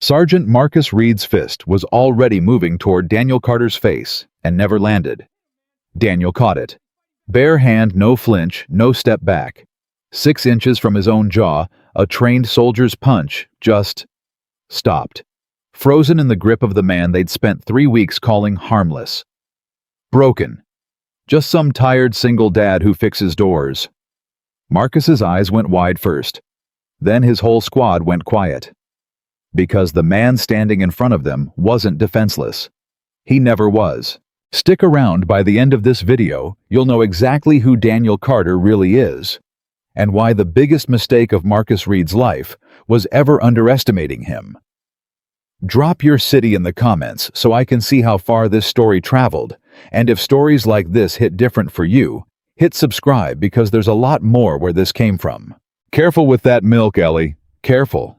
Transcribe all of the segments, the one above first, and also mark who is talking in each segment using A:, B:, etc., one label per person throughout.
A: Sergeant Marcus Reed's fist was already moving toward Daniel Carter's face and never landed. Daniel caught it. Bare hand, no flinch, no step back. 6 inches from his own jaw, a trained soldier's punch just stopped, frozen in the grip of the man they'd spent 3 weeks calling harmless. Broken. Just some tired single dad who fixes doors. Marcus's eyes went wide first. Then his whole squad went quiet. Because the man standing in front of them wasn't defenseless. He never was. Stick around. By the end of this video, you'll know exactly who Daniel Carter really is, and why the biggest mistake of Marcus Reed's life was ever underestimating him. Drop your city in the comments so I can see how far this story traveled, and if stories like this hit different for you, hit subscribe because there's a lot more where this came from. Careful with that milk, Ellie. Careful.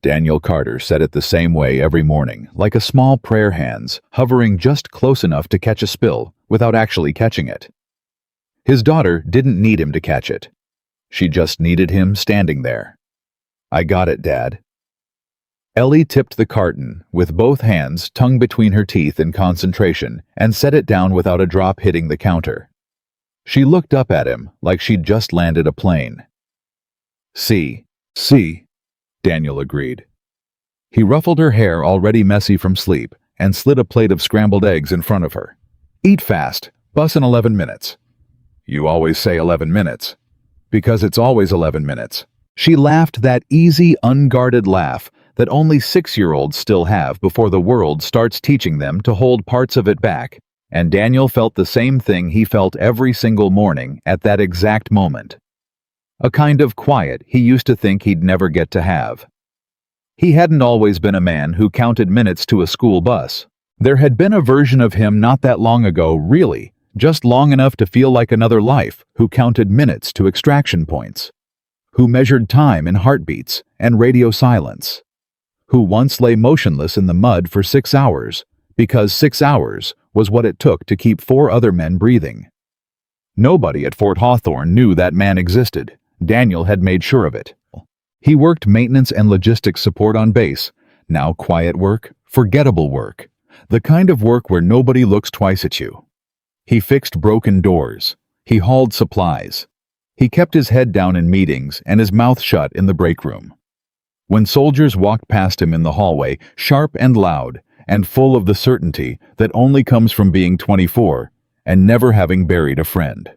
A: Daniel Carter said it the same way every morning, like a small prayer hands, hovering just close enough to catch a spill without actually catching it. His daughter didn't need him to catch it. She just needed him standing there. I got it, Dad. Ellie tipped the carton with both hands, tongue between her teeth in concentration, and set it down without a drop hitting the counter. She looked up at him like she'd just landed a plane. See, Daniel agreed. He ruffled her hair already messy from sleep and slid a plate of scrambled eggs in front of her. Eat fast, bus in 11 minutes. You always say 11 minutes. Because it's always 11 minutes. She laughed that easy, unguarded laugh that only 6-year-olds still have before the world starts teaching them to hold parts of it back, and Daniel felt the same thing he felt every single morning at that exact moment. A kind of quiet he used to think he'd never get to have. He hadn't always been a man who counted minutes to a school bus. There had been a version of him not that long ago, really, just long enough to feel like another life, who counted minutes to extraction points, who measured time in heartbeats and radio silence, who once lay motionless in the mud for 6 hours, because 6 hours was what it took to keep 4 other men breathing. Nobody at Fort Hawthorne knew that man existed. Daniel had made sure of it. He worked maintenance and logistics support on base, now quiet work, forgettable work, the kind of work where nobody looks twice at you. He fixed broken doors. He hauled supplies. He kept his head down in meetings and his mouth shut in the break room. When soldiers walked past him in the hallway, sharp and loud, and full of the certainty that only comes from being 24 and never having buried a friend.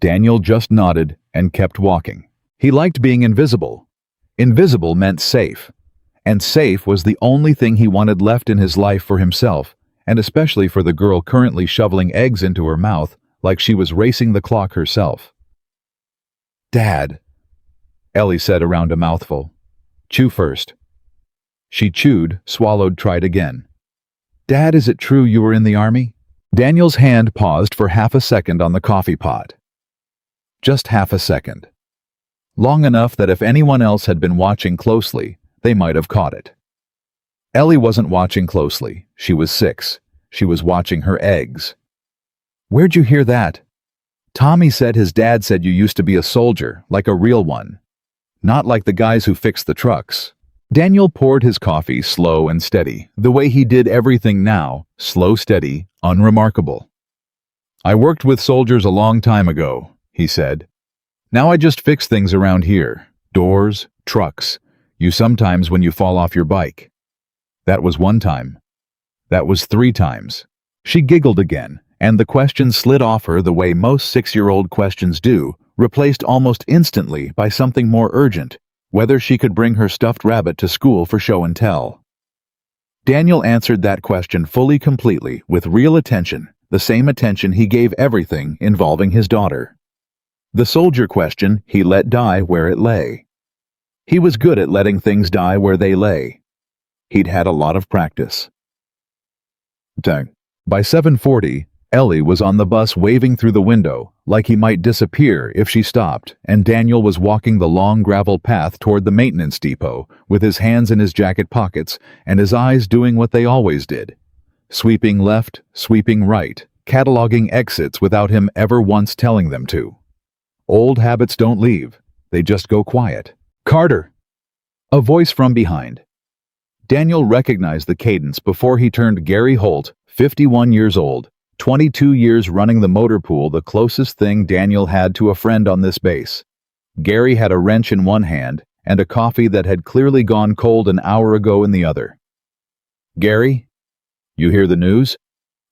A: Daniel just nodded and kept walking. He liked being invisible. Invisible meant safe. And safe was the only thing he wanted left in his life for himself, and especially for the girl currently shoveling eggs into her mouth like she was racing the clock herself. Dad, Ellie said around a mouthful. Chew first. She chewed, swallowed, tried again. Dad, is it true you were in the army? Daniel's hand paused for half a second on the coffee pot. Just half a second. Long enough that if anyone else had been watching closely, they might have caught it. Ellie wasn't watching closely. She was 6. She was watching her eggs. Where'd you hear that? Tommy said his dad said you used to be a soldier, like a real one. Not like the guys who fixed the trucks. Daniel poured his coffee slow and steady, the way he did everything now, slow, steady, unremarkable. I worked with soldiers a long time ago, he said. Now I just fix things around here. Doors, trucks. You sometimes when you fall off your bike. That was 1 time. That was 3 times. She giggled again, and the question slid off her the way most 6-year-old questions do, replaced almost instantly by something more urgent, whether she could bring her stuffed rabbit to school for show and tell. Daniel answered that question fully, completely, with real attention, the same attention he gave everything involving his daughter. The soldier question he let die where it lay. He was good at letting things die where they lay. He'd had a lot of practice. By 7:40, Ellie was on the bus waving through the window like he might disappear if she stopped, and Daniel was walking the long gravel path toward the maintenance depot with his hands in his jacket pockets and his eyes doing what they always did. Sweeping left, sweeping right, cataloging exits without him ever once telling them to. Old habits don't leave, they just go quiet. Carter! A voice from behind. Daniel recognized the cadence before he turned Gary Holt, 51 years old, 22 years running the motor pool, the closest thing Daniel had to a friend on this base. Gary had a wrench in one hand and a coffee that had clearly gone cold an hour ago in the other. "Gary, you hear the news?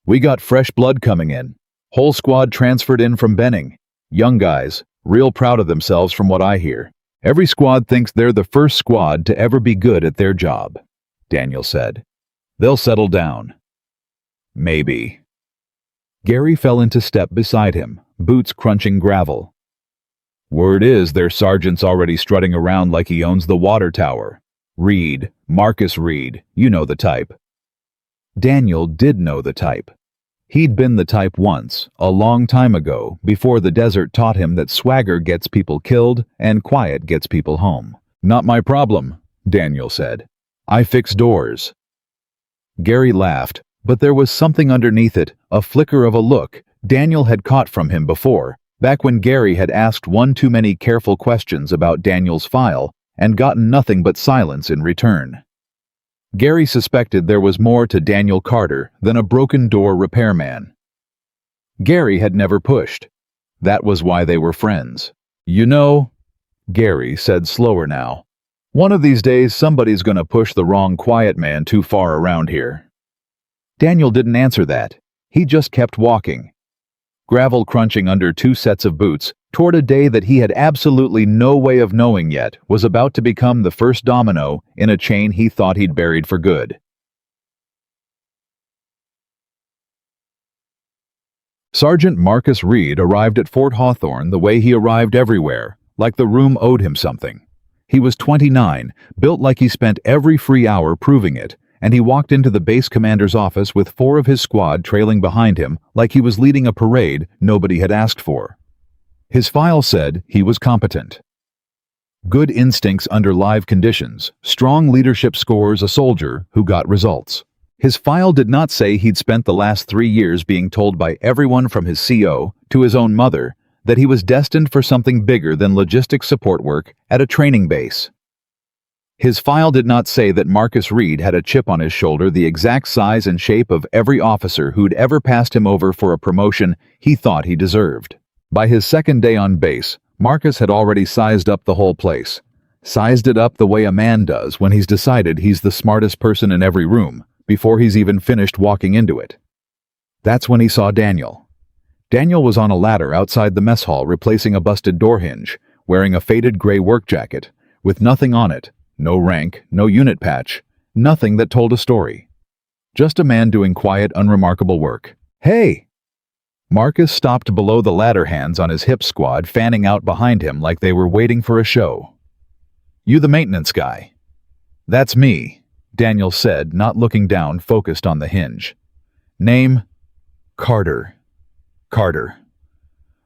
A: We got fresh blood coming in. Whole squad transferred in from Benning. Young guys, real proud of themselves from what I hear. Every squad thinks they're the first squad to ever be good at their job," Daniel said. "They'll settle down." "Maybe." Gary fell into step beside him, boots crunching gravel. "Word is their sergeant's already strutting around like he owns the water tower. Reed, Marcus Reed, you know the type." Daniel did know the type. He'd been the type once, a long time ago, before the desert taught him that swagger gets people killed and quiet gets people home. "Not my problem," Daniel said. "I fix doors." Gary laughed, but there was something underneath it, a flicker of a look Daniel had caught from him before, back when Gary had asked one too many careful questions about Daniel's file and gotten nothing but silence in return. Gary suspected there was more to Daniel Carter than a broken door repairman. Gary had never pushed. That was why they were friends. "You know," Gary said slower now, "one of these days somebody's gonna push the wrong quiet man too far around here." Daniel didn't answer that. He just kept walking, gravel crunching under two sets of boots, toward a day that he had absolutely no way of knowing yet was about to become the first domino in a chain he thought he'd buried for good. Sergeant Marcus Reed arrived at Fort Hawthorne the way he arrived everywhere, like the room owed him something. He was 29, built like he spent every free hour proving it, and he walked into the base commander's office with 4 of his squad trailing behind him like he was leading a parade nobody had asked for. His file said he was competent. Good instincts under live conditions, strong leadership scores, a soldier who got results. His file did not say he'd spent the last 3 years being told by everyone from his CO to his own mother that he was destined for something bigger than logistics support work at a training base. His file did not say that Marcus Reed had a chip on his shoulder the exact size and shape of every officer who'd ever passed him over for a promotion he thought he deserved. By his second day on base, Marcus had already sized up the whole place. Sized it up the way a man does when he's decided he's the smartest person in every room, before he's even finished walking into it. That's when he saw Daniel. Daniel was on a ladder outside the mess hall replacing a busted door hinge, wearing a faded gray work jacket, with nothing on it, no rank, no unit patch, nothing that told a story. Just a man doing quiet, unremarkable work. "Hey!" Marcus stopped below the ladder, hands on his hip, squad fanning out behind him like they were waiting for a show. "You the maintenance guy?" "That's me," Daniel said, not looking down, focused on the hinge. "Name?" "Carter." "Carter."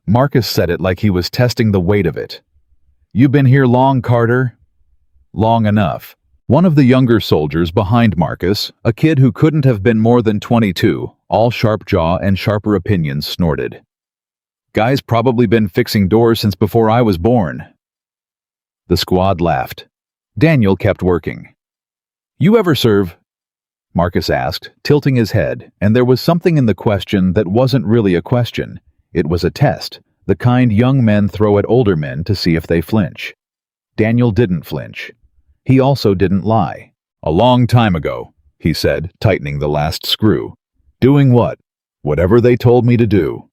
A: Marcus said it like he was testing the weight of it. "You been here long, Carter?" "Long enough." One of the younger soldiers behind Marcus, a kid who couldn't have been more than 22, all sharp jaw and sharper opinions, snorted. "Guy's probably been fixing doors since before I was born." The squad laughed. Daniel kept working. "You ever serve?" Marcus asked, tilting his head, and there was something in the question that wasn't really a question. It was a test, the kind young men throw at older men to see if they flinch. Daniel didn't flinch. He also didn't lie. "A long time ago," he said, tightening the last screw. "Doing what? Whatever they told me to do."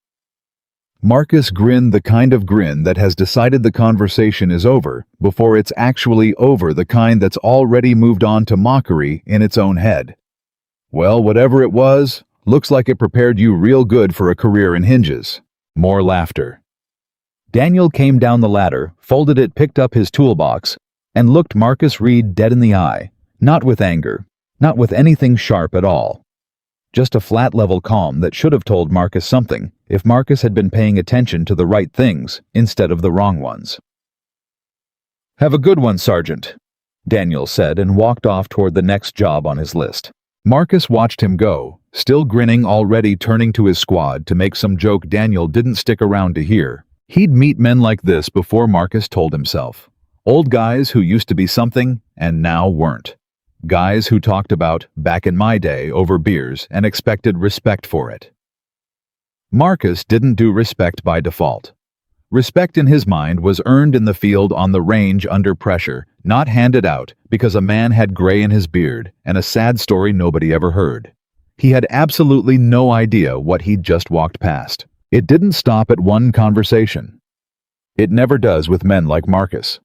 A: Marcus grinned, the kind of grin that has decided the conversation is over before it's actually over, the kind that's already moved on to mockery in its own head. "Well, whatever it was, looks like it prepared you real good for a career in hinges." More laughter. Daniel came down the ladder, folded it, picked up his toolbox, and looked Marcus Reed dead in the eye, not with anger, not with anything sharp at all. Just a flat level calm that should have told Marcus something if Marcus had been paying attention to the right things instead of the wrong ones. "Have a good one, Sergeant," Daniel said, and walked off toward the next job on his list. Marcus watched him go, still grinning, already turning to his squad to make some joke Daniel didn't stick around to hear. He'd meet men like this before, Marcus told himself. Old guys who used to be something and now weren't. Guys who talked about back in my day over beers and expected respect for it. Marcus didn't do respect by default. Respect in his mind was earned in the field on the range under pressure, not handed out because a man had gray in his beard and a sad story nobody ever heard. He had absolutely no idea what he'd just walked past. It didn't stop at one conversation. It never does with men like Marcus.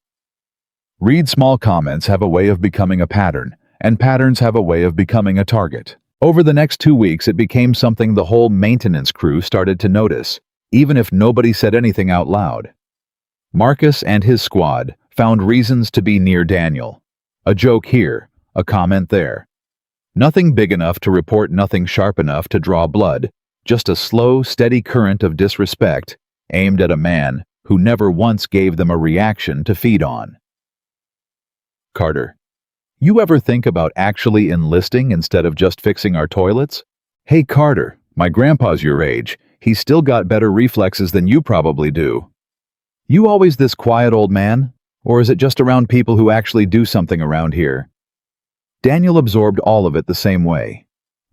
A: Read small comments have a way of becoming a pattern, and patterns have a way of becoming a target. Over the next 2 weeks, it became something the whole maintenance crew started to notice, even if nobody said anything out loud. Marcus and his squad found reasons to be near Daniel. A joke here, a comment there. Nothing big enough to report, nothing sharp enough to draw blood, just a slow, steady current of disrespect aimed at a man who never once gave them a reaction to feed on. Carter, you ever think about actually enlisting instead of just fixing our toilets? Hey Carter, my grandpa's your age. He's still got better reflexes than you probably do. You always this quiet old man? Or is it just around people who actually do something around here? Daniel absorbed all of it the same way.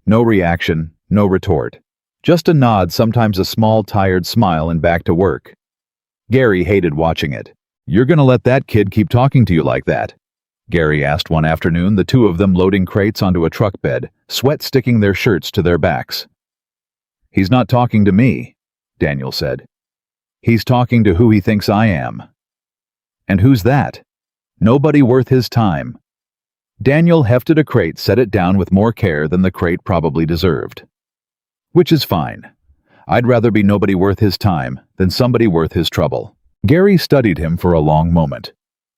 A: No reaction, no retort. Just a nod, sometimes a small, tired smile, and back to work. Gary hated watching it. You're gonna let that kid keep talking to you like that? Gary asked one afternoon, the two of them loading crates onto a truck bed, sweat sticking their shirts to their backs. He's not talking to me, Daniel said. He's talking to who he thinks I am. And who's that? Nobody worth his time. Daniel hefted a crate, set it down with more care than the crate probably deserved. Which is fine. I'd rather be nobody worth his time than somebody worth his trouble. Gary studied him for a long moment.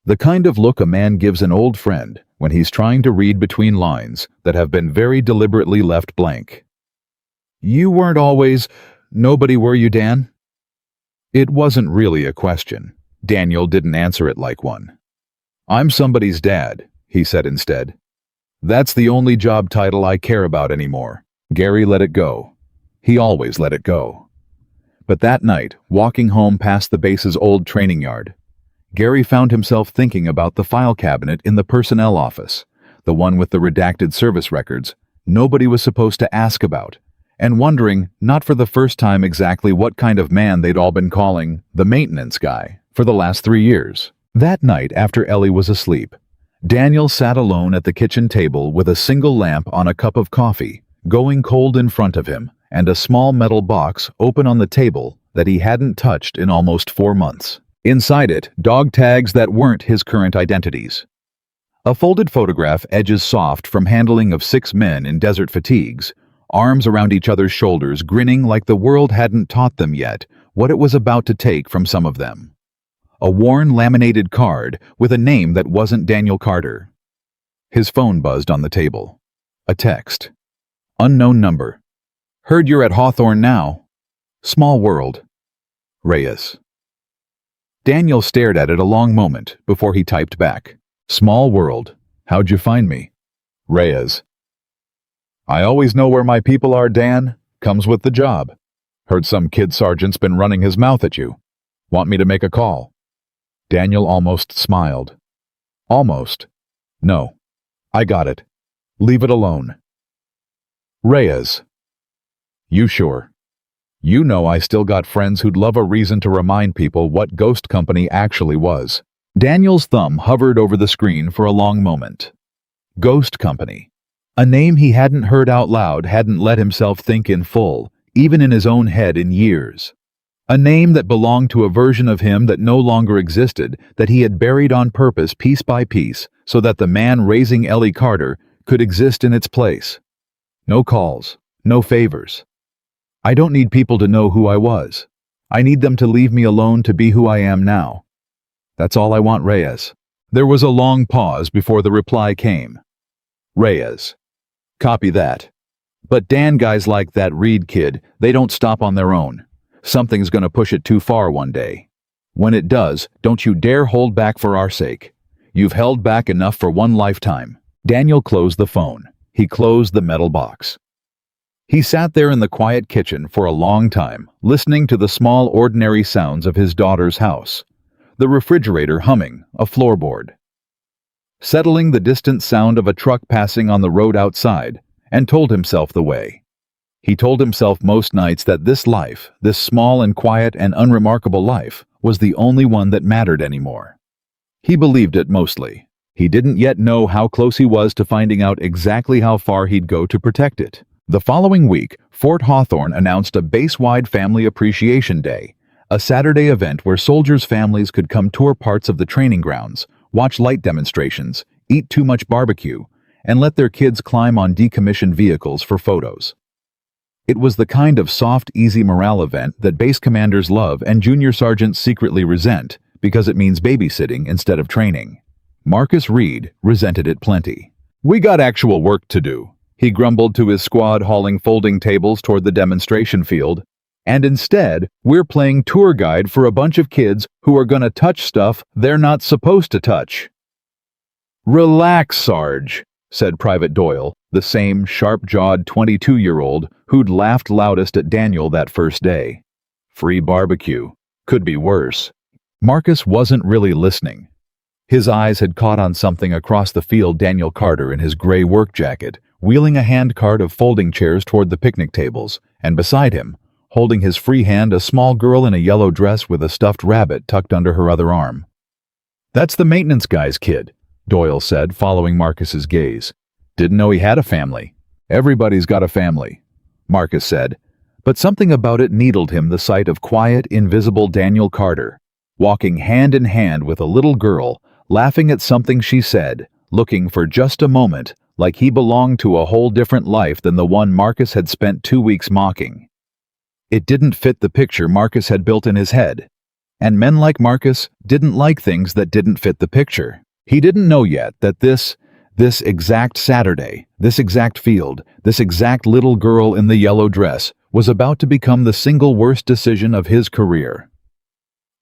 A: The kind of look a man gives an old friend when he's trying to read between lines that have been very deliberately left blank. You weren't always nobody, were you, Dan? It wasn't really a question. Daniel didn't answer it like one. I'm somebody's dad, he said instead. That's the only job title I care about anymore. Gary let it go. He always let it go. But that night, walking home past the base's old training yard, Gary found himself thinking about the file cabinet in the personnel office, the one with the redacted service records nobody was supposed to ask about, and wondering, not for the first time, exactly what kind of man they'd all been calling the maintenance guy for the last 3 years. That night, after Ellie was asleep, Daniel sat alone at the kitchen table with a single lamp on a cup of coffee, going cold in front of him, and a small metal box open on the table that he hadn't touched in almost 4 months. Inside it, dog tags that weren't his current identities. A folded photograph, edges soft from handling, of 6 men in desert fatigues, arms around each other's shoulders, grinning like the world hadn't taught them yet what it was about to take from some of them. A worn, laminated card with a name that wasn't Daniel Carter. His phone buzzed on the table. A text. Unknown number. Heard you're at Hawthorne now. Small world. Reyes. Daniel stared at it a long moment before he typed back. Small world. How'd you find me? Reyes. I always know where my people are, Dan. Comes with the job. Heard some kid sergeant's been running his mouth at you. Want me to make a call? Daniel almost smiled. Almost. No. I got it. Leave it alone. Reyes. You sure? You know I still got friends who'd love a reason to remind people what Ghost Company actually was. Daniel's thumb hovered over the screen for a long moment. Ghost Company. A name he hadn't heard out loud, hadn't let himself think in full, even in his own head, in years. A name that belonged to a version of him that no longer existed, that he had buried on purpose piece by piece so that the man raising Ellie Carter could exist in its place. No calls, no favors. I don't need people to know who I was. I need them to leave me alone to be who I am now. That's all I want, Reyes. There was a long pause before the reply came. Reyes. Copy that. But Dan, guys like that Reed kid, they don't stop on their own. Something's gonna push it too far one day. When it does, don't you dare hold back for our sake. You've held back enough for one lifetime. Daniel closed the phone. He closed the metal box. He sat there in the quiet kitchen for a long time, listening to the small, ordinary sounds of his daughter's house. The refrigerator humming, a floorboard. settling the distant sound of a truck passing on the road outside, and told himself the way. He told himself most nights that this life, this small and quiet and unremarkable life, was the only one that mattered anymore. He believed it mostly. He didn't yet know how close he was to finding out exactly how far he'd go to protect it. The following week, Fort Hawthorne announced a base-wide Family Appreciation Day, a Saturday event where soldiers' families could come tour parts of the training grounds, watch light demonstrations, eat too much barbecue, and let their kids climb on decommissioned vehicles for photos. It was the kind of soft, easy morale event that base commanders love and junior sergeants secretly resent because it means babysitting instead of training. Marcus Reed resented it plenty. "We got actual work to do," he grumbled to his squad hauling folding tables toward the demonstration field, "and instead, we're playing tour guide for a bunch of kids who are gonna touch stuff they're not supposed to touch." "Relax, Sarge," said Private Doyle, the same sharp-jawed 22-year-old who'd laughed loudest at Daniel that first day. "Free barbecue. Could be worse." Marcus wasn't really listening. His eyes had caught on something across the field. Daniel Carter in his gray work jacket, wheeling a handcart of folding chairs toward the picnic tables, and beside him, holding his free hand, a small girl in a yellow dress with a stuffed rabbit tucked under her other arm. "That's the maintenance guy's kid," Doyle said, following Marcus's gaze. "Didn't know he had a family." "Everybody's got a family," Marcus said, but something about it needled him, the sight of quiet, invisible Daniel Carter, walking hand in hand with a little girl, laughing at something she said, looking for just a moment like he belonged to a whole different life than the one Marcus had spent 2 weeks mocking. It didn't fit the picture Marcus had built in his head, and men like Marcus didn't like things that didn't fit the picture. He didn't know yet that this exact Saturday, this exact field, this exact little girl in the yellow dress was about to become the single worst decision of his career.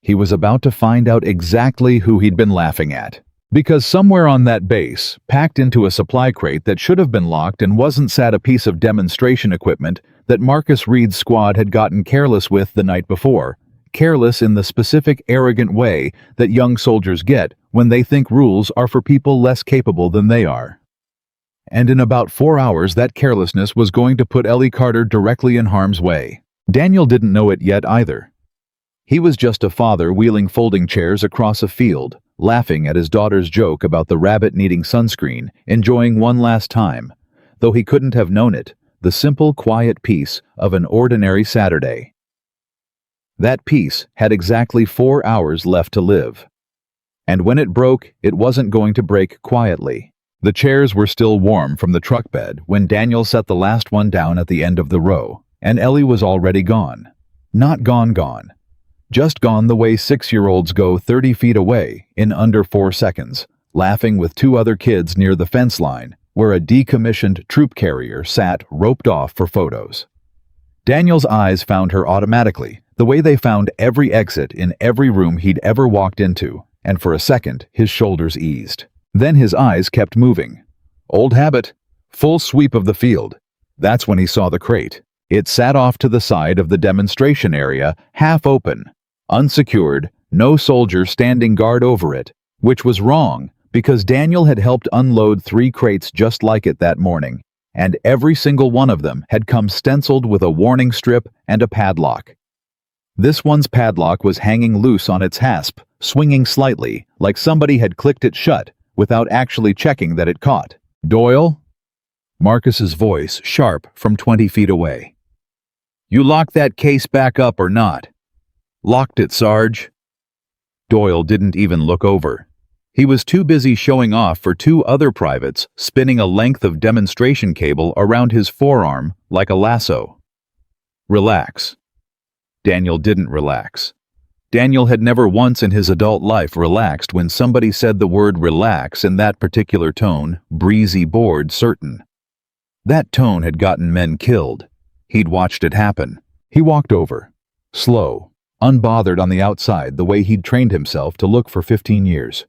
A: He was about to find out exactly who he'd been laughing at. Because somewhere on that base, packed into a supply crate that should have been locked and wasn't, sat a piece of demonstration equipment that Marcus Reed's squad had gotten careless with the night before. Careless in the specific, arrogant way that young soldiers get when they think rules are for people less capable than they are. And in about 4 hours, that carelessness was going to put Ellie Carter directly in harm's way. Daniel didn't know it yet either. He was just a father wheeling folding chairs across a field, laughing at his daughter's joke about the rabbit needing sunscreen, enjoying one last time, though he couldn't have known it, the simple, quiet peace of an ordinary Saturday. That peace had exactly 4 hours left to live. And when it broke, it wasn't going to break quietly. The chairs were still warm from the truck bed when Daniel set the last one down at the end of the row, and Ellie was already gone. Not gone. Just gone the way 6-year-olds go 30 feet away in under 4 seconds, laughing with 2 other kids near the fence line, where a decommissioned troop carrier sat roped off for photos. Daniel's eyes found her automatically, the way they found every exit in every room he'd ever walked into, and for a second his shoulders eased. Then his eyes kept moving. Old habit. Full sweep of the field. That's when he saw the crate. It sat off to the side of the demonstration area, half open, unsecured, no soldier standing guard over it, which was wrong because Daniel had helped unload 3 crates just like it that morning, and every single one of them had come stenciled with a warning strip and a padlock. This one's padlock was hanging loose on its hasp, swinging slightly, like somebody had clicked it shut without actually checking that it caught. "Doyle?" Marcus's voice, sharp from 20 feet away. "You locked that case back up or not?" "Locked it, Sarge." Doyle didn't even look over. He was too busy showing off for 2 other privates spinning a length of demonstration cable around his forearm like a lasso. "Relax." Daniel didn't relax. Daniel had never once in his adult life relaxed when somebody said the word relax in that particular tone, breezy, bored, certain. That tone had gotten men killed. He'd watched it happen. He walked over, slow, unbothered on the outside, the way he'd trained himself to look for 15 years.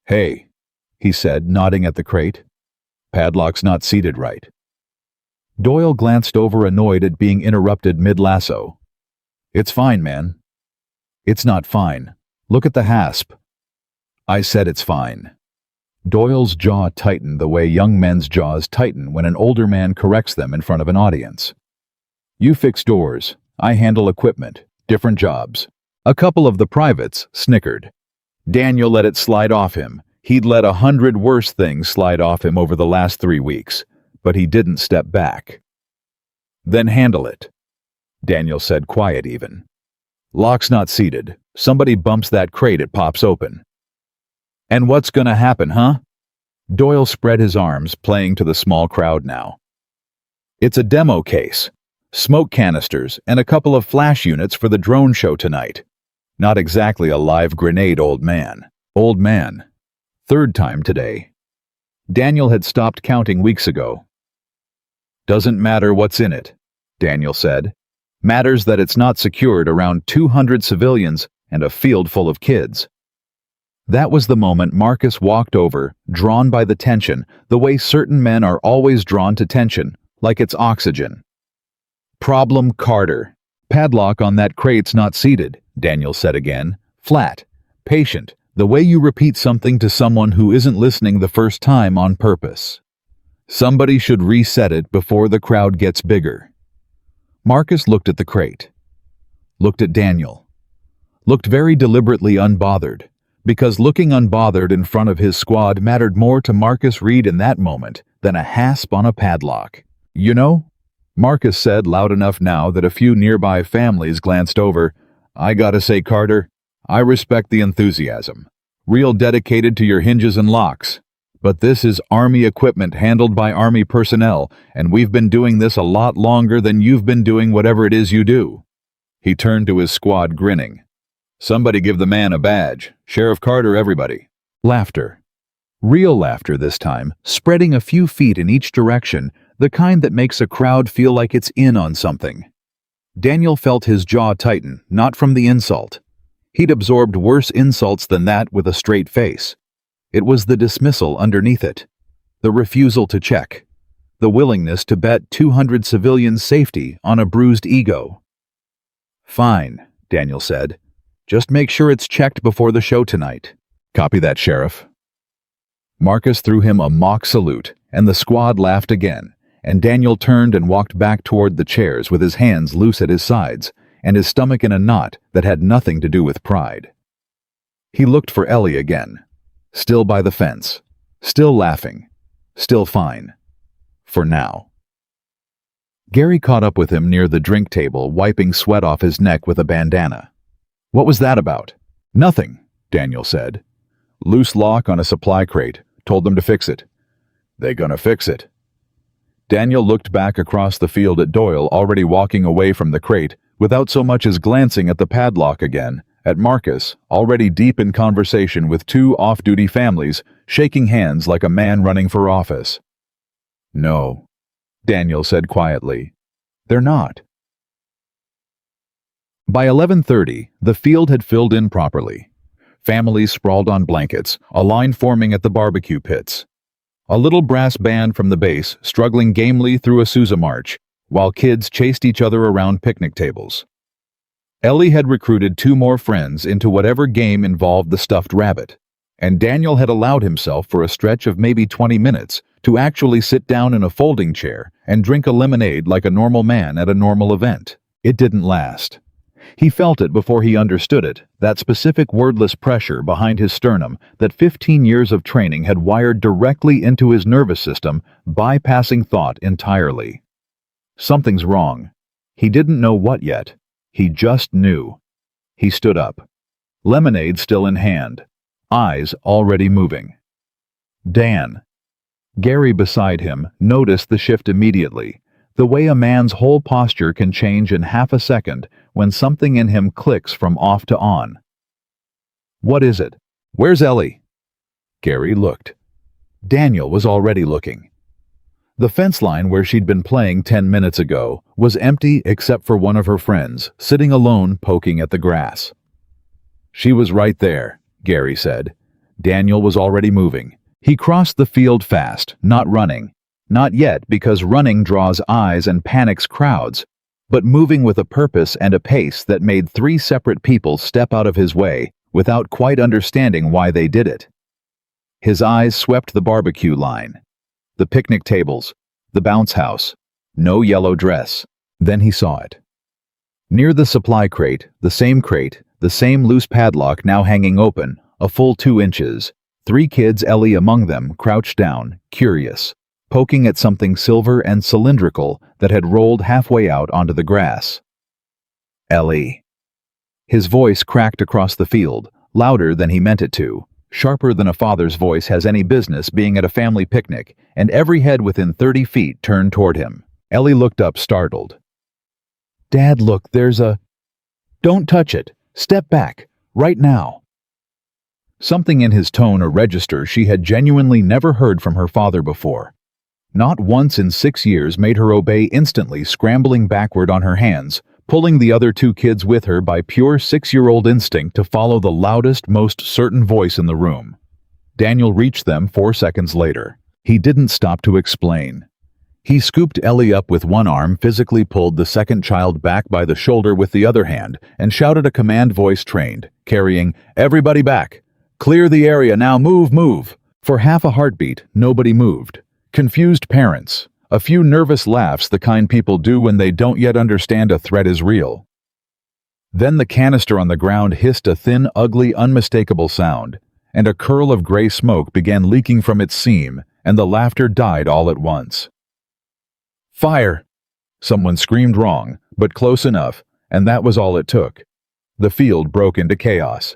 A: "Hey," he said, nodding at the crate. "Padlock's not seated right." Doyle glanced over, annoyed at being interrupted mid-lasso. "It's fine, man." "It's not fine. Look at the hasp." "I said it's fine." Doyle's jaw tightened the way young men's jaws tighten when an older man corrects them in front of an audience. You fix doors, I handle equipment, different jobs. A couple of the privates snickered. Daniel let it slide off him. He'd let 100 worse things slide off him over the last 3 weeks, but he didn't step back. Then handle it, Daniel said, quiet even. Lock's not seated. Somebody bumps that crate, it pops open. And what's gonna happen, huh? Doyle spread his arms, playing to the small crowd now. It's a demo case. Smoke canisters and a couple of flash units for the drone show tonight. Not exactly a live grenade, old man. Old man. 3rd time today. Daniel had stopped counting weeks ago. Doesn't matter what's in it, Daniel said. Matters that it's not secured around 200 civilians and a field full of kids. That was the moment Marcus walked over, drawn by the tension, the way certain men are always drawn to tension, like it's oxygen. Problem Carter. Padlock on that crate's not seated, Daniel said again. Flat. Patient. The way you repeat something to someone who isn't listening the first time on purpose. Somebody should reset it before the crowd gets bigger. Marcus looked at the crate. Looked at Daniel. Looked very deliberately unbothered, because looking unbothered in front of his squad mattered more to Marcus Reed in that moment than a hasp on a padlock. You know, Marcus said loud enough now that a few nearby families glanced over. I gotta say, Carter, I respect the enthusiasm. Real dedicated to your hinges and locks. But this is Army equipment handled by Army personnel, and we've been doing this a lot longer than you've been doing whatever it is you do. He turned to his squad, grinning. Somebody give the man a badge. Sheriff Carter, everybody. Laughter. Real laughter this time, spreading a few feet in each direction, the kind that makes a crowd feel like it's in on something. Daniel felt his jaw tighten, not from the insult. He'd absorbed worse insults than that with a straight face. It was the dismissal underneath it, the refusal to check, the willingness to bet 200 civilians' safety on a bruised ego. Fine, Daniel said. Just make sure it's checked before the show tonight. Copy that, Sheriff. Marcus threw him a mock salute, and the squad laughed again, and Daniel turned and walked back toward the chairs with his hands loose at his sides, and his stomach in a knot that had nothing to do with pride. He looked for Ellie again. Still by the fence, still laughing, still fine. For now. Gary caught up with him near the drink table, wiping sweat off his neck with a bandana. What was that about? Nothing, Daniel said. Loose lock on a supply crate. Told them to fix it. They gonna fix it. Daniel looked back across the field at Doyle, already walking away from the crate, without so much as glancing at the padlock again. At Marcus, already deep in conversation with 2 off-duty families, shaking hands like a man running for office. No, Daniel said quietly. They're not. By 11:30, the field had filled in properly. Families sprawled on blankets, a line forming at the barbecue pits. A little brass band from the base struggling gamely through a Sousa march, while kids chased each other around picnic tables. Ellie had recruited 2 more friends into whatever game involved the stuffed rabbit, and Daniel had allowed himself for a stretch of maybe 20 minutes to actually sit down in a folding chair and drink a lemonade like a normal man at a normal event. It didn't last. He felt it before he understood it, that specific wordless pressure behind his sternum that 15 years of training had wired directly into his nervous system, bypassing thought entirely. Something's wrong. He didn't know what yet. He just knew. He stood up. Lemonade still in hand. Eyes already moving. Dan. Gary beside him noticed the shift immediately, the way a man's whole posture can change in half a second when something in him clicks from off to on. What is it? Where's Ellie? Gary looked. Daniel was already looking. The fence line where she'd been playing 10 minutes ago was empty except for one of her friends, sitting alone poking at the grass. She was right there, Gary said. Daniel was already moving. He crossed the field fast, not running. Not yet, because running draws eyes and panics crowds, but moving with a purpose and a pace that made 3 separate people step out of his way without quite understanding why they did it. His eyes swept the barbecue line, the picnic tables, the bounce house. No yellow dress. Then he saw it. Near the supply crate, the same loose padlock now hanging open, a full 2 inches. 3 kids, Ellie among them, crouched down, curious, poking at something silver and cylindrical that had rolled halfway out onto the grass. Ellie. His voice cracked across the field, louder than he meant it to, sharper than a father's voice has any business being at a family picnic, and every head within 30 feet turned toward him. Ellie looked up, startled. "Dad, look, there's a—" "Don't touch it. Step back. Right now." Something in his tone, a register she had genuinely never heard from her father before. Not once in 6 years, made her obey instantly, scrambling backward on her hands, pulling the other 2 kids with her by pure 6-year-old instinct to follow the loudest, most certain voice in the room. Daniel reached them 4 seconds later. He didn't stop to explain. He scooped Ellie up with one arm, physically pulled the second child back by the shoulder with the other hand, and shouted a command voice trained, carrying, "Everybody back! Clear the area now, move, move!" For half a heartbeat, nobody moved. Confused parents. A few nervous laughs, the kind people do when they don't yet understand a threat is real. Then the canister on the ground hissed a thin, ugly, unmistakable sound, and a curl of gray smoke began leaking from its seam, and the laughter died all at once. "Fire!" Someone screamed wrong, but close enough, and that was all it took. The field broke into chaos.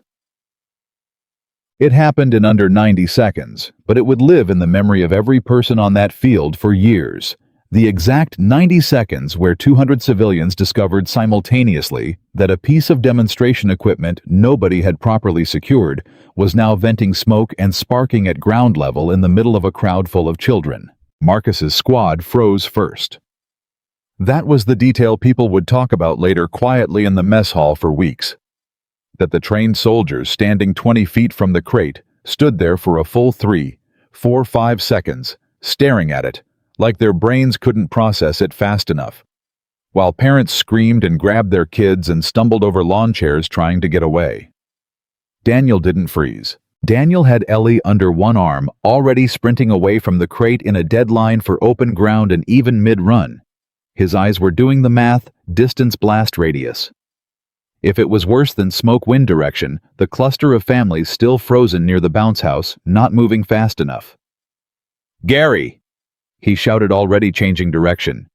A: It happened in under 90 seconds, but it would live in the memory of every person on that field for years. The exact 90 seconds where 200 civilians discovered simultaneously that a piece of demonstration equipment nobody had properly secured was now venting smoke and sparking at ground level in the middle of a crowd full of children. Marcus's squad froze first. That was the detail people would talk about later quietly in the mess hall for weeks. That the trained soldiers standing 20 feet from the crate stood there for a full 3, 4, 5 seconds, staring at it, like their brains couldn't process it fast enough, while parents screamed and grabbed their kids and stumbled over lawn chairs trying to get away. Daniel didn't freeze. Daniel had Ellie under one arm, already sprinting away from the crate in a deadline for open ground and even mid-run. His eyes were doing the math, distance, blast radius. If it was worse than smoke wind direction, the cluster of families still frozen near the bounce house, not moving fast enough. "Gary!" he shouted, already changing direction.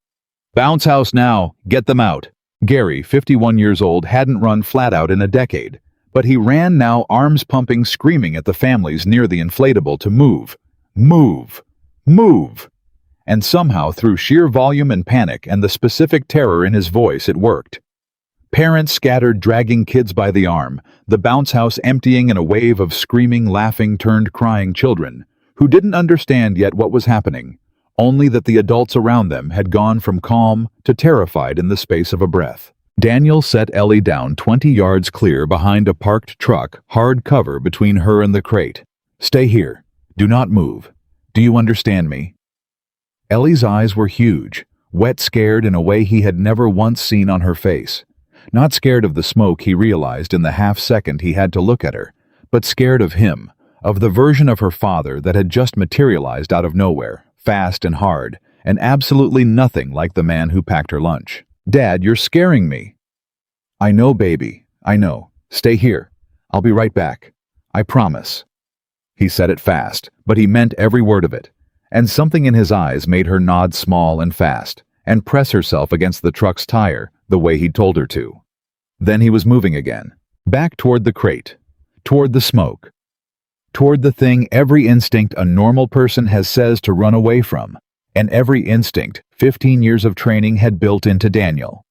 A: "Bounce house now! Get them out!" Gary, 51 years old, hadn't run flat out in a decade, but he ran now, arms pumping, screaming at the families near the inflatable to move. Move! Move! And somehow, through sheer volume and panic and the specific terror in his voice, it worked. Parents scattered, dragging kids by the arm, the bounce house emptying in a wave of screaming, laughing, turned crying children, who didn't understand yet what was happening, only that the adults around them had gone from calm to terrified in the space of a breath. Daniel set Ellie down 20 yards clear behind a parked truck, hard cover between her and the crate. "Stay here. Do not move. Do you understand me?" Ellie's eyes were huge, wet, scared in a way he had never once seen on her face. Not scared of the smoke, he realized in the half-second he had to look at her, but scared of him, of the version of her father that had just materialized out of nowhere, fast and hard, and absolutely nothing like the man who packed her lunch. "Dad, you're scaring me." "I know, baby, I know. Stay here. I'll be right back. I promise." He said it fast, but he meant every word of it, and something in his eyes made her nod small and fast, and press herself against the truck's tire, the way he'd told her to. Then he was moving again, back toward the crate, toward the smoke, toward the thing every instinct a normal person has says to run away from, and every instinct 15 years of training had built into Daniel.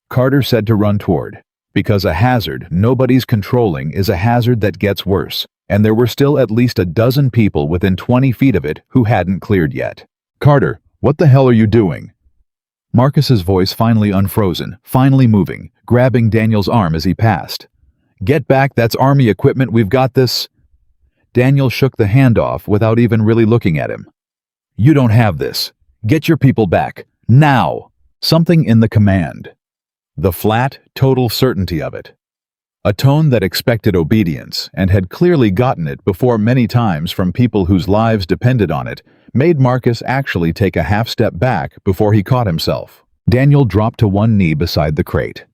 A: Carter said to run toward, because a hazard nobody's controlling is a hazard that gets worse, and there were still at least a dozen people within 20 feet of it who hadn't cleared yet. "Carter, what the hell are you doing?" Marcus's voice finally unfrozen, finally moving, grabbing Daniel's arm as he passed. "Get back, that's Army equipment, we've got this." Daniel shook the hand off without even really looking at him. "You don't have this. Get your people back. Now!" Something in the command. The flat, total certainty of it. A tone that expected obedience, and had clearly gotten it before many times from people whose lives depended on it, made Marcus actually take a half step back before he caught himself. Daniel dropped to one knee beside the crate.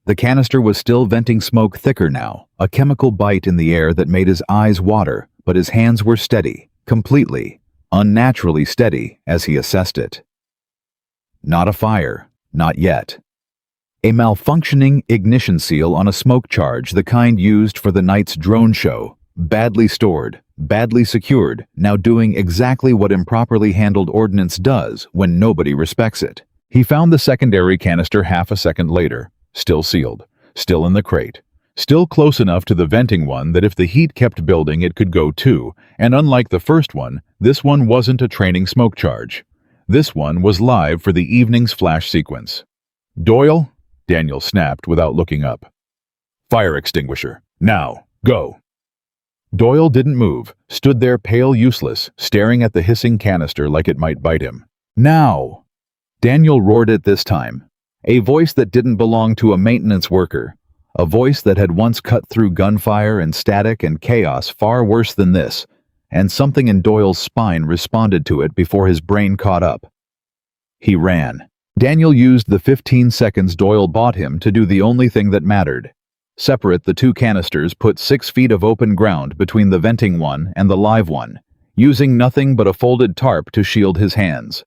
A: The canister was still venting smoke thicker now, a chemical bite in the air that made his eyes water, but his hands were steady, completely, unnaturally steady as he assessed it. Not a fire, not yet. A malfunctioning ignition seal on a smoke charge, the kind used for the night's drone show, badly stored, badly secured, now doing exactly what improperly handled ordnance does when nobody respects it. He found the secondary canister half a second later, still sealed, still in the crate, still close enough to the venting one that if the heat kept building it could go too, and unlike the first one, this one wasn't a training smoke charge. This one was live for the evening's flash sequence. "Doyle?" Daniel snapped without looking up. "Fire extinguisher. Now, go." Doyle didn't move, stood there pale useless, staring at the hissing canister like it might bite him. "Now!" Daniel roared it this time. A voice that didn't belong to a maintenance worker. A voice that had once cut through gunfire and static and chaos far worse than this, and something in Doyle's spine responded to it before his brain caught up. He ran. Daniel used the 15 seconds Doyle bought him to do the only thing that mattered. Separate the two canisters, put 6 feet of open ground between the venting one and the live one, using nothing but a folded tarp to shield his hands.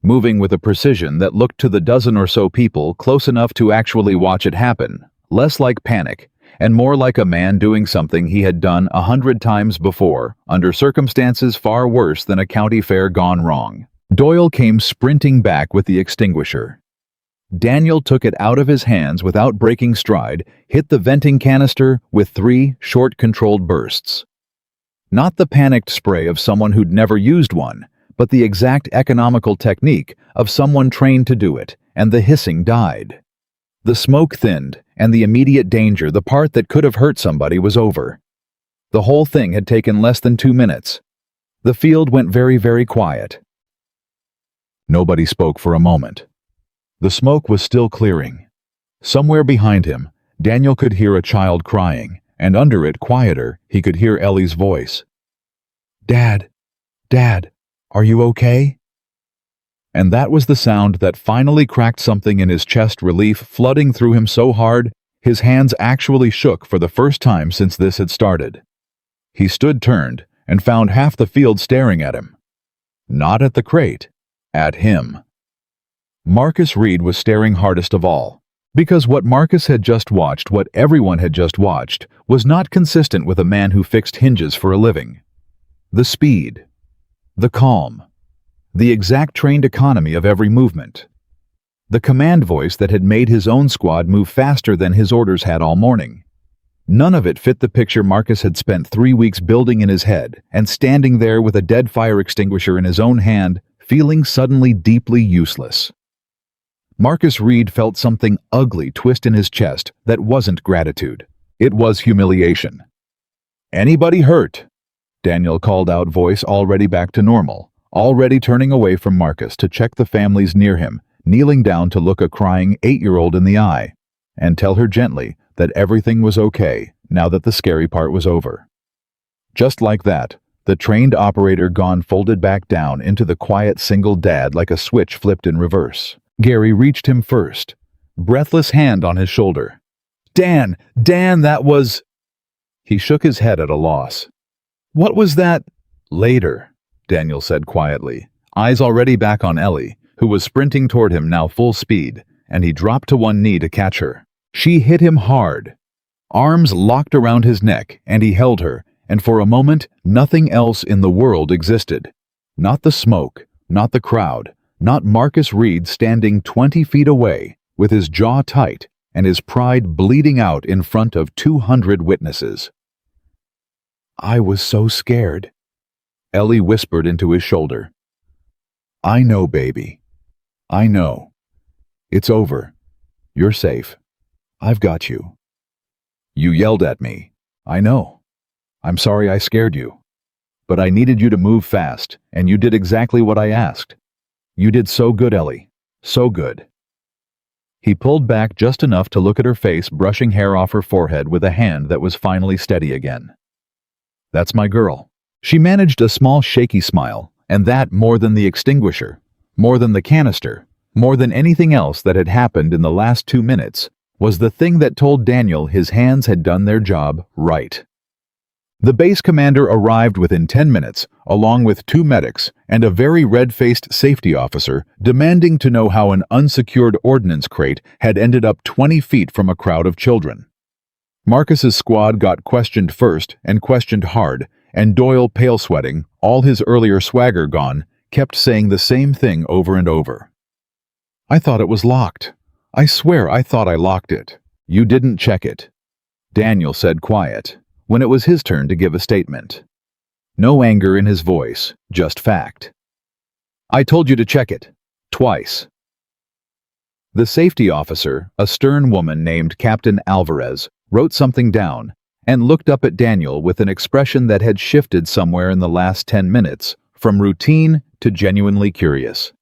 A: Moving with a precision that looked to the dozen or so people close enough to actually watch it happen, less like panic, and more like a man doing something he had done 100 times before, under circumstances far worse than a county fair gone wrong. Doyle came sprinting back with the extinguisher. Daniel took it out of his hands without breaking stride, hit the venting canister with 3 short controlled bursts. Not the panicked spray of someone who'd never used one, but the exact economical technique of someone trained to do it, and the hissing died. The smoke thinned, and the immediate danger, the part that could have hurt somebody, was over. The whole thing had taken less than 2 minutes. The field went very, very quiet. Nobody spoke for a moment. The smoke was still clearing. Somewhere behind him, Daniel could hear a child crying, and under it, quieter, he could hear Ellie's voice. "Dad, Dad, are you okay?" And that was the sound that finally cracked something in his chest, relief flooding through him so hard, his hands actually shook for the first time since this had started. He stood turned, and found half the field staring at him. Not at the crate. At him. Marcus Reed was staring hardest of all, because what Marcus had just watched, what everyone had just watched, was not consistent with a man who fixed hinges for a living. The speed, the calm, the exact trained economy of every movement. The command voice that had made his own squad move faster than his orders had all morning. None of it fit the picture Marcus had spent 3 weeks building in his head, and standing there with a dead fire extinguisher in his own hand, feeling suddenly deeply useless. Marcus Reed felt something ugly twist in his chest that wasn't gratitude. It was humiliation. "Anybody hurt?" Daniel called out, voice already back to normal, already turning away from Marcus to check the families near him, kneeling down to look a crying 8-year-old in the eye, and tell her gently that everything was okay now that the scary part was over. Just like that, the trained operator gone folded back down into the quiet single dad like a switch flipped in reverse. Gary reached him first, breathless hand on his shoulder. Dan, that was..." He shook his head at a loss. "What was that?" "Later," Daniel said quietly, eyes already back on Ellie, who was sprinting toward him now full speed, and he dropped to one knee to catch her. She hit him hard. Arms locked around his neck, and he held her, and for a moment nothing else in the world existed. Not the smoke, not the crowd, not Marcus Reed standing 20 feet away, with his jaw tight and his pride bleeding out in front of 200 witnesses. "I was so scared," Ellie whispered into his shoulder. "I know, baby. I know. It's over. You're safe. I've got you. You yelled at me. I know. I'm sorry I scared you. But I needed you to move fast, and you did exactly what I asked. You did so good, Ellie. So good." He pulled back just enough to look at her face, brushing hair off her forehead with a hand that was finally steady again. "That's my girl." She managed a small shaky smile, and that more than the extinguisher, more than the canister, more than anything else that had happened in the last 2 minutes, was the thing that told Daniel his hands had done their job right. The base commander arrived within 10 minutes, along with 2 medics and a very red-faced safety officer, demanding to know how an unsecured ordnance crate had ended up 20 feet from a crowd of children. Marcus's squad got questioned first, and questioned hard, and Doyle, pale sweating, all his earlier swagger gone, kept saying the same thing over and over. "I thought it was locked. I swear I thought I locked it." "You didn't check it," Daniel said quiet, when it was his turn to give a statement. No anger in his voice, just fact. "I told you to check it. Twice." The safety officer, a stern woman named Captain Alvarez, wrote something down and looked up at Daniel with an expression that had shifted somewhere in the last 10 minutes, from routine to genuinely curious.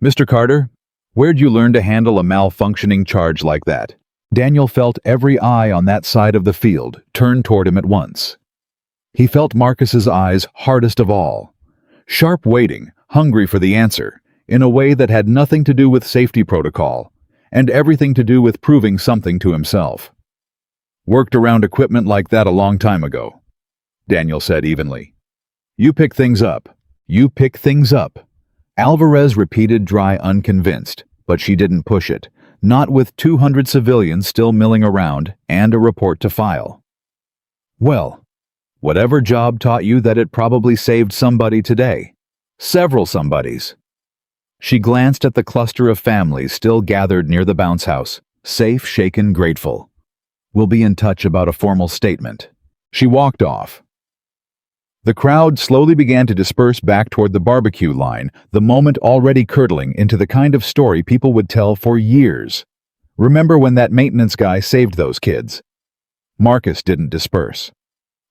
A: "Mr. Carter, where'd you learn to handle a malfunctioning charge like that?" Daniel felt every eye on that side of the field turn toward him at once. He felt Marcus's eyes hardest of all, sharp waiting, hungry for the answer, in a way that had nothing to do with safety protocol, and everything to do with proving something to himself. "Worked around equipment like that a long time ago," Daniel said evenly. "You pick things up. You pick things up." Alvarez repeated, dry, unconvinced, but she didn't push it, not with 200 civilians still milling around and a report to file. "Well, whatever job taught you that it probably saved somebody today. Several somebodies." She glanced at the cluster of families still gathered near the bounce house, safe, shaken, grateful. "We'll be in touch about a formal statement." She walked off. The crowd slowly began to disperse back toward the barbecue line, the moment already curdling into the kind of story people would tell for years. Remember when that maintenance guy saved those kids? Marcus didn't disperse.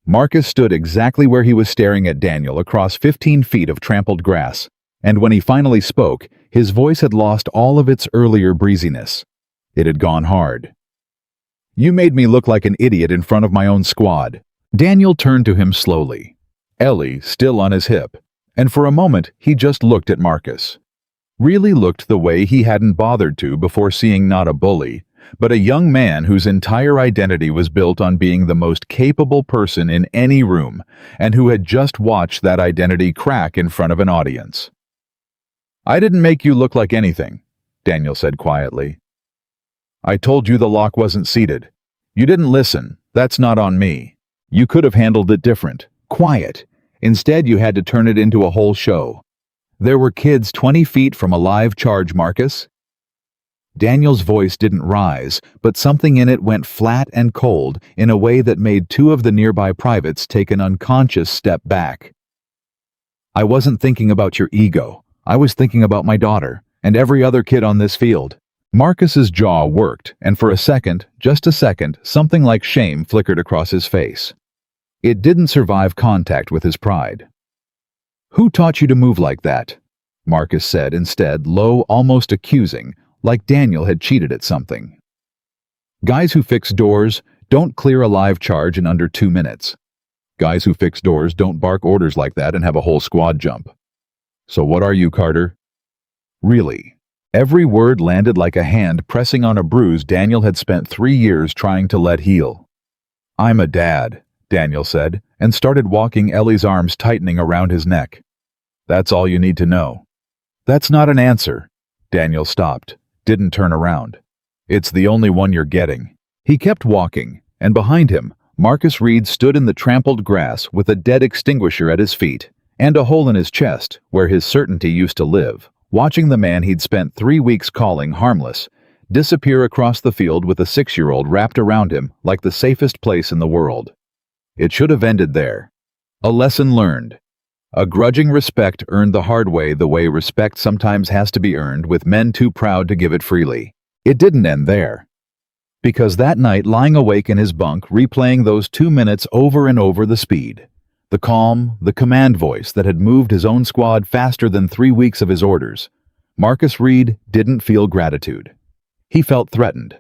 A: Marcus stood exactly where he was, staring at Daniel across 15 feet of trampled grass, and when he finally spoke, his voice had lost all of its earlier breeziness. It had gone hard. "You made me look like an idiot in front of my own squad." Daniel turned to him slowly, Ellie still on his hip, and for a moment he just looked at Marcus. Really looked the way he hadn't bothered to before seeing not a bully, but a young man whose entire identity was built on being the most capable person in any room, and who had just watched that identity crack in front of an audience. "I didn't make you look like anything," Daniel said quietly. "I told you the lock wasn't seated. You didn't listen. That's not on me. You could have handled it different. Quiet. Instead, you had to turn it into a whole show. There were kids 20 feet from a live charge, Marcus." Daniel's voice didn't rise, but something in it went flat and cold in a way that made 2 of the nearby privates take an unconscious step back. "I wasn't thinking about your ego. I was thinking about my daughter, and every other kid on this field." Marcus's jaw worked, and for a second, just a second, something like shame flickered across his face. It didn't survive contact with his pride. "Who taught you to move like that?" Marcus said instead, low, almost accusing, like Daniel had cheated at something. "Guys who fix doors don't clear a live charge in under 2 minutes. Guys who fix doors don't bark orders like that and have a whole squad jump. So what are you, Carter?" Really. Every word landed like a hand pressing on a bruise Daniel had spent 3 years trying to let heal. "I'm a dad," Daniel said, and started walking, Ellie's arms tightening around his neck. "That's all you need to know." "That's not an answer." Daniel stopped, didn't turn around. "It's the only one you're getting." He kept walking, and behind him, Marcus Reed stood in the trampled grass with a dead extinguisher at his feet, and a hole in his chest where his certainty used to live, watching the man he'd spent 3 weeks calling harmless disappear across the field with a 6-year-old wrapped around him like the safest place in the world. It should have ended there. A lesson learned. A grudging respect earned the hard way, the way respect sometimes has to be earned with men too proud to give it freely. It didn't end there. Because that night, lying awake in his bunk, replaying those 2 minutes over and over, the speed, the calm, the command voice that had moved his own squad faster than 3 weeks of his orders, Marcus Reed didn't feel gratitude. He felt threatened.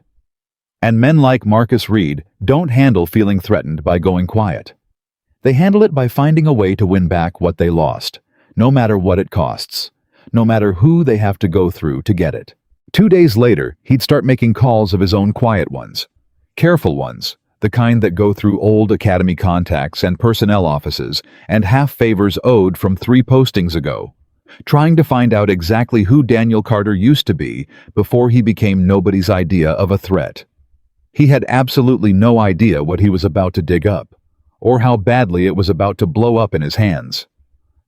A: And men like Marcus Reed don't handle feeling threatened by going quiet. They handle it by finding a way to win back what they lost, no matter what it costs, no matter who they have to go through to get it. 2 days later, he'd start making calls of his own quiet ones. Careful ones, the kind that go through old academy contacts and personnel offices and half favors owed from 3 postings ago, trying to find out exactly who Daniel Carter used to be before he became nobody's idea of a threat. He had absolutely no idea what he was about to dig up, or how badly it was about to blow up in his hands.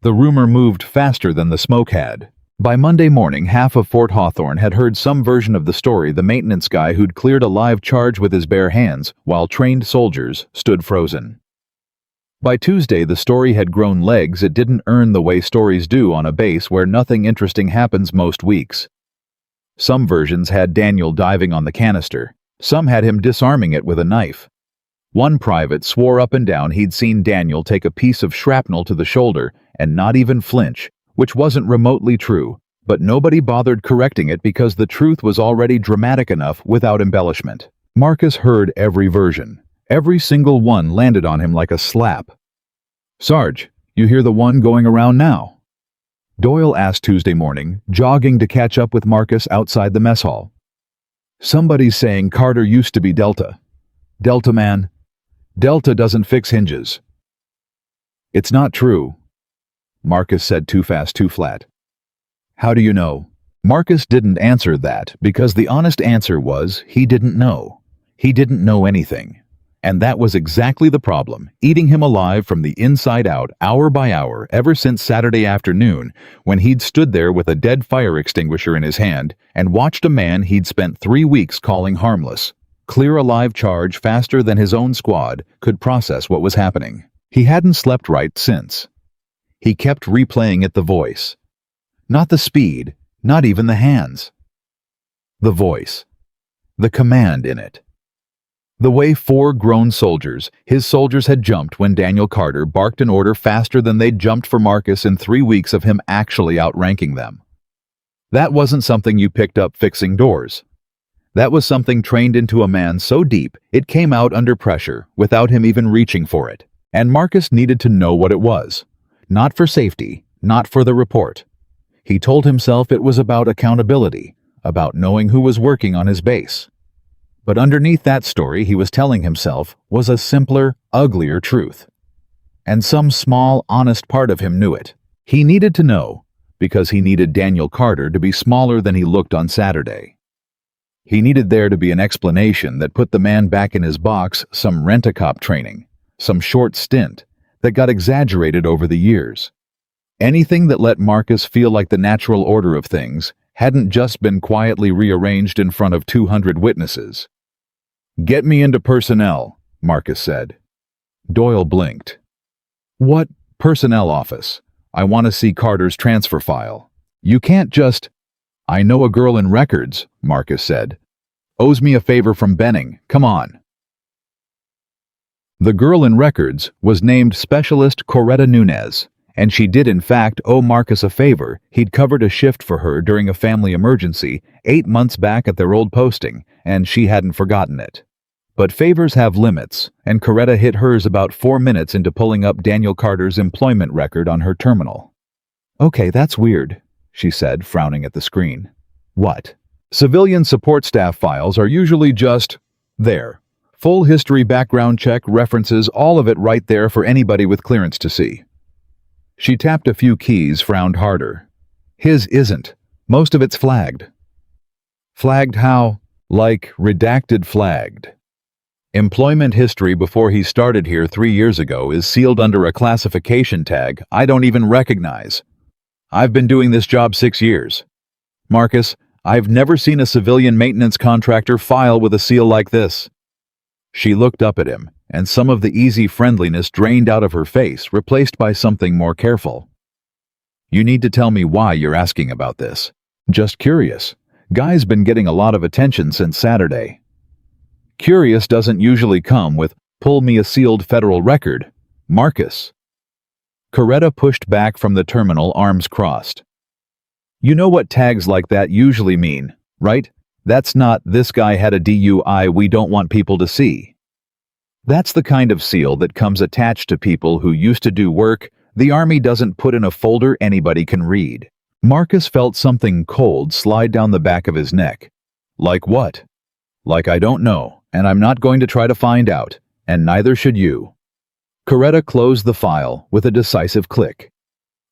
A: The rumor moved faster than the smoke had. By Monday morning, half of Fort Hawthorne had heard some version of the story, the maintenance guy who'd cleared a live charge with his bare hands while trained soldiers stood frozen. By Tuesday, the story had grown legs it didn't earn the way stories do on a base where nothing interesting happens most weeks. Some versions had Daniel diving on the canister. Some had him disarming it with a knife. One private swore up and down he'd seen Daniel take a piece of shrapnel to the shoulder and not even flinch, which wasn't remotely true, but nobody bothered correcting it because the truth was already dramatic enough without embellishment. Marcus heard every version. Every single one landed on him like a slap. "Sarge, you hear the one going around now?" Doyle asked Tuesday morning, jogging to catch up with Marcus outside the mess hall. "Somebody's saying Carter used to be Delta. Delta, man. Delta doesn't fix hinges." "It's not true," Marcus said, too fast, too flat. "How do you know?" Marcus didn't answer that because the honest answer was he didn't know. He didn't know anything. And that was exactly the problem, eating him alive from the inside out, hour by hour, ever since Saturday afternoon, when he'd stood there with a dead fire extinguisher in his hand and watched a man he'd spent 3 weeks calling harmless clear a live charge faster than his own squad could process what was happening. He hadn't slept right since. He kept replaying it, the voice. Not the speed, not even the hands. The voice. The command in it. The way 4 grown soldiers, his soldiers, had jumped when Daniel Carter barked an order faster than they'd jumped for Marcus in 3 weeks of him actually outranking them. That wasn't something you picked up fixing doors. That was something trained into a man so deep it came out under pressure without him even reaching for it. And Marcus needed to know what it was. Not for safety, not for the report. He told himself it was about accountability, about knowing who was working on his base. But underneath that story he was telling himself was a simpler, uglier truth. And some small, honest part of him knew it. He needed to know, because he needed Daniel Carter to be smaller than he looked on Saturday. He needed there to be an explanation that put the man back in his box, some rent-a-cop training, some short stint that got exaggerated over the years. Anything that let Marcus feel like the natural order of things hadn't just been quietly rearranged in front of 200 witnesses. "Get me into personnel," Marcus said. Doyle blinked. "What personnel office? I want to see Carter's transfer file." "You can't just—" "I know a girl in records," Marcus said. "Owes me a favor from Benning. Come on." The girl in records was named Specialist Coretta Nunez, and she did in fact owe Marcus a favor. He'd covered a shift for her during a family emergency 8 months back at their old posting, and she hadn't forgotten it. But favors have limits, and Coretta hit hers about 4 minutes into pulling up Daniel Carter's employment record on her terminal. "Okay, that's weird," she said, frowning at the screen. "What?" "Civilian support staff files are usually just there. Full history, background check, references, all of it right there for anybody with clearance to see." She tapped a few keys, frowned harder. "His isn't. Most of it's flagged." "Flagged how?" "Like redacted flagged. Employment history before he started here 3 years ago is sealed under a classification tag I don't even recognize. I've been doing this job 6 years. Marcus, I've never seen a civilian maintenance contractor file with a seal like this." She looked up at him, and some of the easy friendliness drained out of her face, replaced by something more careful. "You need to tell me why you're asking about this." "Just curious. Guy's been getting a lot of attention since Saturday." "Curious doesn't usually come with, 'Pull me a sealed federal record,' Marcus." Coretta pushed back from the terminal, arms crossed. "You know what tags like that usually mean, right? That's not, "This guy had a DUI, we don't want people to see." That's the kind of seal that comes attached to people who used to do work the Army doesn't put in a folder anybody can read. Marcus felt something cold slide down the back of his neck. Like what? Like, "I don't know, and I'm not going to try to find out, and neither should you." Coretta closed the file with a decisive click.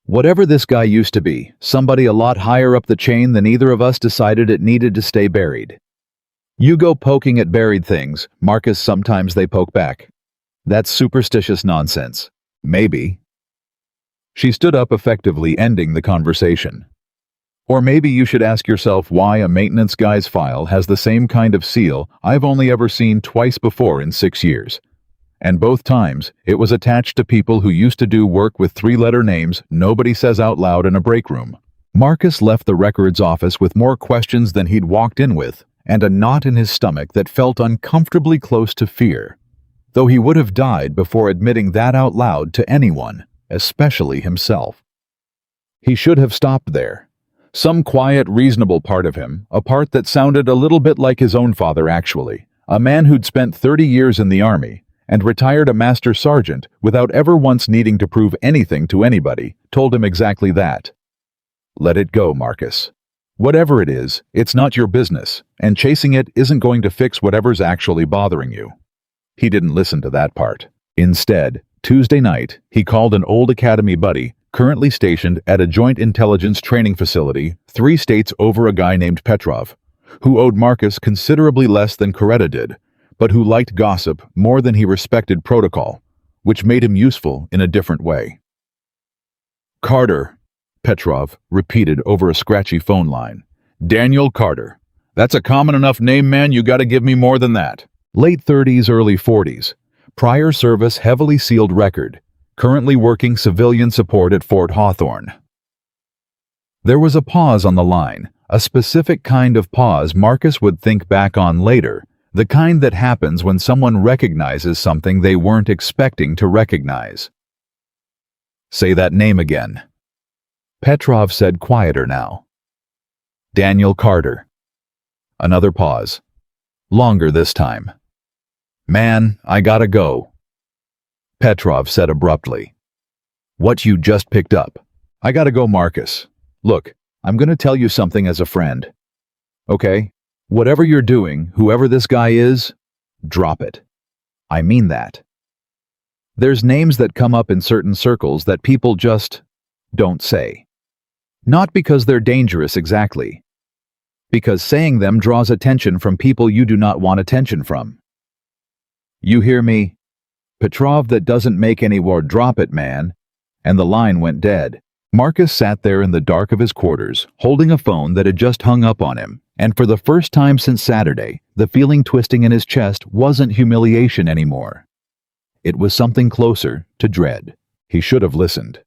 A: Whatever this guy used to be, somebody a lot higher up the chain than either of us decided it needed to stay buried. You go poking at buried things, Marcus, sometimes they poke back. That's superstitious nonsense. Maybe. She stood up, effectively ending the conversation. Or maybe you should ask yourself why a maintenance guy's file has the same kind of seal I've only ever seen twice before in 6 years. And both times, it was attached to people who used to do work with 3-letter names nobody says out loud in a break room. Marcus left the records office with more questions than he'd walked in with, and a knot in his stomach that felt uncomfortably close to fear, though he would have died before admitting that out loud to anyone, especially himself. He should have stopped there. Some quiet, reasonable part of him, a part that sounded a little bit like his own father actually, a man who'd spent 30 years in the Army and retired a master sergeant without ever once needing to prove anything to anybody, told him exactly that. Let it go, Marcus. Whatever it is, it's not your business, and chasing it isn't going to fix whatever's actually bothering you. He didn't listen to that part. Instead, Tuesday night, he called an old academy buddy, currently stationed at a joint intelligence training facility 3 states over, a guy named Petrov, who owed Marcus considerably less than Coretta did, but who liked gossip more than he respected protocol, which made him useful in a different way. "Carter," Petrov repeated over a scratchy phone line. "Daniel Carter. That's a common enough name, man, you gotta give me more than that." Late 30s, early 40s. Prior service, heavily sealed record. Currently working civilian support at Fort Hawthorne. There was a pause on the line, a specific kind of pause Marcus would think back on later, the kind that happens when someone recognizes something they weren't expecting to recognize. "Say that name again." Petrov said, quieter now. "Daniel Carter." Another pause. Longer this time. "Man, I gotta go," Petrov said abruptly. "What you just picked up?" "I gotta go, Marcus. Look, I'm gonna tell you something as a friend. Okay? Whatever you're doing, whoever this guy is, drop it. I mean that. There's names that come up in certain circles that people just don't say. Not because they're dangerous exactly. Because saying them draws attention from people you do not want attention from. You hear me? Petrov, that doesn't make any more, drop it, man." And the line went dead. Marcus sat there in the dark of his quarters, holding a phone that had just hung up on him, and for the first time since Saturday, the feeling twisting in his chest wasn't humiliation anymore. It was something closer to dread. He should have listened.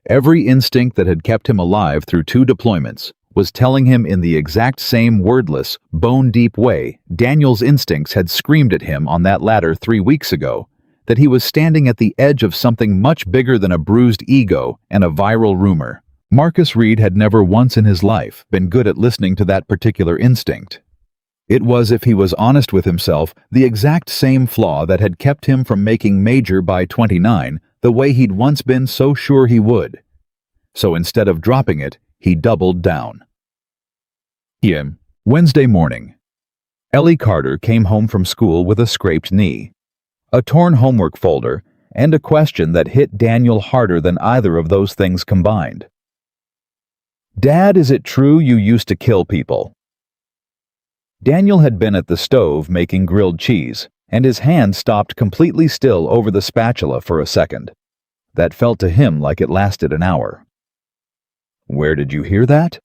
A: Every instinct that had kept him alive through 2 deployments was telling him in the exact same wordless, bone-deep way Daniel's instincts had screamed at him on that ladder 3 weeks ago, that he was standing at the edge of something much bigger than a bruised ego and a viral rumor. Marcus Reed had never once in his life been good at listening to that particular instinct. It was, if he was honest with himself, the exact same flaw that had kept him from making major by 29 the way he'd once been so sure he would. So instead of dropping it, he doubled down. Wednesday morning. Ellie Carter came home from school with a scraped knee, a torn homework folder, and a question that hit Daniel harder than either of those things combined. "Dad, is it true you used to kill people?" Daniel had been at the stove making grilled cheese, and his hand stopped completely still over the spatula for a second. That felt to him like it lasted an hour. "Where did you hear that?"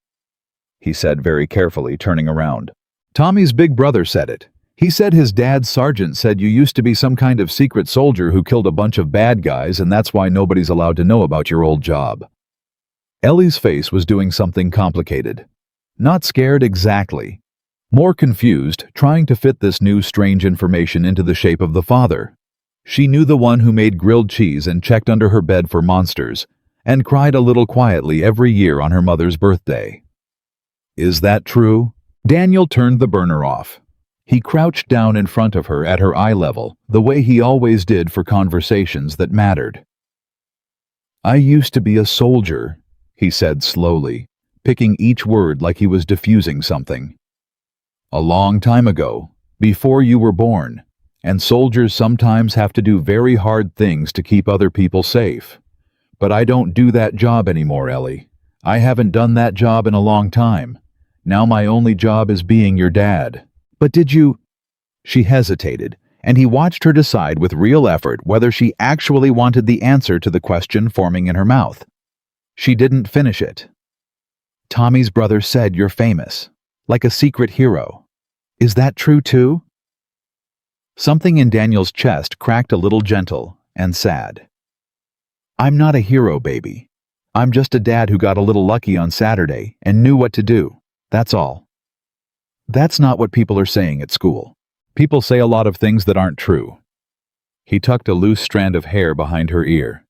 A: he said very carefully, turning around. "Tommy's big brother said it. He said his dad's sergeant said you used to be some kind of secret soldier who killed a bunch of bad guys, and that's why nobody's allowed to know about your old job." Ellie's face was doing something complicated. Not scared exactly. More confused, trying to fit this new strange information into the shape of the father. She knew the one who made grilled cheese and checked under her bed for monsters, and cried a little quietly every year on her mother's birthday. "Is that true?" Daniel turned the burner off. He crouched down in front of her at her eye level, the way he always did for conversations that mattered. "I used to be a soldier," he said slowly, picking each word like he was diffusing something. "A long time ago, before you were born, and soldiers sometimes have to do very hard things to keep other people safe. But I don't do that job anymore, Ellie. I haven't done that job in a long time. Now my only job is being your dad." "But did you—" She hesitated, and he watched her decide with real effort whether she actually wanted the answer to the question forming in her mouth. She didn't finish it. "Tommy's brother said you're famous, like a secret hero. Is that true too?" Something in Daniel's chest cracked a little gentle and sad. "I'm not a hero, baby. I'm just a dad who got a little lucky on Saturday and knew what to do. That's all." "That's not what people are saying at school. People say a lot of things that aren't true." He tucked a loose strand of hair behind her ear.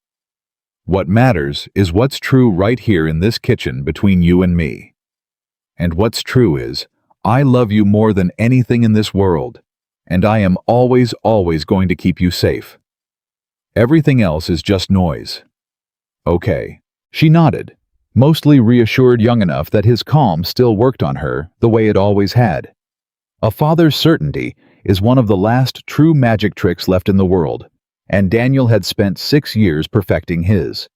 A: "What matters is what's true right here in this kitchen between you and me. And what's true is, I love you more than anything in this world, and I am always going to keep you safe. Everything else is just noise." "Okay." She nodded, mostly reassured young enough that his calm still worked on her the way it always had. A father's certainty is one of the last true magic tricks left in the world, and Daniel had spent 6 years perfecting his.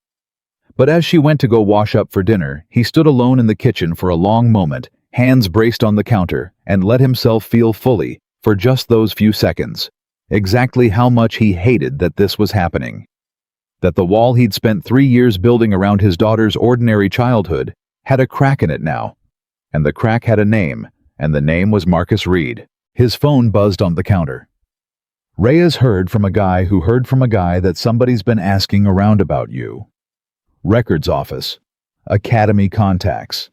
A: But as she went to go wash up for dinner, he stood alone in the kitchen for a long moment, hands braced on the counter, and let himself feel fully, for just those few seconds, exactly how much he hated that this was happening. That the wall he'd spent 3 years building around his daughter's ordinary childhood had a crack in it now, and the crack had a name, and the name was Marcus Reed. His phone buzzed on the counter. "Reyes heard from a guy who heard from a guy that somebody's been asking around about you. Records office. Academy contacts.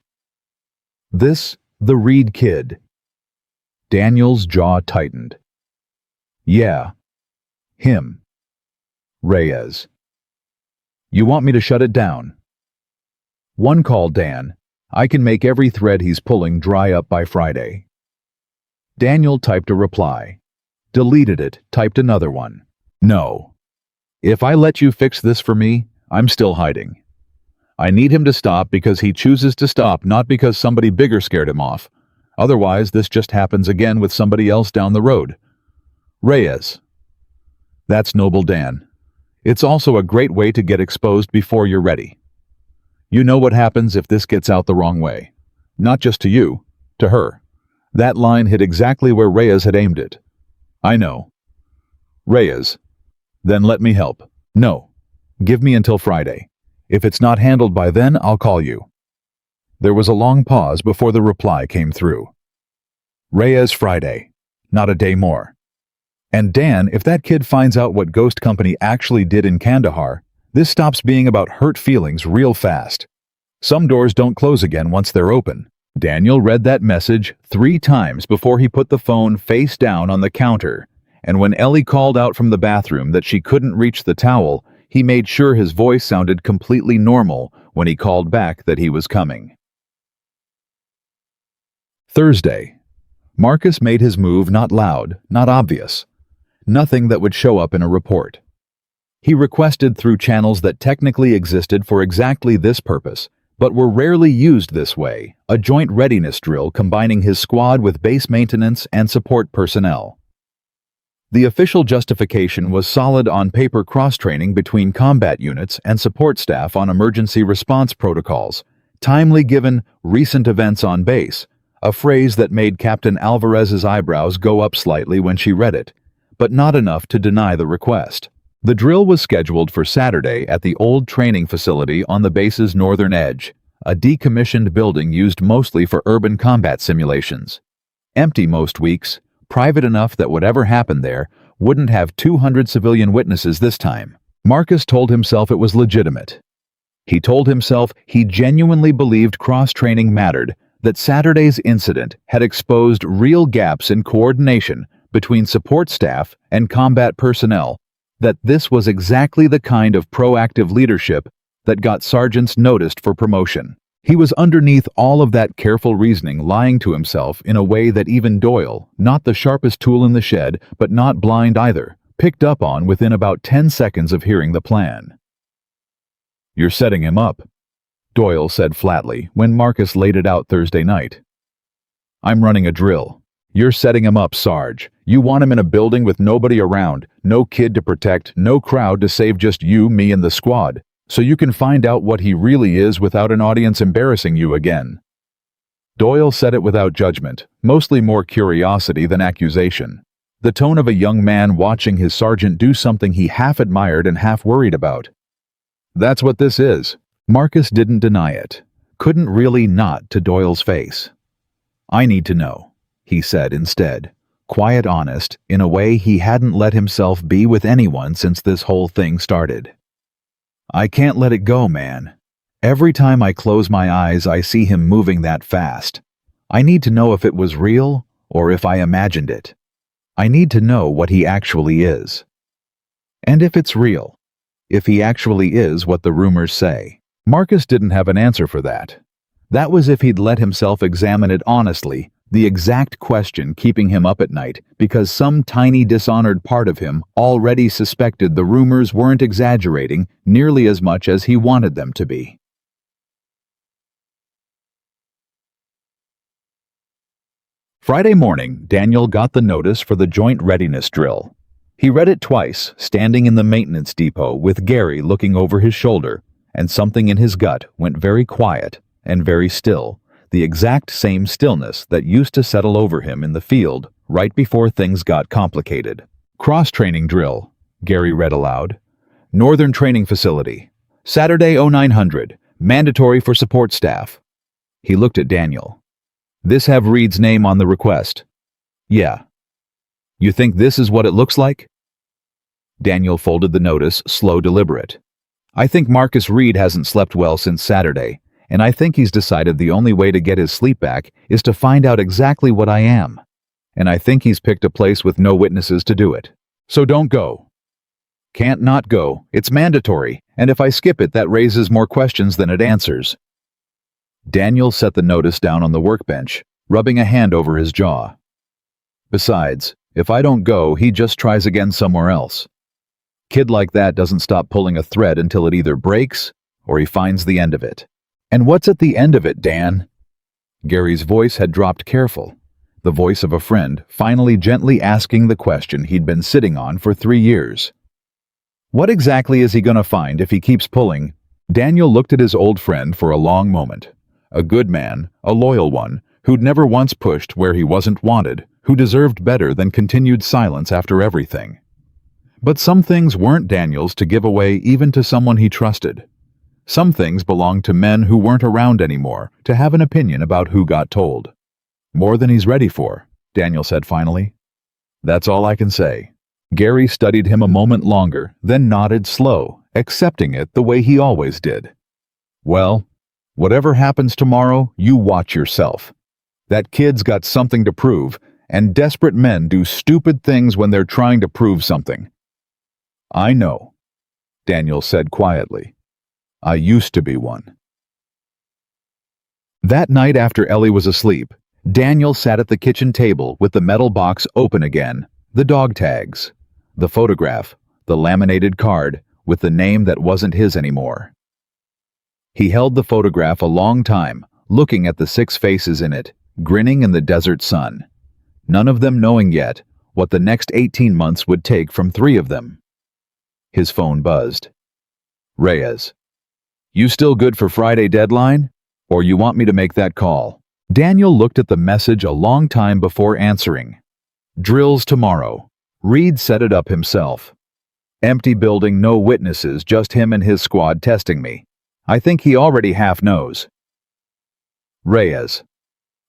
A: This, the Reed kid." Daniel's jaw tightened. "Yeah. Him. Reyes. You want me to shut it down?" "One call, Dan. I can make every thread he's pulling dry up by Friday." Daniel typed a reply. Deleted it, typed another one. "No. If I let you fix this for me, I'm still hiding. I need him to stop because he chooses to stop, not because somebody bigger scared him off. Otherwise, this just happens again with somebody else down the road. Reyes." "That's noble, Dan. It's also a great way to get exposed before you're ready. You know what happens if this gets out the wrong way. Not just to you, to her. That line hit exactly where Reyes had aimed it. I know. Reyes. Then let me help. No. Give me until Friday. If it's not handled by then, I'll call you." There was a long pause before the reply came through. "Reyes Friday. Not a day more. And Dan, if that kid finds out what Ghost Company actually did in Kandahar, this stops being about hurt feelings real fast. Some doors don't close again once they're open." Daniel read that message 3 times before he put the phone face down on the counter, and when Ellie called out from the bathroom that she couldn't reach the towel, he made sure his voice sounded completely normal when he called back that he was coming. Thursday. Marcus made his move not loud, not obvious. Nothing that would show up in a report. He requested through channels that technically existed for exactly this purpose, but were rarely used this way, a joint readiness drill combining his squad with base maintenance and support personnel. The official justification was solid on-paper cross-training between combat units and support staff on emergency response protocols, timely given recent events on base, a phrase that made Captain Alvarez's eyebrows go up slightly when she read it, but not enough to deny the request. The drill was scheduled for Saturday at the old training facility on the base's northern edge, a decommissioned building used mostly for urban combat simulations. Empty most weeks, private enough that whatever happened there wouldn't have 200 civilian witnesses this time. Marcus told himself it was legitimate. He told himself he genuinely believed cross-training mattered, that Saturday's incident had exposed real gaps in coordination between support staff and combat personnel, that this was exactly the kind of proactive leadership that got sergeants noticed for promotion. He was underneath all of that careful reasoning, lying to himself in a way that even Doyle, not the sharpest tool in the shed, but not blind either, picked up on within about 10 seconds of hearing the plan. "You're setting him up," Doyle said flatly when Marcus laid it out Thursday night. "I'm running a drill. You're setting him up, Sarge. You want him in a building with nobody around, no kid to protect, no crowd to save, just you, me, and the squad, so you can find out what he really is without an audience embarrassing you again." Doyle said it without judgment, mostly more curiosity than accusation. The tone of a young man watching his sergeant do something he half admired and half worried about. "That's what this is." Marcus didn't deny it, couldn't really not to Doyle's face. "I need to know," he said instead, quiet, honest, in a way he hadn't let himself be with anyone since this whole thing started. "I can't let it go, man. Every time I close my eyes, I see him moving that fast. I need to know if it was real or if I imagined it. I need to know what he actually is. And if it's real, if he actually is what the rumors say." Marcus didn't have an answer for that. That was if he'd let himself examine it honestly, the exact question keeping him up at night, because some tiny dishonored part of him already suspected the rumors weren't exaggerating nearly as much as he wanted them to be. Friday morning, Daniel got the notice for the joint readiness drill. He read it twice, standing in the maintenance depot with Gary looking over his shoulder, and something in his gut went very quiet and very still, the exact same stillness that used to settle over him in the field right before things got complicated. "Cross-training drill," Gary read aloud. "Northern Training Facility. Saturday 0900. Mandatory for support staff." He looked at Daniel. "This have Reed's name on the request?" "Yeah." "You think this is what it looks like?" Daniel folded the notice, slow, deliberate. "I think Marcus Reed hasn't slept well since Saturday, and I think he's decided the only way to get his sleep back is to find out exactly what I am. And I think he's picked a place with no witnesses to do it. So don't go." "Can't not go. It's mandatory, and if I skip it, that raises more questions than it answers." Daniel set the notice down on the workbench, rubbing a hand over his jaw. "Besides, if I don't go, he just tries again somewhere else. Kid like that doesn't stop pulling a thread until it either breaks or he finds the end of it." "And what's at the end of it, Dan?" Gary's voice had dropped, careful, the voice of a friend finally gently asking the question he'd been sitting on for 3 years. "What exactly is he gonna find if he keeps pulling?" Daniel looked at his old friend for a long moment. A good man, a loyal one, who'd never once pushed where he wasn't wanted, who deserved better than continued silence after everything. But some things weren't Daniel's to give away even to someone he trusted. Some things belonged to men who weren't around anymore to have an opinion about who got told. "More than he's ready for," Daniel said finally. "That's all I can say." Gary studied him a moment longer, then nodded slow, accepting it the way he always did. "Well, whatever happens tomorrow, you watch yourself. That kid's got something to prove, and desperate men do stupid things when they're trying to prove something." "I know," Daniel said quietly. "I used to be one." That night after Ellie was asleep, Daniel sat at the kitchen table with the metal box open again, the dog tags, the photograph, the laminated card with the name that wasn't his anymore. He held the photograph a long time, looking at the 6 faces in it, grinning in the desert sun, none of them knowing yet what the next 18 months would take from 3 of them. His phone buzzed. "Reyes. You still good for Friday deadline? Or you want me to make that call?" Daniel looked at the message a long time before answering. "Drills tomorrow. Reed set it up himself. Empty building, no witnesses, just him and his squad testing me. I think he already half knows." "Reyes.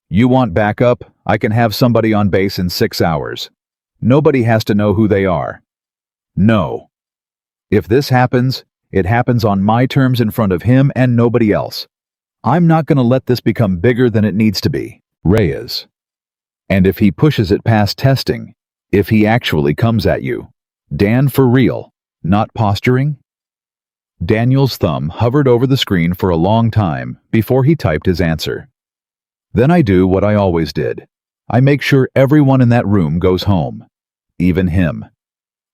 A: You want backup? I can have somebody on base in 6 hours. Nobody has to know who they are." "No. If this happens, it happens on my terms in front of him and nobody else. I'm not going to let this become bigger than it needs to be." "Reyes. And if he pushes it past testing, if he actually comes at you, Dan, for real, not posturing?" Daniel's thumb hovered over the screen for a long time before he typed his answer. Then I do what I always did. I make sure everyone in that room goes home. Even him.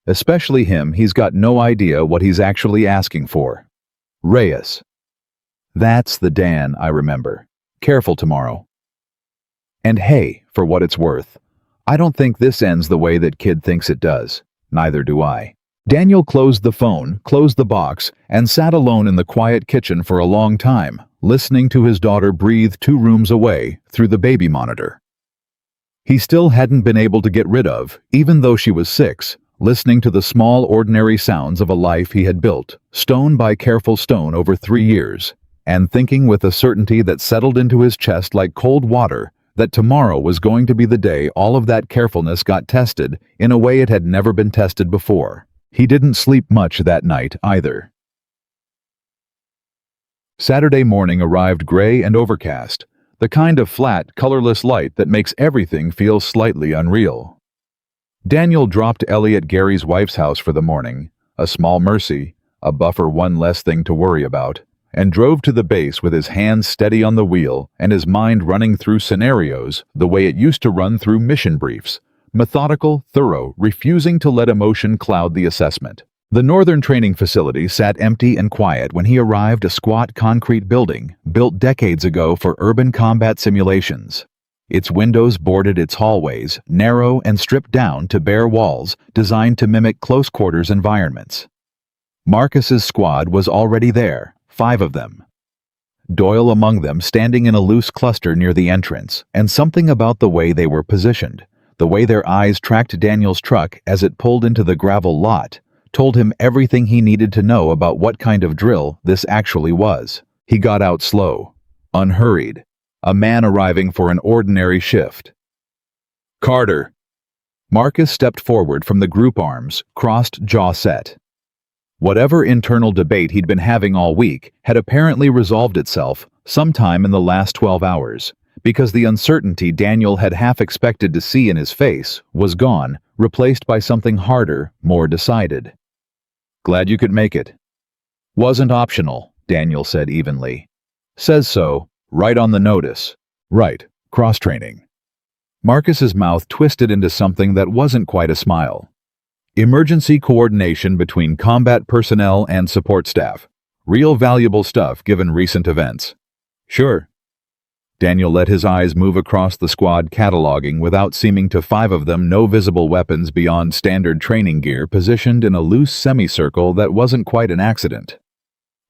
A: Especially him, he's got no idea what he's actually asking for. Reyes. That's the Dan I remember. Careful tomorrow. And hey, for what it's worth, I don't think this ends the way that kid thinks it does. Neither do I. Daniel closed the phone, closed the box, and sat alone in the quiet kitchen for a long time, listening to his daughter breathe 2 rooms away through the baby monitor. He still hadn't been able to get rid of, even though she was 6, listening to the small ordinary sounds of a life he had built, stone by careful stone over 3 years, and thinking with a certainty that settled into his chest like cold water that tomorrow was going to be the day all of that carefulness got tested in a way it had never been tested before. He didn't sleep much that night either. Saturday morning arrived gray and overcast, the kind of flat, colorless light that makes everything feel slightly unreal. Daniel dropped Ellie at Gary's wife's house for the morning, a small mercy, a buffer, one less thing to worry about, and drove to the base with his hands steady on the wheel and his mind running through scenarios the way it used to run through mission briefs, methodical, thorough, refusing to let emotion cloud the assessment. The northern training facility sat empty and quiet when he arrived, a squat concrete building built decades ago for urban combat simulations. Its windows bordered its hallways, narrow and stripped down to bare walls designed to mimic close-quarters environments. Marcus's squad was already there, 5 of them. Doyle among them, standing in a loose cluster near the entrance, and something about the way they were positioned, the way their eyes tracked Daniel's truck as it pulled into the gravel lot, told him everything he needed to know about what kind of drill this actually was. He got out slow, unhurried, a man arriving for an ordinary shift. Carter. Marcus stepped forward from the group arms, crossed jaw set. Whatever internal debate he'd been having all week had apparently resolved itself sometime in the last 12 hours, because the uncertainty Daniel had half expected to see in his face was gone, replaced by something harder, more decided. Glad you could make it. Wasn't optional, Daniel said evenly. Says so, right on the notice. Right, cross-training. Marcus's mouth twisted into something that wasn't quite a smile. Emergency coordination between combat personnel and support staff. Real valuable stuff given recent events. Sure. Daniel let his eyes move across the squad, cataloging without seeming to 5 of them, no visible weapons beyond standard training gear positioned in a loose semicircle that wasn't quite an accident.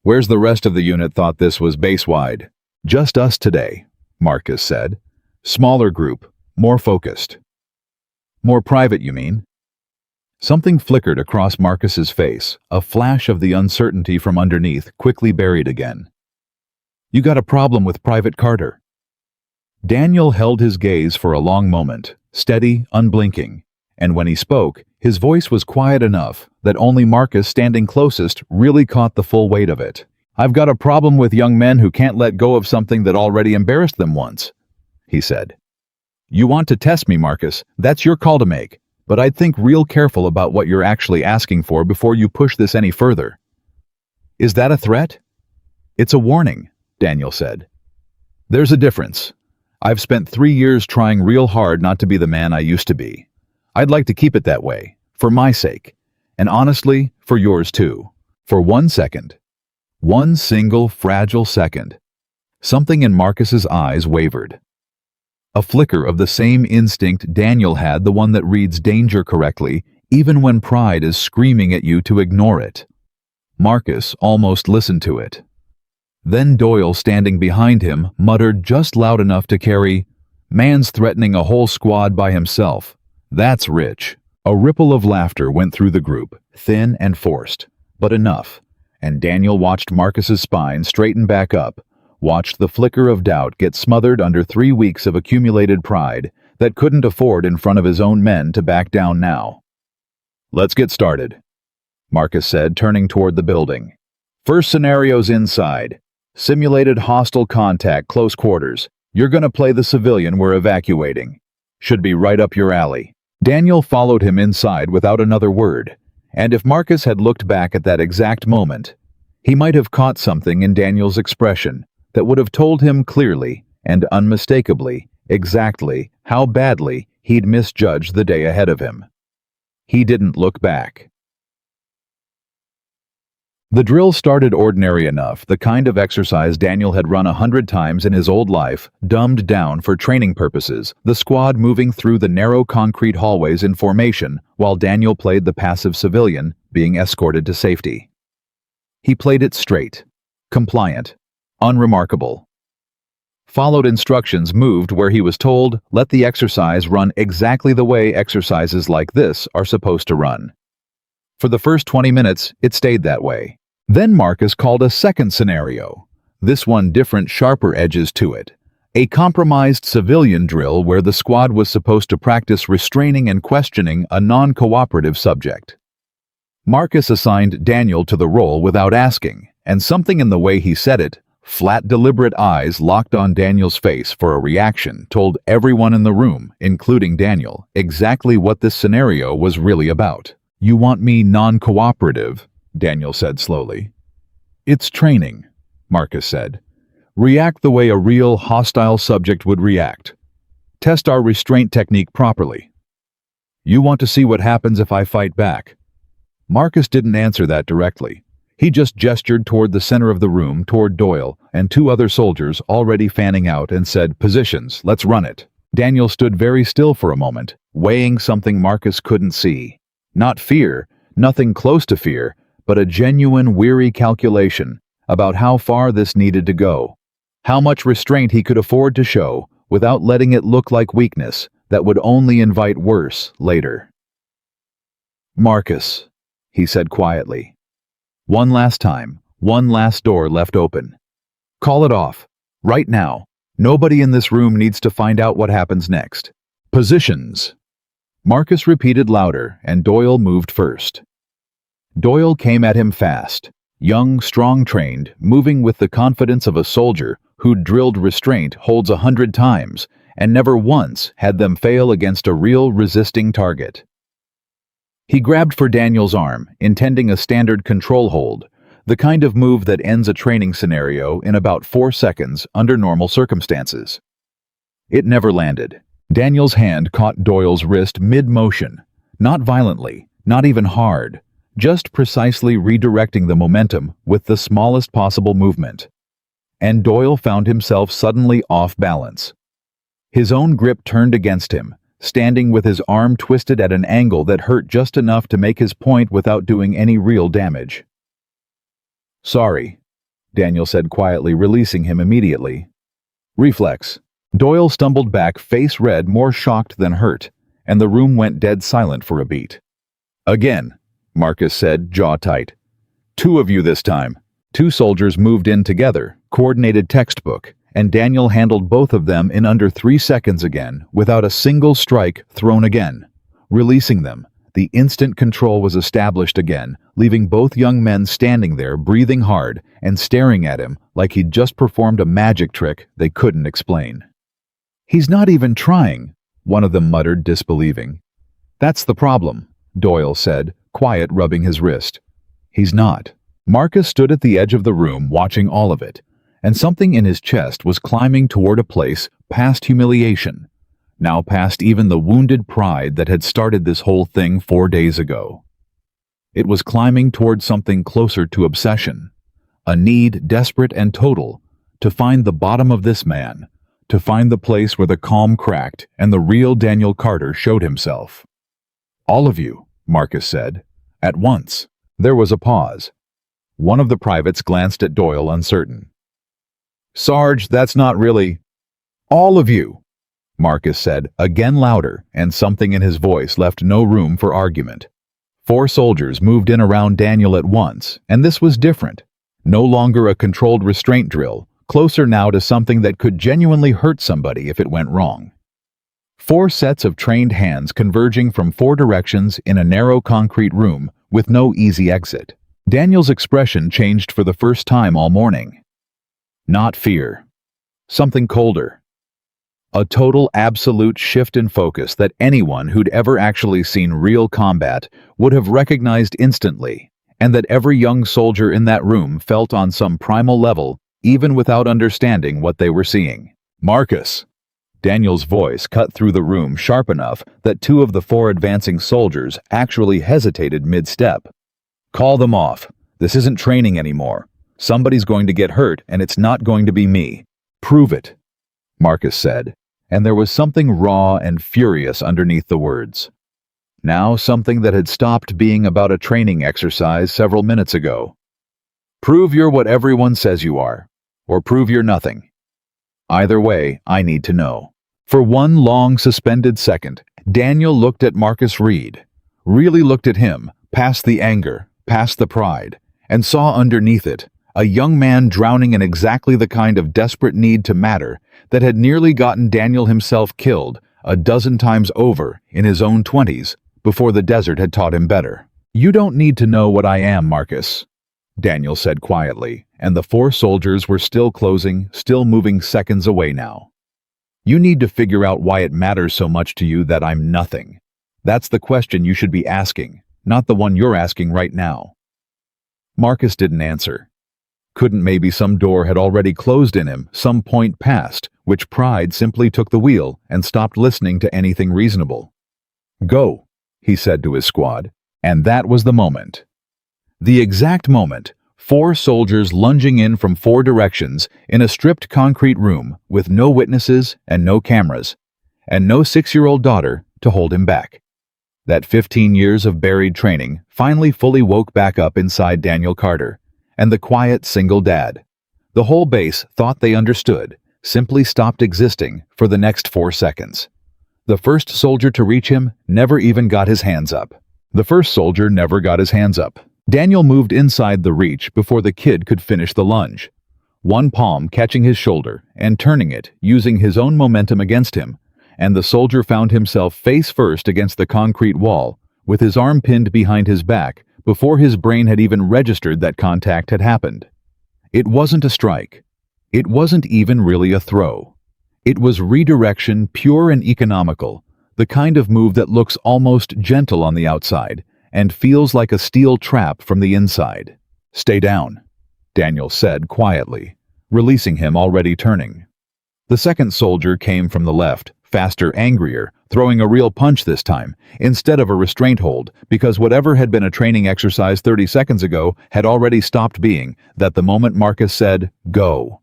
A: Where's the rest of the unit? Thought this was base-wide. Just us today, Marcus said. Smaller group, more focused. More private, you mean? Something flickered across Marcus's face, a flash of the uncertainty from underneath, quickly buried again. You got a problem with Private Carter? Daniel held his gaze for a long moment, steady, unblinking, and when he spoke, his voice was quiet enough that only Marcus, standing closest, really caught the full weight of it. I've got a problem with young men who can't let go of something that already embarrassed them once, he said. You want to test me, Marcus, that's your call to make, but I'd think real careful about what you're actually asking for before you push this any further. Is that a threat? It's a warning, Daniel said. There's a difference. I've spent 3 years trying real hard not to be the man I used to be. I'd like to keep it that way, for my sake, and honestly, for yours too. For 1 second. 1 single fragile second. Something in Marcus's eyes wavered. A flicker of the same instinct Daniel had, the one that reads danger correctly, even when pride is screaming at you to ignore it. Marcus almost listened to it. Then Doyle, standing behind him, muttered just loud enough to carry, "Man's threatening a whole squad by himself. That's rich." A ripple of laughter went through the group, thin and forced, but enough, and Daniel watched Marcus's spine straighten back up, watched the flicker of doubt get smothered under 3 weeks of accumulated pride that couldn't afford in front of his own men to back down now. Let's get started, Marcus said, turning toward the building. First scenario's inside. Simulated hostile contact, close quarters. You're gonna play the civilian we're evacuating. Should be right up your alley. Daniel followed him inside without another word, and if Marcus had looked back at that exact moment, He might have caught something in Daniel's expression that would have told him clearly and unmistakably exactly how badly he'd misjudged the day ahead of him. He didn't look back. The drill started ordinary enough, the kind of exercise Daniel had run 100 times in his old life, dumbed down for training purposes, the squad moving through the narrow concrete hallways in formation while Daniel played the passive civilian, being escorted to safety. He played it straight, compliant, unremarkable. Followed instructions, moved where he was told, let the exercise run exactly the way exercises like this are supposed to run. For the first 20 minutes, it stayed that way. Then Marcus called a second scenario, this one different, sharper edges to it. A compromised civilian drill where the squad was supposed to practice restraining and questioning a non-cooperative subject. Marcus assigned Daniel to the role without asking, and something in the way he said it, flat, deliberate eyes locked on Daniel's face for a reaction, told everyone in the room, including Daniel, exactly what this scenario was really about. "You want me non-cooperative," Daniel said slowly. "It's training," Marcus said. "React the way a real, hostile subject would react. Test our restraint technique properly. You want to see what happens if I fight back." Marcus didn't answer that directly. He just gestured toward the center of the room, toward Doyle and two other soldiers already fanning out, and said, "Positions, let's run it." Daniel stood very still for a moment, weighing something Marcus couldn't see. Not fear, nothing close to fear, but a genuine, weary calculation about how far this needed to go, how much restraint he could afford to show without letting it look like weakness that would only invite worse later. "Marcus," he said quietly. "One last time, one last door left open. Call it off, right now. Nobody in this room needs to find out what happens next. Positions." Marcus repeated louder, and Doyle moved first. Doyle came at him fast, young, strong, trained, moving with the confidence of a soldier who'd drilled restraint holds 100 times and never once had them fail against a real resisting target. He grabbed for Daniel's arm, intending a standard control hold, the kind of move that ends a training scenario in about 4 seconds under normal circumstances. It never landed. Daniel's hand caught Doyle's wrist mid-motion, not violently, not even hard, just precisely redirecting the momentum with the smallest possible movement. And Doyle found himself suddenly off balance. His own grip turned against him, standing with his arm twisted at an angle that hurt just enough to make his point without doing any real damage. "Sorry," Daniel said quietly, releasing him immediately. "Reflex." Doyle stumbled back, face red, more shocked than hurt, and the room went dead silent for a beat. "Again," Marcus said, jaw tight. "Two of you this time." 2 soldiers moved in together, coordinated textbook, and Daniel handled both of them in under 3 seconds again, without a single strike thrown again. Releasing them, the instant control was established again, leaving both young men standing there, breathing hard, and staring at him like he'd just performed a magic trick they couldn't explain. "He's not even trying," one of them muttered, disbelieving. "That's the problem," Doyle said, quiet, rubbing his wrist. "He's not." Marcus stood at the edge of the room, watching all of it, and something in his chest was climbing toward a place past humiliation, now past even the wounded pride that had started this whole thing 4 days ago. It was climbing toward something closer to obsession, a need desperate and total to find the bottom of this man, to find the place where the calm cracked and the real Daniel Carter showed himself. "All of you," Marcus said, at once. There was a pause. One of the privates glanced at Doyle, uncertain. "Sarge, that's not really—" "All of you," Marcus said, again louder, and something in his voice left no room for argument. 4 soldiers moved in around Daniel at once, and this was different. No longer a controlled restraint drill, closer now to something that could genuinely hurt somebody if it went wrong. 4 sets of trained hands converging from 4 directions in a narrow concrete room with no easy exit. Daniel's expression changed for the first time all morning. Not fear. Something colder. A total, absolute shift in focus that anyone who'd ever actually seen real combat would have recognized instantly, and that every young soldier in that room felt on some primal level, even without understanding what they were seeing. "Marcus!" Daniel's voice cut through the room sharp enough that 2 of the 4 advancing soldiers actually hesitated mid-step. "Call them off. This isn't training anymore. Somebody's going to get hurt, and it's not going to be me. Prove it," Marcus said, and there was something raw and furious underneath the words. Now something that had stopped being about a training exercise several minutes ago. "Prove you're what everyone says you are, or prove you're nothing. Either way, I need to know." For one long suspended second, Daniel looked at Marcus Reed, really looked at him, past the anger, past the pride, and saw underneath it a young man drowning in exactly the kind of desperate need to matter that had nearly gotten Daniel himself killed a dozen times over in his own 20s before the desert had taught him better. "You don't need to know what I am, Marcus," Daniel said quietly, and the 4 soldiers were still closing, still moving seconds away now. "You need to figure out why it matters so much to you that I'm nothing. That's the question you should be asking, not the one you're asking right now." Marcus didn't answer. Couldn't maybe some door had already closed in him, some point past, which pride simply took the wheel and stopped listening to anything reasonable? "Go," he said to his squad, and that was the moment. The exact moment, 4 soldiers lunging in from 4 directions in a stripped concrete room with no witnesses and no cameras, and no 6-year-old daughter to hold him back. That 15 years of buried training finally fully woke back up inside Daniel Carter, and the quiet single dad. The whole base thought they understood, simply stopped existing for the next 4 seconds. The first soldier to reach him never even got his hands up. Daniel moved inside the reach before the kid could finish the lunge, one palm catching his shoulder and turning it, using his own momentum against him, and the soldier found himself face first against the concrete wall, with his arm pinned behind his back before his brain had even registered that contact had happened. It wasn't a strike. It wasn't even really a throw. It was redirection, pure and economical, the kind of move that looks almost gentle on the outside and feels like a steel trap from the inside. "Stay down," Daniel said quietly, releasing him already turning. The second soldier came from the left, faster, angrier, throwing a real punch this time, instead of a restraint hold, because whatever had been a training exercise 30 seconds ago had already stopped being, that the moment Marcus said, "Go."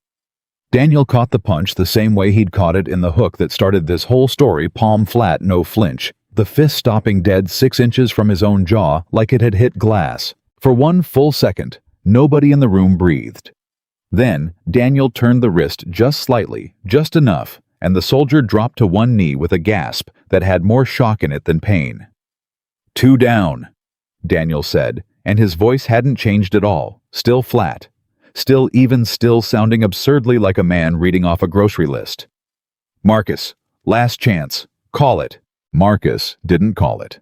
A: Daniel caught the punch the same way he'd caught it in the hook that started this whole story, palm flat, no flinch, the fist stopping dead 6 inches from his own jaw like it had hit glass. For one full second, nobody in the room breathed. Then, Daniel turned the wrist just slightly, just enough, and the soldier dropped to one knee with a gasp that had more shock in it than pain. "2 down," Daniel said, and his voice hadn't changed at all, still flat, still sounding absurdly like a man reading off a grocery list. "Marcus, last chance, call it." Marcus didn't call it.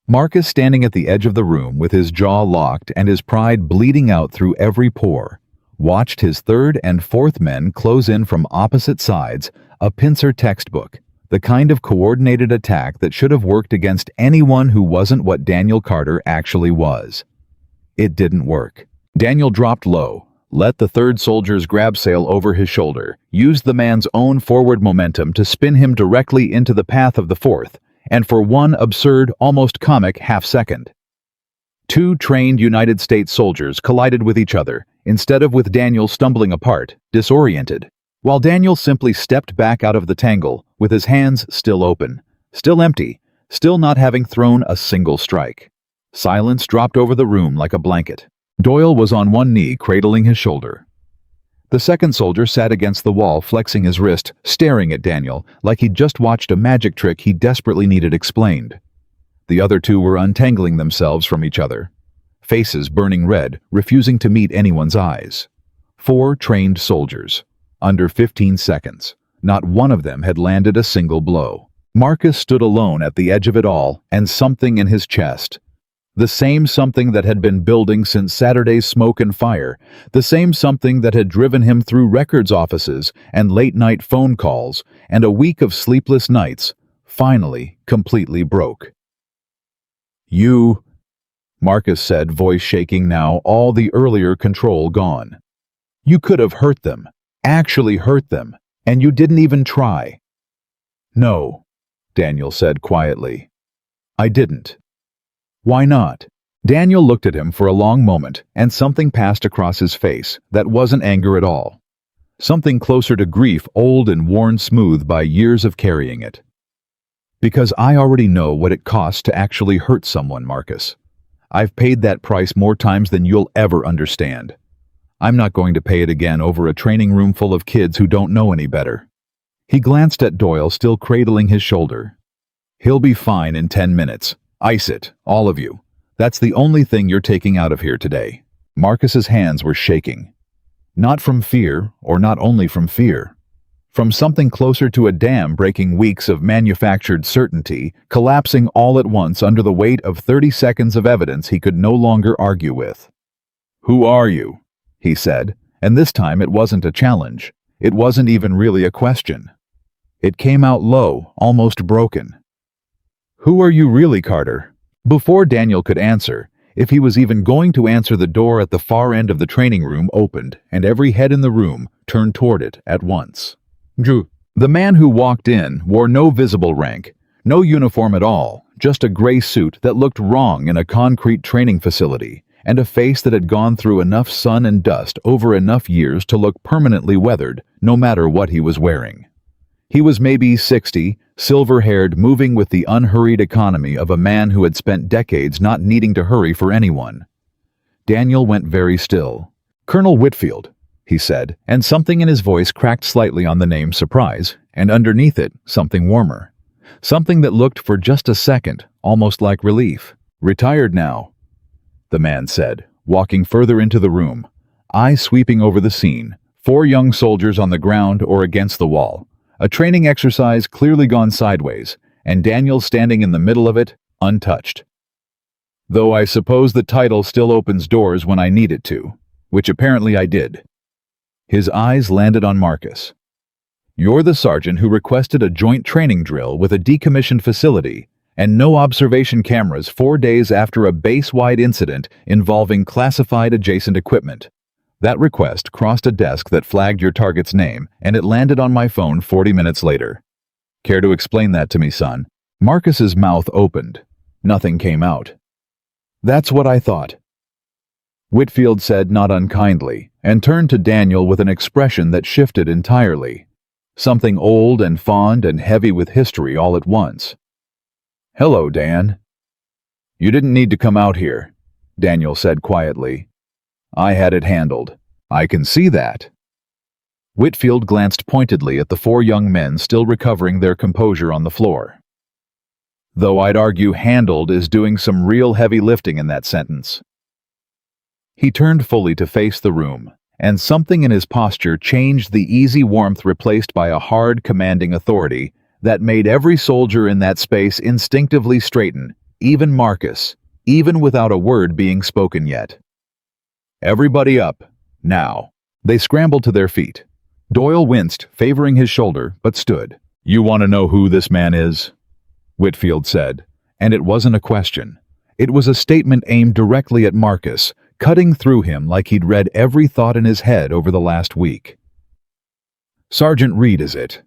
A: Marcus, standing at the edge of the room with his jaw locked and his pride bleeding out through every pore, watched his 3rd and 4th men close in from opposite sides, a pincer textbook, the kind of coordinated attack that should have worked against anyone who wasn't what Daniel Carter actually was. It didn't work. Daniel dropped low, let the 3rd soldier's grab sail over his shoulder, used the man's own forward momentum to spin him directly into the path of the 4th, and for one absurd, almost comic half-second, 2 trained United States soldiers collided with each other, instead of with Daniel stumbling apart, disoriented, while Daniel simply stepped back out of the tangle, with his hands still open, still empty, still not having thrown a single strike. Silence dropped over the room like a blanket. Doyle was on one knee, cradling his shoulder. The second soldier sat against the wall, flexing his wrist, staring at Daniel like he'd just watched a magic trick he desperately needed explained. The other 2 were untangling themselves from each other, faces burning red, refusing to meet anyone's eyes. 4 trained soldiers. Under 15 seconds. Not one of them had landed a single blow. Marcus stood alone at the edge of it all, and something in his chest. The same something that had been building since Saturday's smoke and fire, the same something that had driven him through records offices and late-night phone calls and a week of sleepless nights, finally completely broke. "You..." Marcus said, voice shaking now, all the earlier control gone. You could have hurt them, actually hurt them, and you didn't even try. No, Daniel said quietly. I didn't. Why not? Daniel looked at him for a long moment, and something passed across his face that wasn't anger at all. Something closer to grief, old and worn smooth by years of carrying it. Because I already know what it costs to actually hurt someone, Marcus. I've paid that price more times than you'll ever understand. I'm not going to pay it again over a training room full of kids who don't know any better. He glanced at Doyle, still cradling his shoulder. He'll be fine in 10 minutes. Ice it, all of you. That's the only thing you're taking out of here today. Marcus's hands were shaking. Not from fear, or not only from fear. From something closer to a dam breaking weeks of manufactured certainty, collapsing all at once under the weight of 30 seconds of evidence he could no longer argue with. Who are you? He said, and this time it wasn't a challenge. It wasn't even really a question. It came out low, almost broken. Who are you really, Carter? Before Daniel could answer, if he was even going to answer, the door at the far end of the training room opened, and every head in the room turned toward it at once. Drew. The man who walked in wore no visible rank, no uniform at all, just a gray suit that looked wrong in a concrete training facility, and a face that had gone through enough sun and dust over enough years to look permanently weathered, no matter what he was wearing. He was maybe 60, silver-haired, moving with the unhurried economy of a man who had spent decades not needing to hurry for anyone. Daniel went very still. Colonel Whitfield, he said, and something in his voice cracked slightly on the name surprise, and underneath it, something warmer. Something that looked for just a second, almost like relief. Retired now, the man said, walking further into the room, eyes sweeping over the scene, 4 young soldiers on the ground or against the wall. A training exercise clearly gone sideways, and Daniel standing in the middle of it, untouched. Though I suppose the title still opens doors when I need it to, which apparently I did. His eyes landed on Marcus. You're the sergeant who requested a joint training drill with a decommissioned facility and no observation cameras 4 days after a base-wide incident involving classified adjacent equipment. That request crossed a desk that flagged your target's name, and it landed on my phone 40 minutes later. Care to explain that to me, son? Marcus's mouth opened. Nothing came out. That's what I thought, Whitfield said, not unkindly, and turned to Daniel with an expression that shifted entirely. Something old and fond and heavy with history all at once. Hello, Dan. You didn't need to come out here, Daniel said quietly. I had it handled. I can see that. Whitfield glanced pointedly at the 4 young men still recovering their composure on the floor. Though I'd argue handled is doing some real heavy lifting in that sentence. He turned fully to face the room, and something in his posture changed, the easy warmth replaced by a hard, commanding authority that made every soldier in that space instinctively straighten, even Marcus, even without a word being spoken yet. Everybody up, now. They scrambled to their feet. Doyle winced, favoring his shoulder, but stood. You want to know who this man is? Whitfield said, and it wasn't a question. It was a statement aimed directly at Marcus, cutting through him like he'd read every thought in his head over the last week. Sergeant Reed, is it?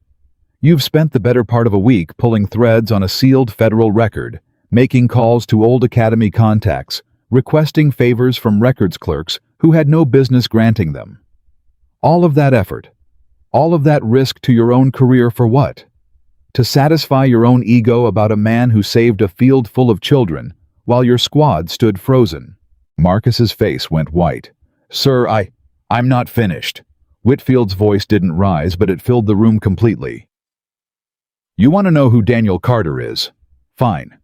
A: You've spent the better part of a week pulling threads on a sealed federal record, making calls to old academy contacts, requesting favors from records clerks who had no business granting them. All of that effort, all of that risk to your own career for what? To satisfy your own ego about a man who saved a field full of children while your squad stood frozen. Marcus's face went white. Sir, I'm not finished. Whitfield's voice didn't rise, but it filled the room completely. You want to know who Daniel Carter is? Fine.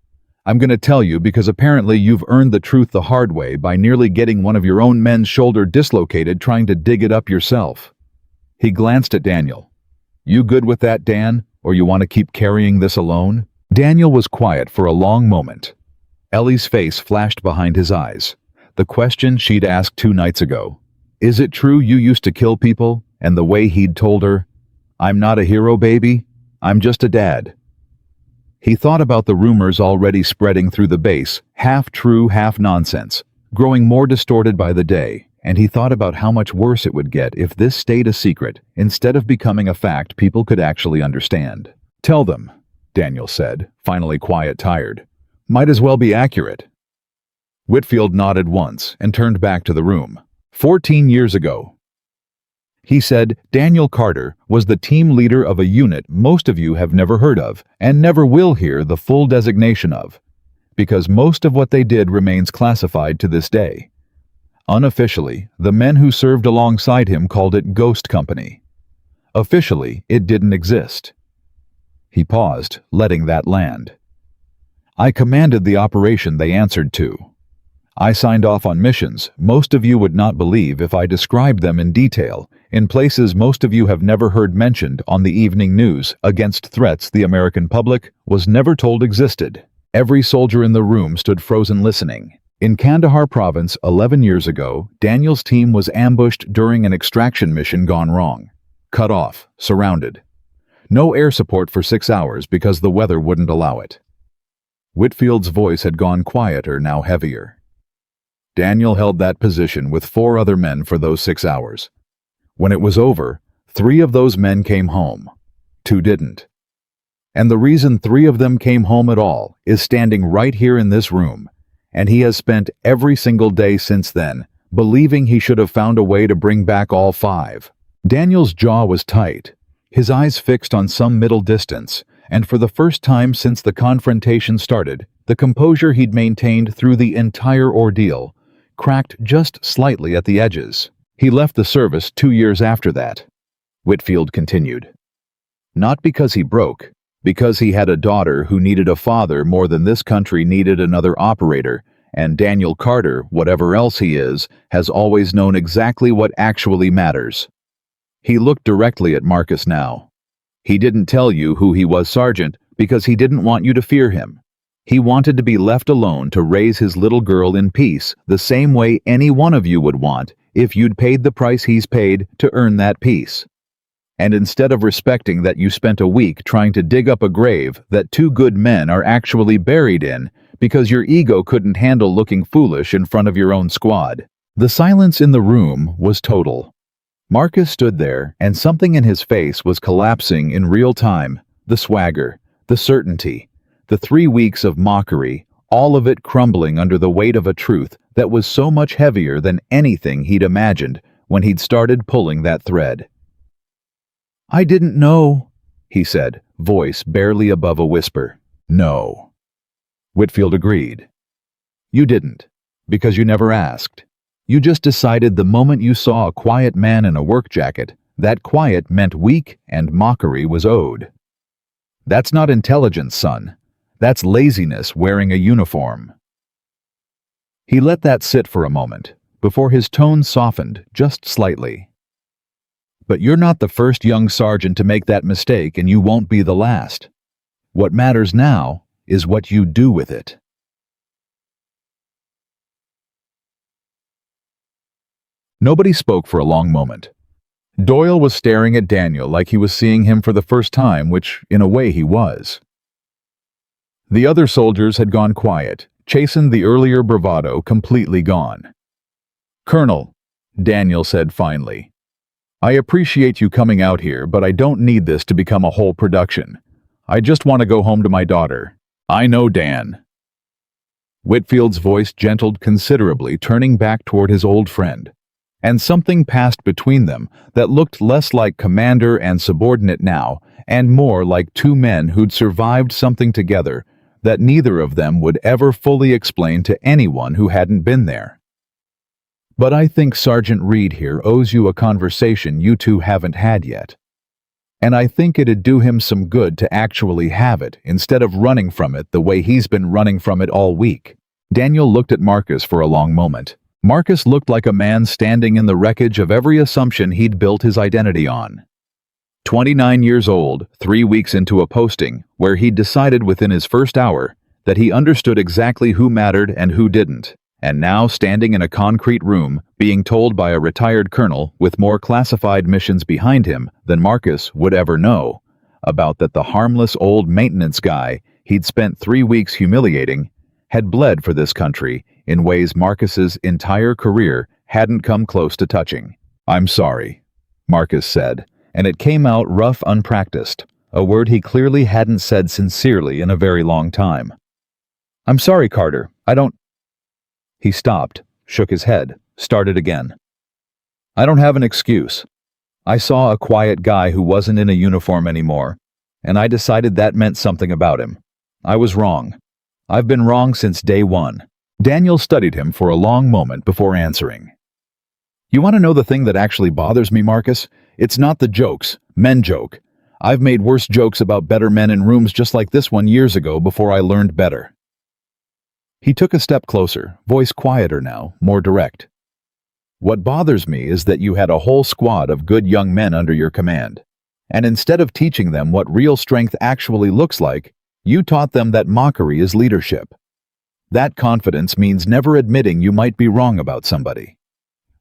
A: I'm going to tell you because apparently you've earned the truth the hard way by nearly getting one of your own men's shoulder dislocated trying to dig it up yourself. He glanced at Daniel. You good with that, Dan, or you want to keep carrying this alone? Daniel was quiet for a long moment. Ellie's face flashed behind his eyes. The question she'd asked 2 nights ago. Is it true you used to kill people? And the way he'd told her, I'm not a hero, baby. I'm just a dad. He thought about the rumors already spreading through the base, half true, half nonsense, growing more distorted by the day, and he thought about how much worse it would get if this stayed a secret instead of becoming a fact people could actually understand. "Tell them," Daniel said, finally quiet, tired. "Might as well be accurate." Whitfield nodded once and turned back to the room. 14 years ago. He said Daniel Carter was the team leader of a unit most of you have never heard of and never will hear the full designation of, because most of what they did remains classified to this day. Unofficially, the men who served alongside him called it Ghost Company. Officially, it didn't exist. He paused, letting that land. "I commanded the operation they answered to. I signed off on missions most of you would not believe if I described them in detail, in places most of you have never heard mentioned on the evening news, against threats the American public was never told existed." Every soldier in the room stood frozen listening. In Kandahar province 11 years ago, Daniel's team was ambushed during an extraction mission gone wrong. Cut off, surrounded. No air support for 6 hours because the weather wouldn't allow it. Whitfield's voice had gone quieter, now heavier. Daniel held that position with 4 other men for those 6 hours. When it was over, 3 of those men came home. 2 didn't. And the reason 3 of them came home at all is standing right here in this room, and he has spent every single day since then believing he should have found a way to bring back all 5. Daniel's jaw was tight, his eyes fixed on some middle distance, and for the first time since the confrontation started, the composure he'd maintained through the entire ordeal cracked just slightly at the edges. He left the service 2 years after that. Whitfield continued. Not because he broke, because he had a daughter who needed a father more than this country needed another operator, and Daniel Carter, whatever else he is, has always known exactly what actually matters. He looked directly at Marcus now. He didn't tell you who he was, Sergeant, because he didn't want you to fear him. He wanted to be left alone to raise his little girl in peace, the same way any one of you would want if you'd paid the price he's paid to earn that peace. And instead of respecting that you spent a week trying to dig up a grave that 2 good men are actually buried in because your ego couldn't handle looking foolish in front of your own squad. The silence in the room was total. Marcus stood there, and something in his face was collapsing in real time. The swagger, the certainty, the 3 weeks of mockery, all of it crumbling under the weight of a truth that was so much heavier than anything he'd imagined when he'd started pulling that thread. "I didn't know," he said, voice barely above a whisper. "No." Whitfield agreed. "You didn't, because you never asked. You just decided the moment you saw a quiet man in a work jacket, that quiet meant weak and mockery was owed. That's not intelligence, son. That's laziness wearing a uniform." He let that sit for a moment, before his tone softened just slightly. "But you're not the first young sergeant to make that mistake, and you won't be the last. What matters now is what you do with it." Nobody spoke for a long moment. Doyle was staring at Daniel like he was seeing him for the first time, which, in a way, he was. The other soldiers had gone quiet, chastened the earlier bravado completely gone. "Colonel," Daniel said finally, "I appreciate you coming out here, but I don't need this to become a whole production. I just want to go home to my daughter." "I know, Dan." Whitfield's voice gentled considerably, turning back toward his old friend, and something passed between them that looked less like commander and subordinate now, and more like 2 men who'd survived something together that neither of them would ever fully explain to anyone who hadn't been there. "But I think Sergeant Reed here owes you a conversation you 2 haven't had yet. And I think it'd do him some good to actually have it instead of running from it the way he's been running from it all week." Daniel looked at Marcus for a long moment. Marcus looked like a man standing in the wreckage of every assumption he'd built his identity on. 29 years old, 3 weeks into a posting where he'd decided within his first hour that he understood exactly who mattered and who didn't, and now standing in a concrete room being told by a retired colonel with more classified missions behind him than Marcus would ever know about that the harmless old maintenance guy He'd spent 3 weeks humiliating, had bled for this country in ways Marcus's entire career hadn't come close to touching. "I'm sorry," Marcus said, and it came out rough, unpracticed, a word he clearly hadn't said sincerely in a very long time. "I'm sorry, Carter. I don't—" He stopped, shook his head, started again. "I don't have an excuse. I saw a quiet guy who wasn't in a uniform anymore, and I decided that meant something about him. I was wrong. I've been wrong since day one." Daniel studied him for a long moment before answering. "You want to know the thing that actually bothers me, Marcus? It's not the jokes. Men joke. I've made worse jokes about better men in rooms just like this one years ago before I learned better." He took a step closer, voice quieter now, more direct. "What bothers me is that you had a whole squad of good young men under your command, and instead of teaching them what real strength actually looks like, you taught them that mockery is leadership. That confidence means never admitting you might be wrong about somebody.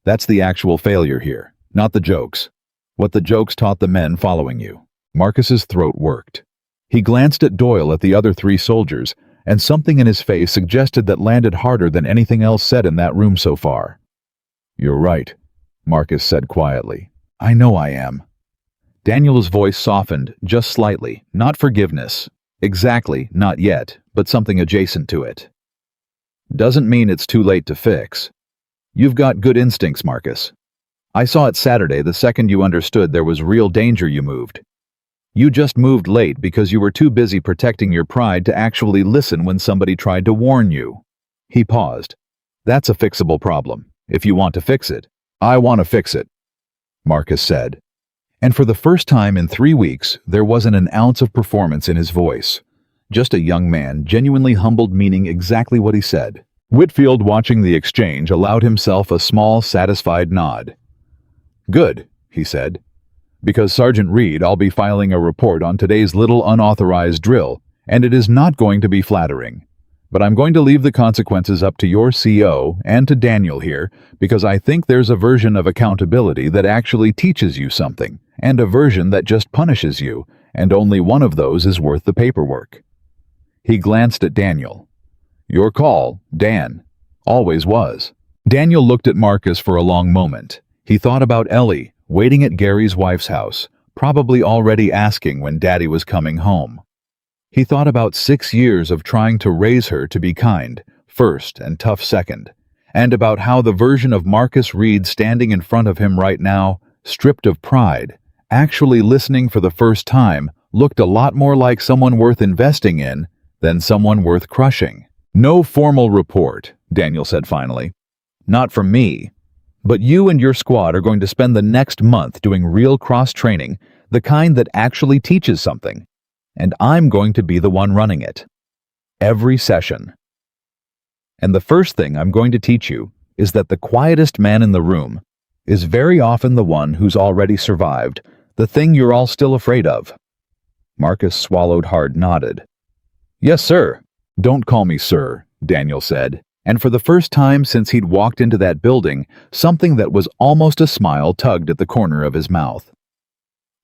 A: That's the actual failure here, not the jokes. What the jokes taught the men following you." Marcus's throat worked. He glanced at Doyle at the other 3 soldiers, and something in his face suggested that landed harder than anything else said in that room so far. "You're right," Marcus said quietly. "I know I am." Daniel's voice softened, just slightly, not forgiveness. Exactly, not yet, but something adjacent to it. "Doesn't mean it's too late to fix. You've got good instincts, Marcus. I saw it Saturday the second you understood there was real danger you moved. You just moved late because you were too busy protecting your pride to actually listen when somebody tried to warn you." He paused. "That's a fixable problem, if you want to fix it." "I want to fix it," Marcus said. And for the first time in 3 weeks, there wasn't an ounce of performance in his voice. Just a young man, genuinely humbled, meaning exactly what he said. Whitfield, watching the exchange, allowed himself a small, satisfied nod. "Good," he said. "Because Sergeant Reed, I'll be filing a report on today's little unauthorized drill, and it is not going to be flattering. But I'm going to leave the consequences up to your CO and to Daniel here, because I think there's a version of accountability that actually teaches you something, and a version that just punishes you, and only one of those is worth the paperwork." He glanced at Daniel. "Your call, Dan. Always was." Daniel looked at Marcus for a long moment. He thought about Ellie, waiting at Gary's wife's house, probably already asking when Daddy was coming home. He thought about 6 years of trying to raise her to be kind, first, and tough second, and about how the version of Marcus Reed standing in front of him right now, stripped of pride, actually listening for the first time, looked a lot more like someone worth investing in than someone worth crushing. "No formal report," Daniel said finally. "Not from me. But you and your squad are going to spend the next month doing real cross-training, the kind that actually teaches something. And I'm going to be the one running it. Every session. And the first thing I'm going to teach you is that the quietest man in the room is very often the one who's already survived the thing you're all still afraid of." Marcus swallowed hard, nodded. "Yes, sir." "Don't call me sir," Daniel said. And for the first time since he'd walked into that building, something that was almost a smile tugged at the corner of his mouth.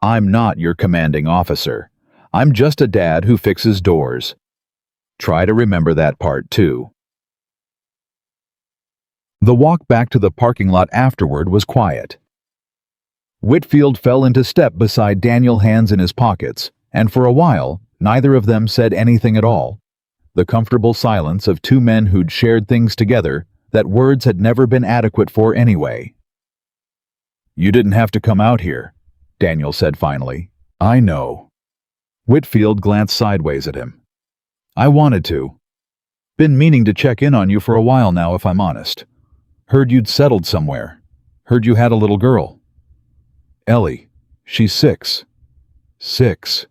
A: "I'm not your commanding officer. I'm just a dad who fixes doors. Try to remember that part, too." The walk back to the parking lot afterward was quiet. Whitfield fell into step beside Daniel, hands in his pockets, and for a while, neither of them said anything at all. The comfortable silence of 2 men who'd shared things together that words had never been adequate for anyway. "You didn't have to come out here," Daniel said finally. "I know." Whitfield glanced sideways at him. "I wanted to. Been meaning to check in on you for a while now, if I'm honest. Heard you'd settled somewhere. Heard you had a little girl. Ellie, she's 6. 6.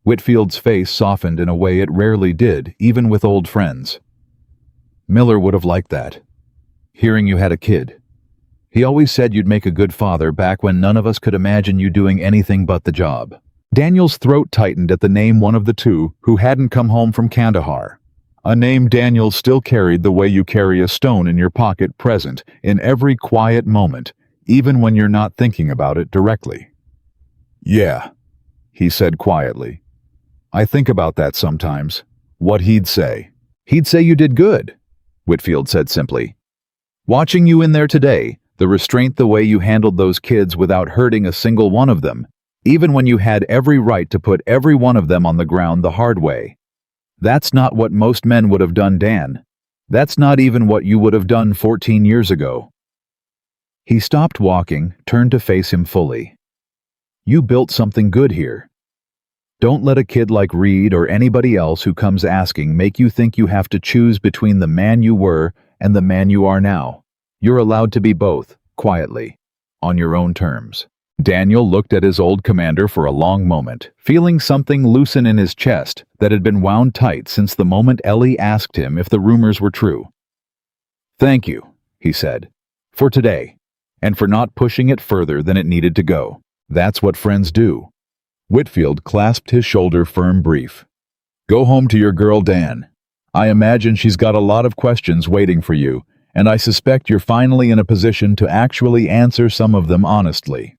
A: Whitfield's face softened in a way it rarely did, even with old friends. "Miller would have liked that. Hearing you had a kid. He always said you'd make a good father back when none of us could imagine you doing anything but the job." Daniel's throat tightened at the name one of the 2 who hadn't come home from Kandahar. A name Daniel still carried the way you carry a stone in your pocket, present in every quiet moment, even when you're not thinking about it directly. "Yeah," he said quietly. "I think about that sometimes. What he'd say? He'd say you did good, Whitfield said simply. Watching you in there today, the restraint, the way you handled those kids without hurting a single one of them, even when you had every right to put every one of them on the ground the hard way. That's not what most men would have done, Dan. That's not even what you would have done 14 years ago. He stopped walking, turned to face him fully. You built something good here. Don't let a kid like Reed or anybody else who comes asking make you think you have to choose between the man you were and the man you are now. You're allowed to be both, quietly, on your own terms. Daniel looked at his old commander for a long moment, feeling something loosen in his chest that had been wound tight since the moment Ellie asked him if the rumors were true. Thank you, he said, for today, and for not pushing it further than it needed to go. That's what friends do. Whitfield clasped his shoulder firm brief. Go home to your girl, Dan. I imagine she's got a lot of questions waiting for you, and I suspect you're finally in a position to actually answer some of them honestly.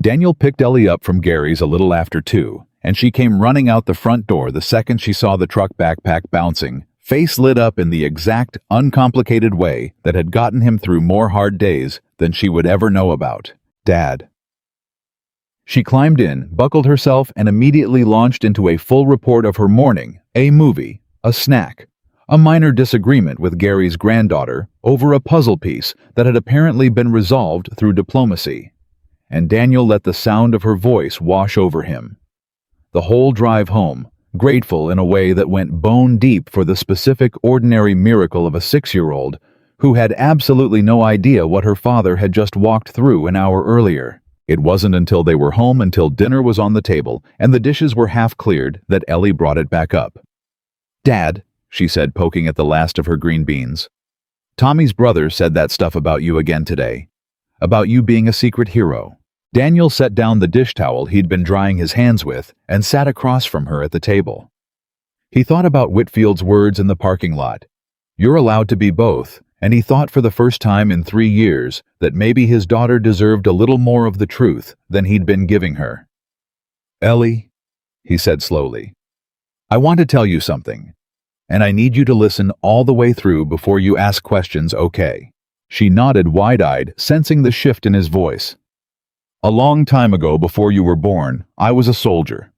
A: Daniel picked Ellie up from Gary's a little after 2, and she came running out the front door the second she saw the truck backpack bouncing, face lit up in the exact, uncomplicated way that had gotten him through more hard days than she would ever know about. Dad. She climbed in, buckled herself, and immediately launched into a full report of her morning, a movie, a snack, a minor disagreement with Gary's granddaughter over a puzzle piece that had apparently been resolved through diplomacy. And Daniel let the sound of her voice wash over him. The whole drive home, grateful in a way that went bone deep for the specific ordinary miracle of a 6-year-old who had absolutely no idea what her father had just walked through an hour earlier. It wasn't until they were home, until dinner was on the table and the dishes were half cleared, that Ellie brought it back up. Dad, she said, poking at the last of her green beans. Tommy's brother said that stuff about you again today. About you being a secret hero. Daniel set down the dish towel he'd been drying his hands with and sat across from her at the table. He thought about Whitfield's words in the parking lot. You're allowed to be both, and he thought for the first time in 3 years that maybe his daughter deserved a little more of the truth than he'd been giving her. Ellie, he said slowly, I want to tell you something, and I need you to listen all the way through before you ask questions, okay? She nodded wide-eyed, sensing the shift in his voice. A long time ago, before you were born, I was a soldier.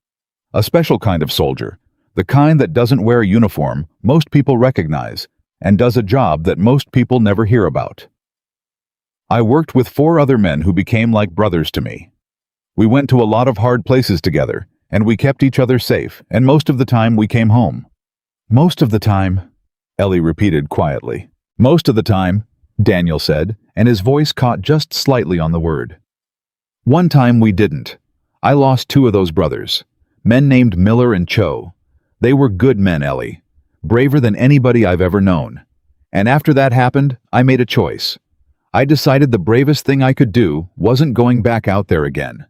A: A special kind of soldier, the kind that doesn't wear a uniform most people recognize, and does a job that most people never hear about. I worked with 4 other men who became like brothers to me. We went to a lot of hard places together, and we kept each other safe, and most of the time we came home. Most of the time, Ellie repeated quietly. Most of the time, Daniel said, and his voice caught just slightly on the word. One time we didn't. I lost 2 of those brothers, men named Miller and Cho. They were good men, Ellie, braver than anybody I've ever known. And after that happened, I made a choice. I decided the bravest thing I could do wasn't going back out there again.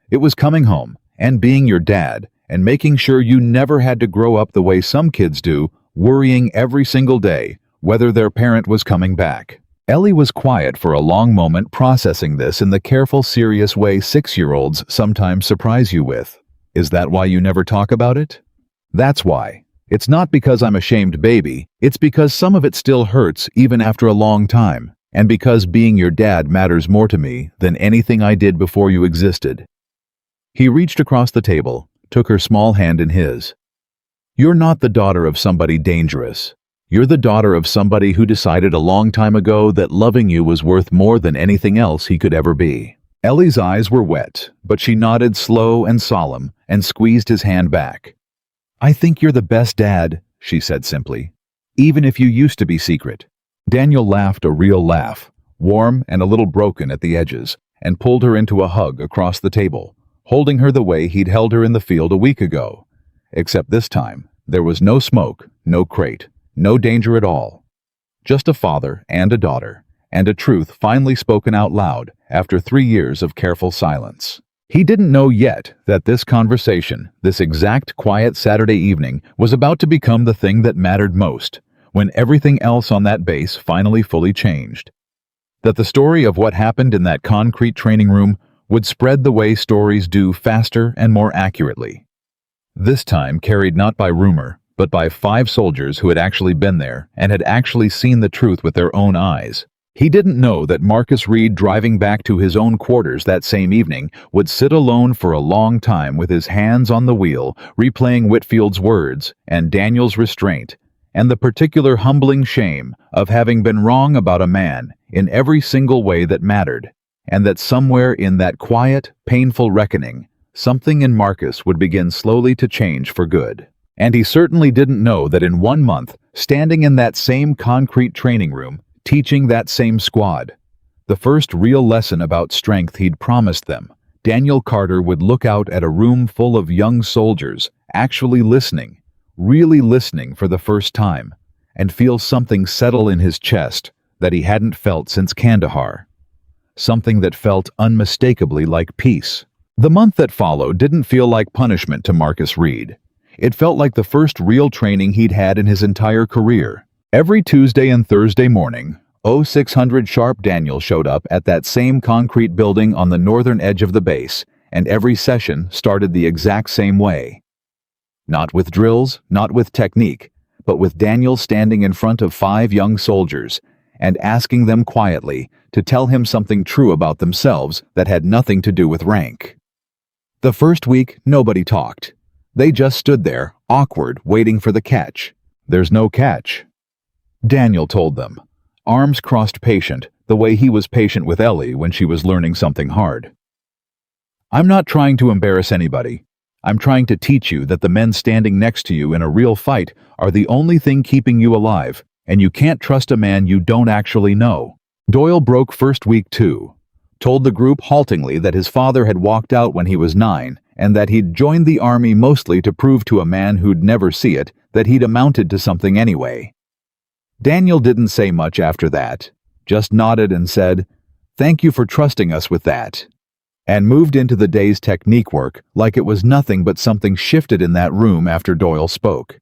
A: It was coming home and being your dad and making sure you never had to grow up the way some kids do, worrying every single day whether their parent was coming back. Ellie was quiet for a long moment, processing this in the careful, serious way 6-year-olds sometimes surprise you with. Is that why you never talk about it? That's why. It's not because I'm ashamed, baby. It's because some of it still hurts even after a long time, and because being your dad matters more to me than anything I did before you existed. He reached across the table, took her small hand in his. You're not the daughter of somebody dangerous. You're the daughter of somebody who decided a long time ago that loving you was worth more than anything else he could ever be. Ellie's eyes were wet, but she nodded slow and solemn and squeezed his hand back. I think you're the best dad, she said simply, even if you used to be secret. Daniel laughed a real laugh, warm and a little broken at the edges, and pulled her into a hug across the table, holding her the way he'd held her in the field a week ago. Except this time, there was no smoke, no crate. No danger at all. Just a father and a daughter, and a truth finally spoken out loud after 3 years of careful silence. He didn't know yet that this conversation, this exact quiet Saturday evening, was about to become the thing that mattered most, when everything else on that base finally fully changed. That the story of what happened in that concrete training room would spread the way stories do, faster and more accurately. This time carried not by rumor, but by 5 soldiers who had actually been there and had actually seen the truth with their own eyes. He didn't know that Marcus Reed, driving back to his own quarters that same evening, would sit alone for a long time with his hands on the wheel, replaying Whitfield's words and Daniel's restraint, and the particular humbling shame of having been wrong about a man in every single way that mattered, and that somewhere in that quiet, painful reckoning, something in Marcus would begin slowly to change for good. And he certainly didn't know that in 1 month, standing in that same concrete training room, teaching that same squad, the first real lesson about strength he'd promised them, Daniel Carter would look out at a room full of young soldiers actually listening, really listening for the first time, and feel something settle in his chest that he hadn't felt since Kandahar. Something that felt unmistakably like peace. The month that followed didn't feel like punishment to Marcus Reed. It felt like the first real training he'd had in his entire career. Every Tuesday and Thursday morning, 0600 sharp Daniel showed up at that same concrete building on the northern edge of the base, and every session started the exact same way. Not with drills, not with technique, but with Daniel standing in front of 5 young soldiers and asking them quietly to tell him something true about themselves that had nothing to do with rank. The first week, nobody talked. They just stood there, awkward, waiting for the catch. "There's no catch," Daniel told them, arms crossed, patient, the way he was patient with Ellie when she was learning something hard. "I'm not trying to embarrass anybody. I'm trying to teach you that the men standing next to you in a real fight are the only thing keeping you alive, and you can't trust a man you don't actually know." Doyle broke first week too, told the group haltingly that his father had walked out when he was 9, and that he'd joined the army mostly to prove to a man who'd never see it that he'd amounted to something anyway. Daniel didn't say much after that, just nodded and said, "Thank you for trusting us with that," and moved into the day's technique work like it was nothing but something shifted in that room after Doyle spoke.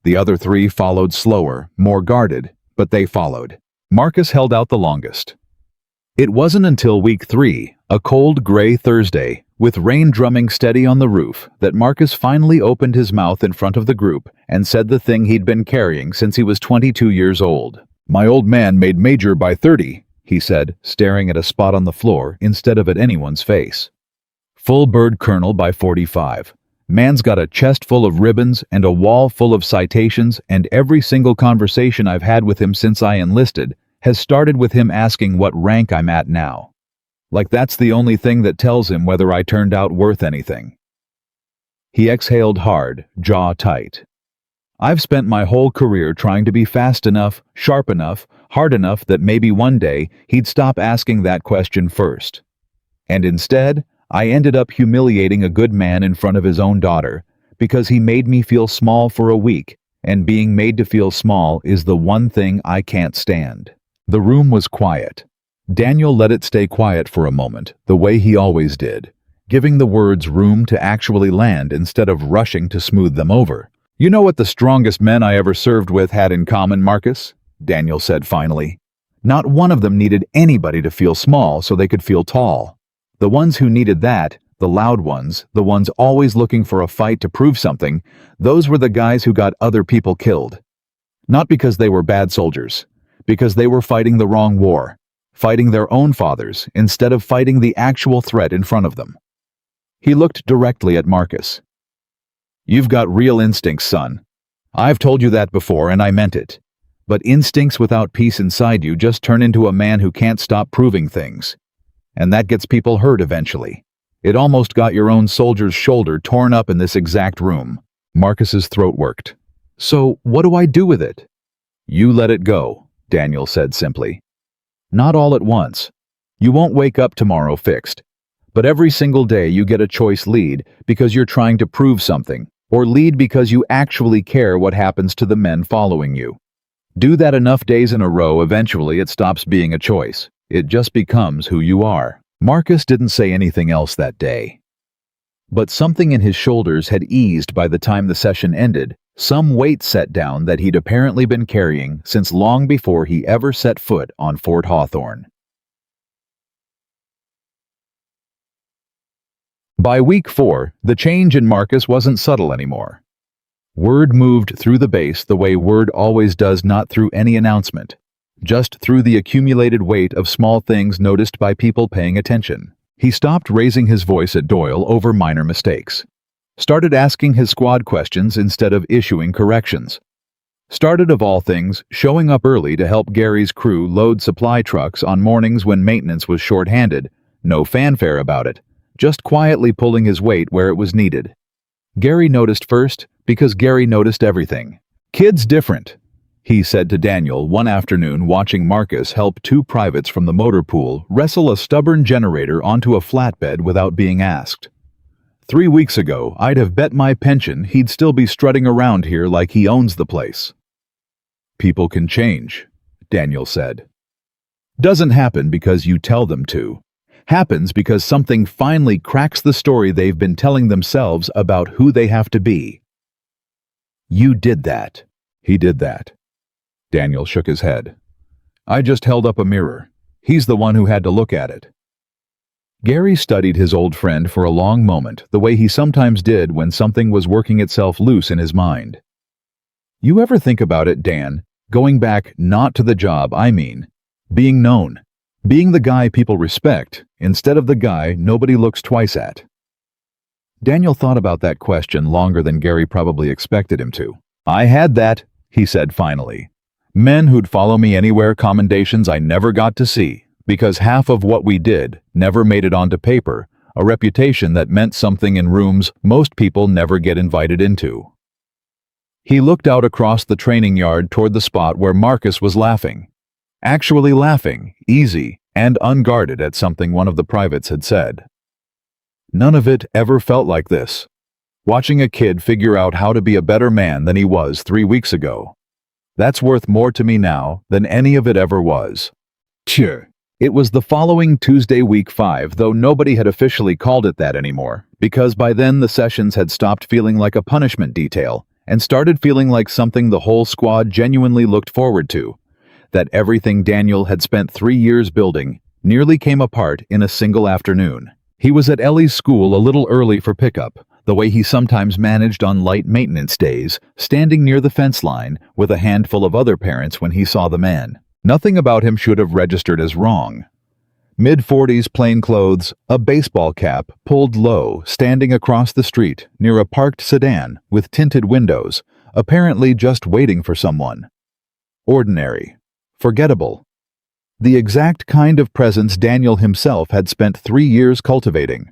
A: The other 3 followed slower, more guarded, but they followed. Marcus held out the longest. It wasn't until week 3, a cold gray Thursday, with rain drumming steady on the roof, that Marcus finally opened his mouth in front of the group and said the thing he'd been carrying since he was 22 years old. "My old man made major by 30, he said, staring at a spot on the floor instead of at anyone's face. "Full bird colonel by 45. Man's got a chest full of ribbons and a wall full of citations, and every single conversation I've had with him since I enlisted has started with him asking what rank I'm at now. Like that's the only thing that tells him whether I turned out worth anything." He exhaled hard, jaw tight. "I've spent my whole career trying to be fast enough, sharp enough, hard enough that maybe one day he'd stop asking that question first. And instead, I ended up humiliating a good man in front of his own daughter because he made me feel small for a week, and being made to feel small is the one thing I can't stand." The room was quiet. Daniel let it stay quiet for a moment, the way he always did, giving the words room to actually land instead of rushing to smooth them over. "You know what the strongest men I ever served with had in common, Marcus?" Daniel said finally. "Not one of them needed anybody to feel small so they could feel tall. The ones who needed that, the loud ones, the ones always looking for a fight to prove something, those were the guys who got other people killed. Not because they were bad soldiers, because they were fighting the wrong war, fighting their own fathers instead of fighting the actual threat in front of them." He looked directly at Marcus. "You've got real instincts, son. I've told you that before and I meant it. But instincts without peace inside you just turn into a man who can't stop proving things. And that gets people hurt eventually. It almost got your own soldier's shoulder torn up in this exact room." Marcus's throat worked. "So what do I do with it?" "You let it go," Daniel said simply. "Not all at once. You won't wake up tomorrow fixed. But every single day you get a choice: lead because you're trying to prove something, or lead because you actually care what happens to the men following you. Do that enough days in a row, eventually it stops being a choice. It just becomes who you are." Marcus didn't say anything else that day. But something in his shoulders had eased by the time the session ended, some weight set down that he'd apparently been carrying since long before he ever set foot on Fort Hawthorne. By week 4, the change in Marcus wasn't subtle anymore. Word moved through the base the way word always does, not through any announcement, just through the accumulated weight of small things noticed by people paying attention. He stopped raising his voice at Doyle over minor mistakes. Started asking his squad questions instead of issuing corrections. Started, of all things, showing up early to help Gary's crew load supply trucks on mornings when maintenance was short-handed. No fanfare about it, just quietly pulling his weight where it was needed. Gary noticed first because Gary noticed everything. "Kid's different," he said to Daniel one afternoon watching Marcus help 2 privates from the motor pool wrestle a stubborn generator onto a flatbed without being asked. 3 weeks ago, I'd have bet my pension he'd still be strutting around here like he owns the place. "People can change," Daniel said. "Doesn't happen because you tell them to. Happens because something finally cracks the story they've been telling themselves about who they have to be." "You did that." "He did that." Daniel shook his head. "I just held up a mirror. He's the one who had to look at it." Gary studied his old friend for a long moment, the way he sometimes did when something was working itself loose in his mind. "You ever think about it, Dan, going back not to the job, I mean, being known, being the guy people respect, instead of the guy nobody looks twice at?" Daniel thought about that question longer than Gary probably expected him to. "I had that," he said finally. "Men who'd follow me anywhere, commendations I never got to see, because half of what we did never made it onto paper, a reputation that meant something in rooms most people never get invited into." He looked out across the training yard toward the spot where Marcus was laughing. Actually laughing, easy, and unguarded at something one of the privates had said. None of it ever felt like this. Watching a kid figure out how to be a better man than he was 3 weeks ago. That's worth more to me now than any of it ever was. Sure. It was the following Tuesday, week 5, though nobody had officially called it that anymore, because by then the sessions had stopped feeling like a punishment detail and started feeling like something the whole squad genuinely looked forward to. That everything Daniel had spent 3 years building nearly came apart in a single afternoon. He was at Ellie's school a little early for pickup, the way he sometimes managed on light maintenance days, standing near the fence line with a handful of other parents when he saw the man. Nothing about him should have registered as wrong. Mid-40s plain clothes, a baseball cap pulled low, standing across the street near a parked sedan with tinted windows, apparently just waiting for someone. Ordinary. Forgettable. The exact kind of presence Daniel himself had spent 3 years cultivating.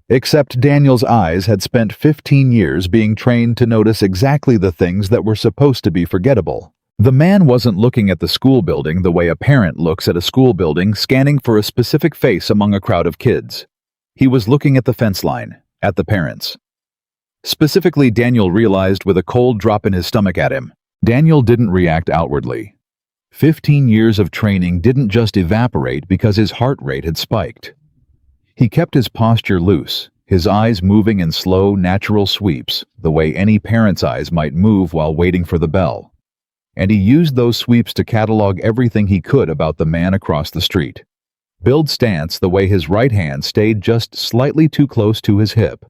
A: Except Daniel's eyes had spent 15 years being trained to notice exactly the things that were supposed to be forgettable. The man wasn't looking at the school building the way a parent looks at a school building, scanning for a specific face among a crowd of kids. He was looking at the fence line, at the parents. Specifically, Daniel realized with a cold drop in his stomach at him. Daniel didn't react outwardly. 15 years of training didn't just evaporate because his heart rate had spiked. He kept his posture loose, his eyes moving in slow, natural sweeps, the way any parent's eyes might move while waiting for the bell. And he used those sweeps to catalog everything he could about the man across the street. Build stance the way his right hand stayed just slightly too close to his hip.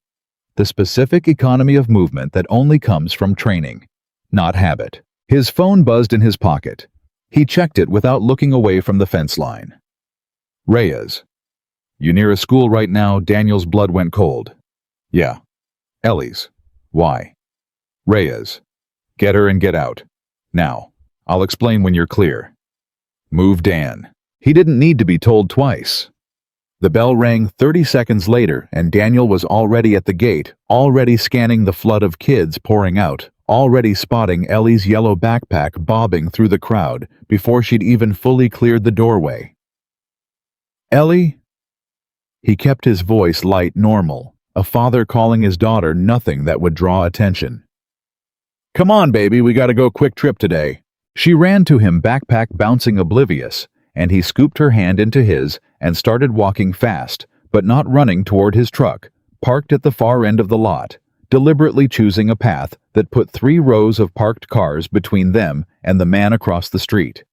A: The specific economy of movement that only comes from training, not habit. His phone buzzed in his pocket. He checked it without looking away from the fence line. Reyes. "You near a school right now?" Daniel's blood went cold. "Yeah." "Ellie's. Why?" "Reyes. Get her and get out. Now. I'll explain when you're clear." Move Dan. He didn't need to be told twice. The bell rang 30 seconds later, and Daniel was already at the gate, already scanning the flood of kids pouring out, already spotting Ellie's yellow backpack bobbing through the crowd before she'd even fully cleared the doorway. "Ellie?" He kept his voice light, normal, a father calling his daughter, nothing that would draw attention. "Come on, baby, we gotta go, quick trip today." She ran to him, backpack bouncing oblivious, and he scooped her hand into his and started walking fast, but not running toward his truck, parked at the far end of the lot, deliberately choosing a path that put 3 rows of parked cars between them and the man across the street.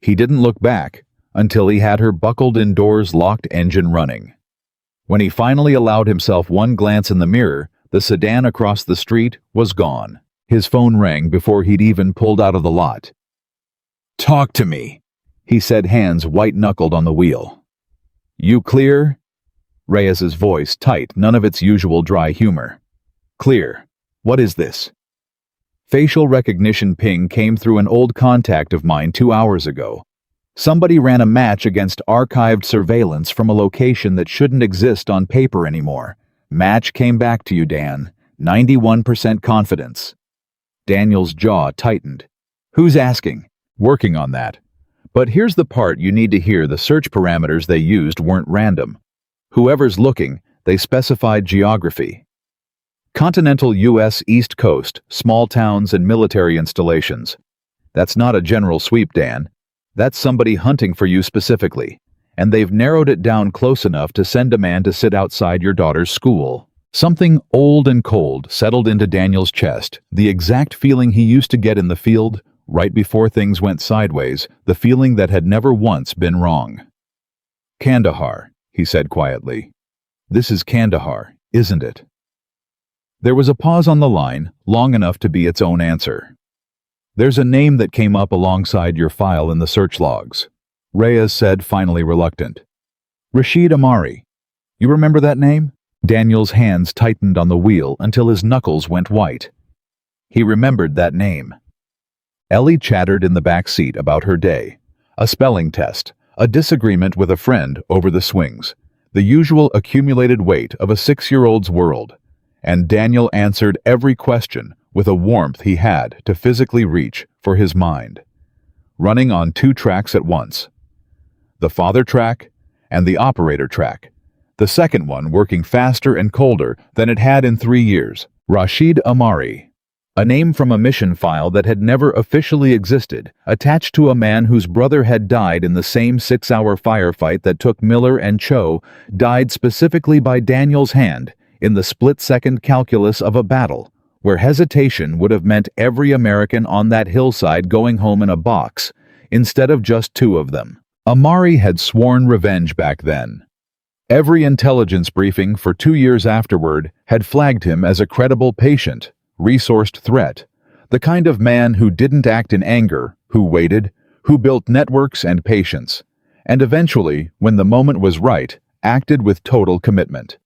A: He didn't look back until he had her buckled indoors, locked engine running. When he finally allowed himself one glance in the mirror, the sedan across the street was gone. His phone rang before he'd even pulled out of the lot. "Talk to me," he said, hands white-knuckled on the wheel. "You clear?" Reyes's voice tight, none of its usual dry humor. "Clear. What is this?" Facial recognition ping came through an old contact of mine 2 hours ago. Somebody ran a match against archived surveillance from a location that shouldn't exist on paper anymore. Match came back to you, Dan. 91% confidence. Daniel's jaw tightened. "Who's asking?" "Working on that. But here's the part you need to hear. The search parameters they used weren't random. Whoever's looking, they specified geography. Continental U.S. East Coast, small towns and military installations. That's not a general sweep, Dan. That's somebody hunting for you specifically. And they've narrowed it down close enough to send a man to sit outside your daughter's school." Something old and cold settled into Daniel's chest, the exact feeling he used to get in the field, right before things went sideways, the feeling that had never once been wrong. "Kandahar," he said quietly. "This is Kandahar, isn't it?" There was a pause on the line, long enough to be its own answer. "There's a name that came up alongside your file in the search logs," Reyes said, finally reluctant. "Rashid Amari. You remember that name?" Daniel's hands tightened on the wheel until his knuckles went white. He remembered that name. Ellie chattered in the back seat about her day. A spelling test, a disagreement with a friend over the swings, the usual accumulated weight of a 6-year-old's world. And Daniel answered every question with a warmth he had to physically reach for his mind. Running on 2 tracks at once. The father track and the operator track. The second one working faster and colder than it had in 3 years. Rashid Amari. A name from a mission file that had never officially existed, attached to a man whose brother had died in the same 6-hour firefight that took Miller and Cho, died specifically by Daniel's hand, in the split-second calculus of a battle, where hesitation would have meant every American on that hillside going home in a box, instead of just 2 of them. Amari had sworn revenge back then. Every intelligence briefing for 2 years afterward had flagged him as a credible patient, resourced threat, the kind of man who didn't act in anger, who waited, who built networks and patience, and eventually, when the moment was right, acted with total commitment.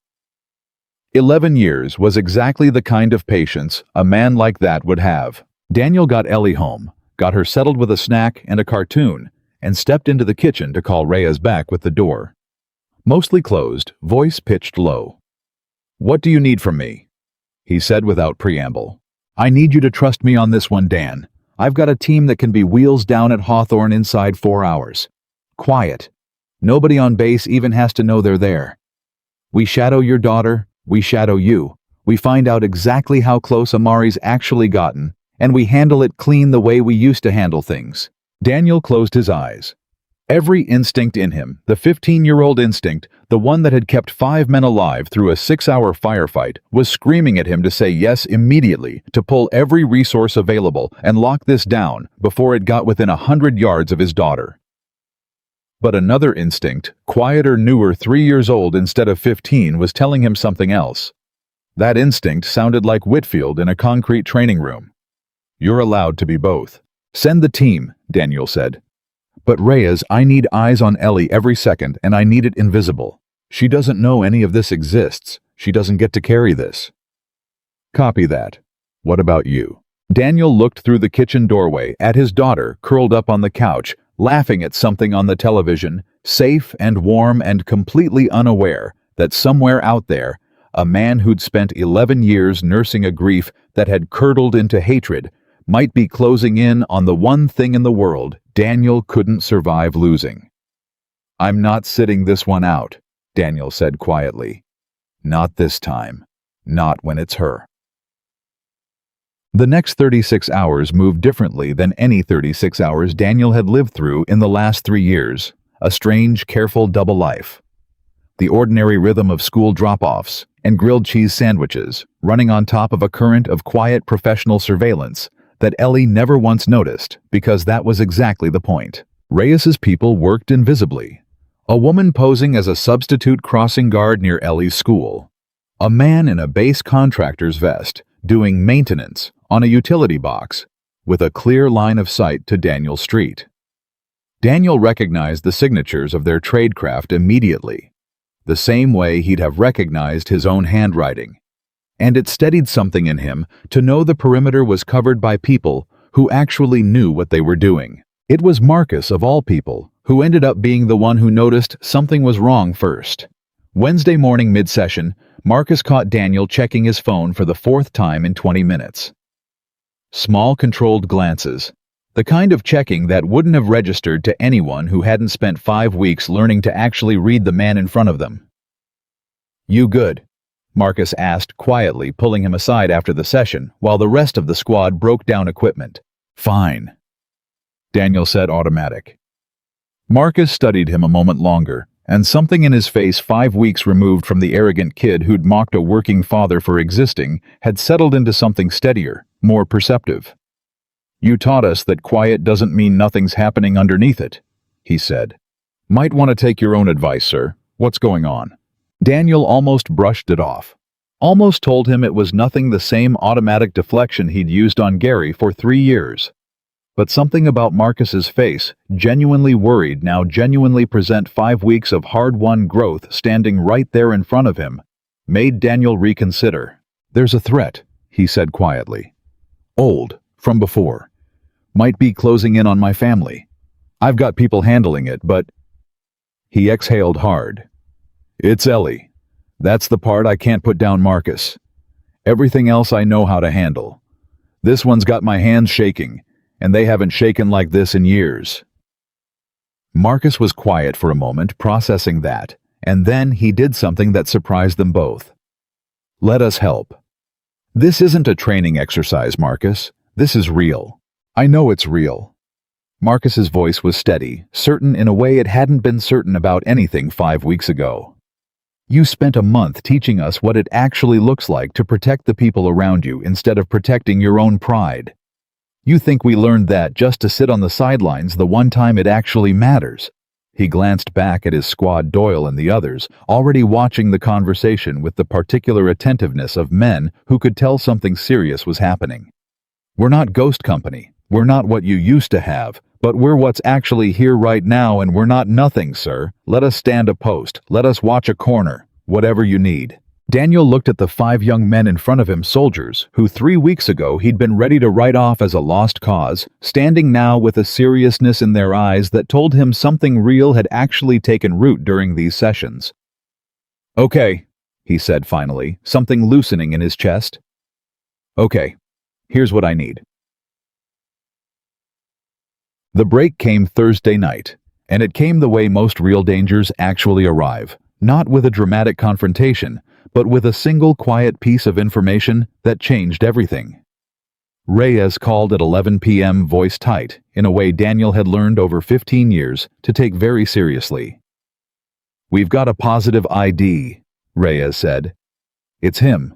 A: 11 years was exactly the kind of patience a man like that would have. Daniel got Ellie home, got her settled with a snack and a cartoon, and stepped into the kitchen to call Reyes back with the door. Mostly closed, voice pitched low. "What do you need from me?" he said without preamble. "I need you to trust me on this one, Dan. I've got a team that can be wheels down at Hawthorne inside 4 hours. Quiet. Nobody on base even has to know they're there. We shadow your daughter, we shadow you. We find out exactly how close Amari's actually gotten, and we handle it clean the way we used to handle things." Daniel closed his eyes. Every instinct in him, the 15-year-old instinct, the one that had kept 5 men alive through a 6-hour firefight, was screaming at him to say yes immediately, to pull every resource available and lock this down before it got within 100 yards of his daughter. But another instinct, quieter, newer, 3 years old instead of 15, was telling him something else. That instinct sounded like Whitfield in a concrete training room. "You're allowed to be both. Send the team," Daniel said. "But Reyes, I need eyes on Ellie every second, and I need it invisible. She doesn't know any of this exists. She doesn't get to carry this." "Copy that. What about you?" Daniel looked through the kitchen doorway at his daughter curled up on the couch, laughing at something on the television, safe and warm and completely unaware that somewhere out there, a man who'd spent 11 years nursing a grief that had curdled into hatred might be closing in on the one thing in the world Daniel couldn't survive losing. "I'm not sitting this one out," Daniel said quietly. "Not this time. Not when it's her." The next 36 hours moved differently than any 36 hours Daniel had lived through in the last 3 years, a strange, careful double life. The ordinary rhythm of school drop-offs and grilled cheese sandwiches, running on top of a current of quiet professional surveillance that Ellie never once noticed, because that was exactly the point. Reyes's people worked invisibly. A woman posing as a substitute crossing guard near Ellie's school. A man in a base contractor's vest doing maintenance on a utility box with a clear line of sight to Daniel Street. Daniel recognized the signatures of their tradecraft immediately, the same way he'd have recognized his own handwriting. And it steadied something in him to know the perimeter was covered by people who actually knew what they were doing. It was Marcus, of all people, who ended up being the one who noticed something was wrong first. Wednesday morning mid-session, Marcus caught Daniel checking his phone for the 4th time in 20 minutes. Small, controlled glances. The kind of checking that wouldn't have registered to anyone who hadn't spent 5 weeks learning to actually read the man in front of them. "You good?" Marcus asked quietly, pulling him aside after the session, while the rest of the squad broke down equipment. "Fine," Daniel said, automatic. Marcus studied him a moment longer, and something in his face 5 weeks removed from the arrogant kid who'd mocked a working father for existing had settled into something steadier, more perceptive. "You taught us that quiet doesn't mean nothing's happening underneath it," he said. "Might want to take your own advice, sir. What's going on?" Daniel almost brushed it off. Almost told him it was nothing, the same automatic deflection he'd used on Gary for 3 years. But something about Marcus's face, genuinely worried, now genuinely present 5 weeks of hard-won growth standing right there in front of him, made Daniel reconsider. "There's a threat," he said quietly. "Old, from before. Might be closing in on my family. I've got people handling it, but..." He exhaled hard. "It's Ellie. That's the part I can't put down, Marcus. Everything else I know how to handle. This one's got my hands shaking, and they haven't shaken like this in years." Marcus was quiet for a moment, processing that, and then he did something that surprised them both. "Let us help. This isn't a training exercise, Marcus. This is real. I know it's real." Marcus's voice was steady, certain in a way it hadn't been certain about anything 5 weeks ago. "You spent a month teaching us what it actually looks like to protect the people around you instead of protecting your own pride. You think we learned that just to sit on the sidelines the one time it actually matters?" He glanced back at his squad, Doyle and the others, already watching the conversation with the particular attentiveness of men who could tell something serious was happening. "We're not Ghost Company. We're not what you used to have, but we're what's actually here right now, and we're not nothing, sir. Let us stand a post. Let us watch a corner. Whatever you need." Daniel looked at the 5 young men in front of him, soldiers, who 3 weeks ago he'd been ready to write off as a lost cause, standing now with a seriousness in their eyes that told him something real had actually taken root during these sessions. "Okay," he said finally, something loosening in his chest. "Okay, here's what I need." The break came Thursday night, and it came the way most real dangers actually arrive, not with a dramatic confrontation, but with a single quiet piece of information that changed everything. Reyes called at 11 p.m., voice tight, in a way Daniel had learned over 15 years to take very seriously. "We've got a positive ID," Reyes said. "It's him.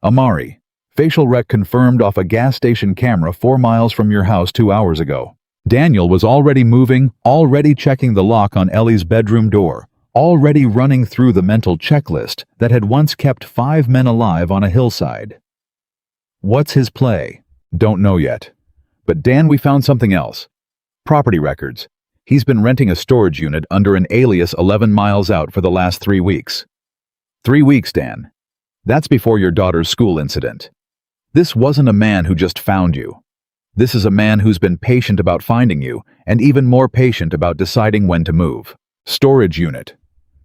A: Amari. Facial rec confirmed off a gas station camera 4 miles from your house 2 hours ago." Daniel was already moving, already checking the lock on Ellie's bedroom door, already running through the mental checklist that had once kept 5 men alive on a hillside. "What's his play?" "Don't know yet. But Dan, we found something else. Property records. He's been renting a storage unit under an alias 11 miles out for the last 3 weeks. 3 weeks, Dan. That's before your daughter's school incident. This wasn't a man who just found you. This is a man who's been patient about finding you, and even more patient about deciding when to move. Storage unit."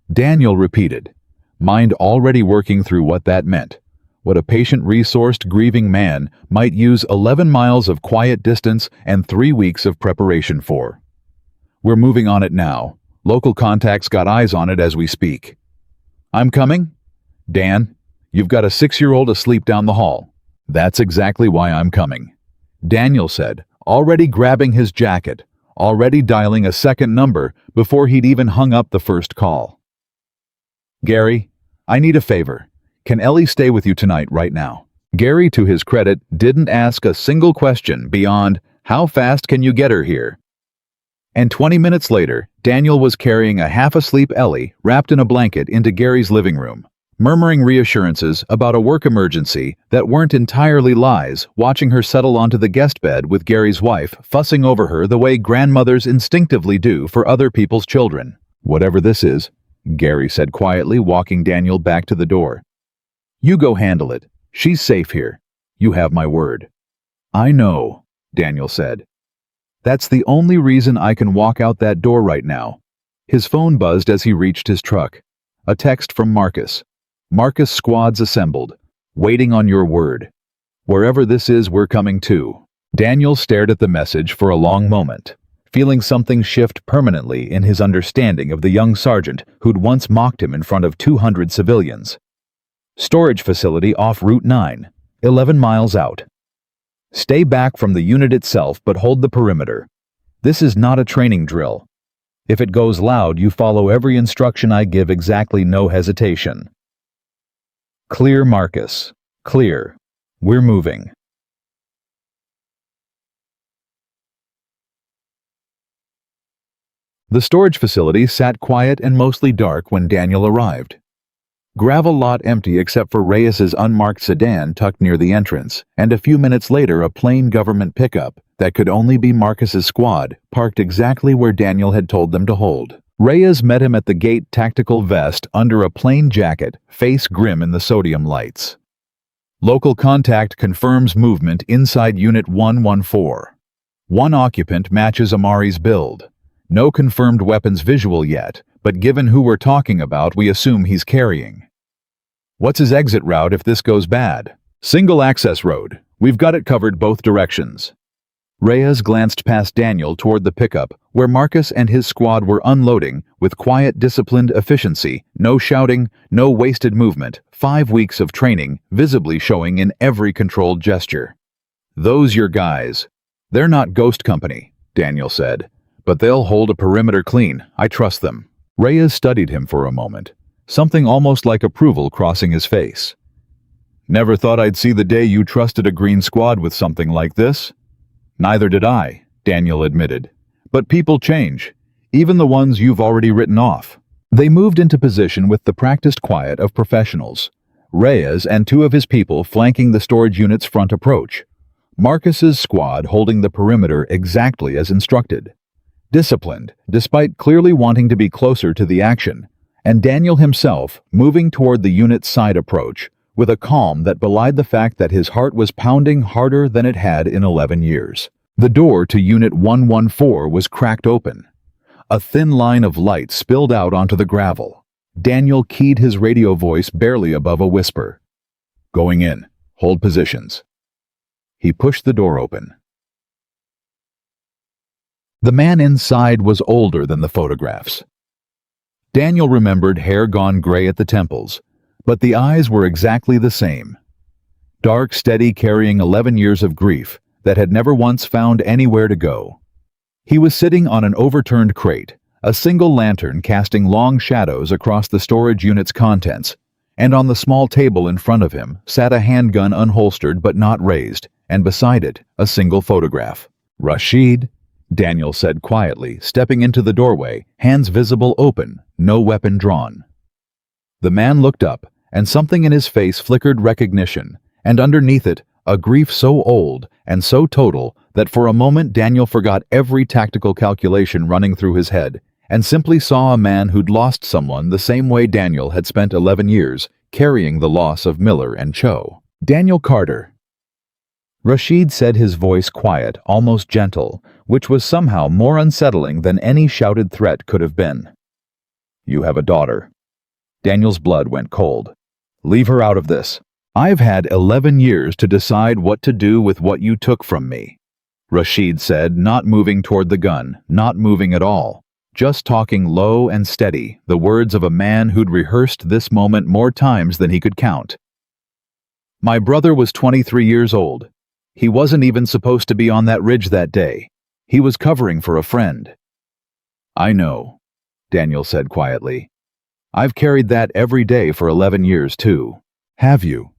A: Daniel repeated, mind already working through what that meant, what a patient-resourced, grieving man might use 11 miles of quiet distance and 3 weeks of preparation for. "We're moving on it now. Local contacts got eyes on it as we speak." "I'm coming? Dan, you've got a 6-year-old asleep down the hall." "That's exactly why I'm coming," Daniel said, already grabbing his jacket, already dialing a second number before he'd even hung up the first call. "Gary, I need a favor. Can Ellie stay with you tonight right now?" Gary, to his credit, didn't ask a single question beyond, "How fast can you get her here?" And 20 minutes later, Daniel was carrying a half-asleep Ellie wrapped in a blanket into Gary's living room, murmuring reassurances about a work emergency that weren't entirely lies, watching her settle onto the guest bed with Gary's wife fussing over her the way grandmothers instinctively do for other people's children. "Whatever this is," Gary said quietly, walking Daniel back to the door. "You go handle it. She's safe here. You have my word." "I know," Daniel said. "That's the only reason I can walk out that door right now." His phone buzzed as he reached his truck. A text from Marcus. "Marcus squads assembled. Waiting on your word. Wherever this is, we're coming too." Daniel stared at the message for a long moment, feeling something shift permanently in his understanding of the young sergeant who'd once mocked him in front of 200 civilians. Storage facility off Route 9, 11 miles out. Stay back from the unit itself, but hold the perimeter. This is not a training drill. If it goes loud, you follow every instruction I give exactly, no hesitation. Clear, Marcus. Clear. We're moving. The storage facility sat quiet and mostly dark when Daniel arrived. Gravel lot empty except for Reyes's unmarked sedan tucked near the entrance, and a few minutes later a plain government pickup that could only be Marcus's squad parked exactly where Daniel had told them to hold. Reyes met him at the gate, tactical vest under a plain jacket, face grim in the sodium lights. "Local contact confirms movement inside Unit 114. One occupant matches Amari's build. No confirmed weapons visual yet, but given who we're talking about, we assume he's carrying." "What's his exit route if this goes bad?" "Single access road. We've got it covered both directions." Reyes glanced past Daniel toward the pickup, where Marcus and his squad were unloading with quiet, disciplined efficiency, no shouting, no wasted movement, 5 weeks of training visibly showing in every controlled gesture. "Those your guys. They're not Ghost Company," Daniel said, "but they'll hold a perimeter clean. I trust them." Reyes studied him for a moment, something almost like approval crossing his face. "Never thought I'd see the day you trusted a green squad with something like this." "Neither did I," Daniel admitted. "But people change, even the ones you've already written off." They moved into position with the practiced quiet of professionals, Reyes and 2 of his people flanking the storage unit's front approach, Marcus's squad holding the perimeter exactly as instructed. Disciplined, despite clearly wanting to be closer to the action, and Daniel himself moving toward the unit's side approach with a calm that belied the fact that his heart was pounding harder than it had in 11 years. The door to Unit 114 was cracked open. A thin line of light spilled out onto the gravel. Daniel keyed his radio voice barely above a whisper. "Going in. Hold positions." He pushed the door open. The man inside was older than the photographs. Daniel remembered hair gone gray at the temples, but the eyes were exactly the same. Dark, steady, carrying 11 years of grief that had never once found anywhere to go. He was sitting on an overturned crate, a single lantern casting long shadows across the storage unit's contents, and on the small table in front of him sat a handgun unholstered but not raised, and beside it, a single photograph. "Rashid," Daniel said quietly, stepping into the doorway, hands visible open, no weapon drawn. The man looked up, and something in his face flickered recognition, and underneath it, a grief so old and so total that for a moment Daniel forgot every tactical calculation running through his head, and simply saw a man who'd lost someone the same way Daniel had spent 11 years, carrying the loss of Miller and Cho. "Daniel Carter." Rashid said, his voice quiet, almost gentle, which was somehow more unsettling than any shouted threat could have been. "You have a daughter." Daniel's blood went cold. "Leave her out of this. I've had 11 years to decide what to do with what you took from me," Rashid said, not moving toward the gun, not moving at all, just talking low and steady, the words of a man who'd rehearsed this moment more times than he could count. "My brother was 23 years old. He wasn't even supposed to be on that ridge that day. He was covering for a friend." "I know," Daniel said quietly. "I've carried that every day for 11 years too." "Have you?"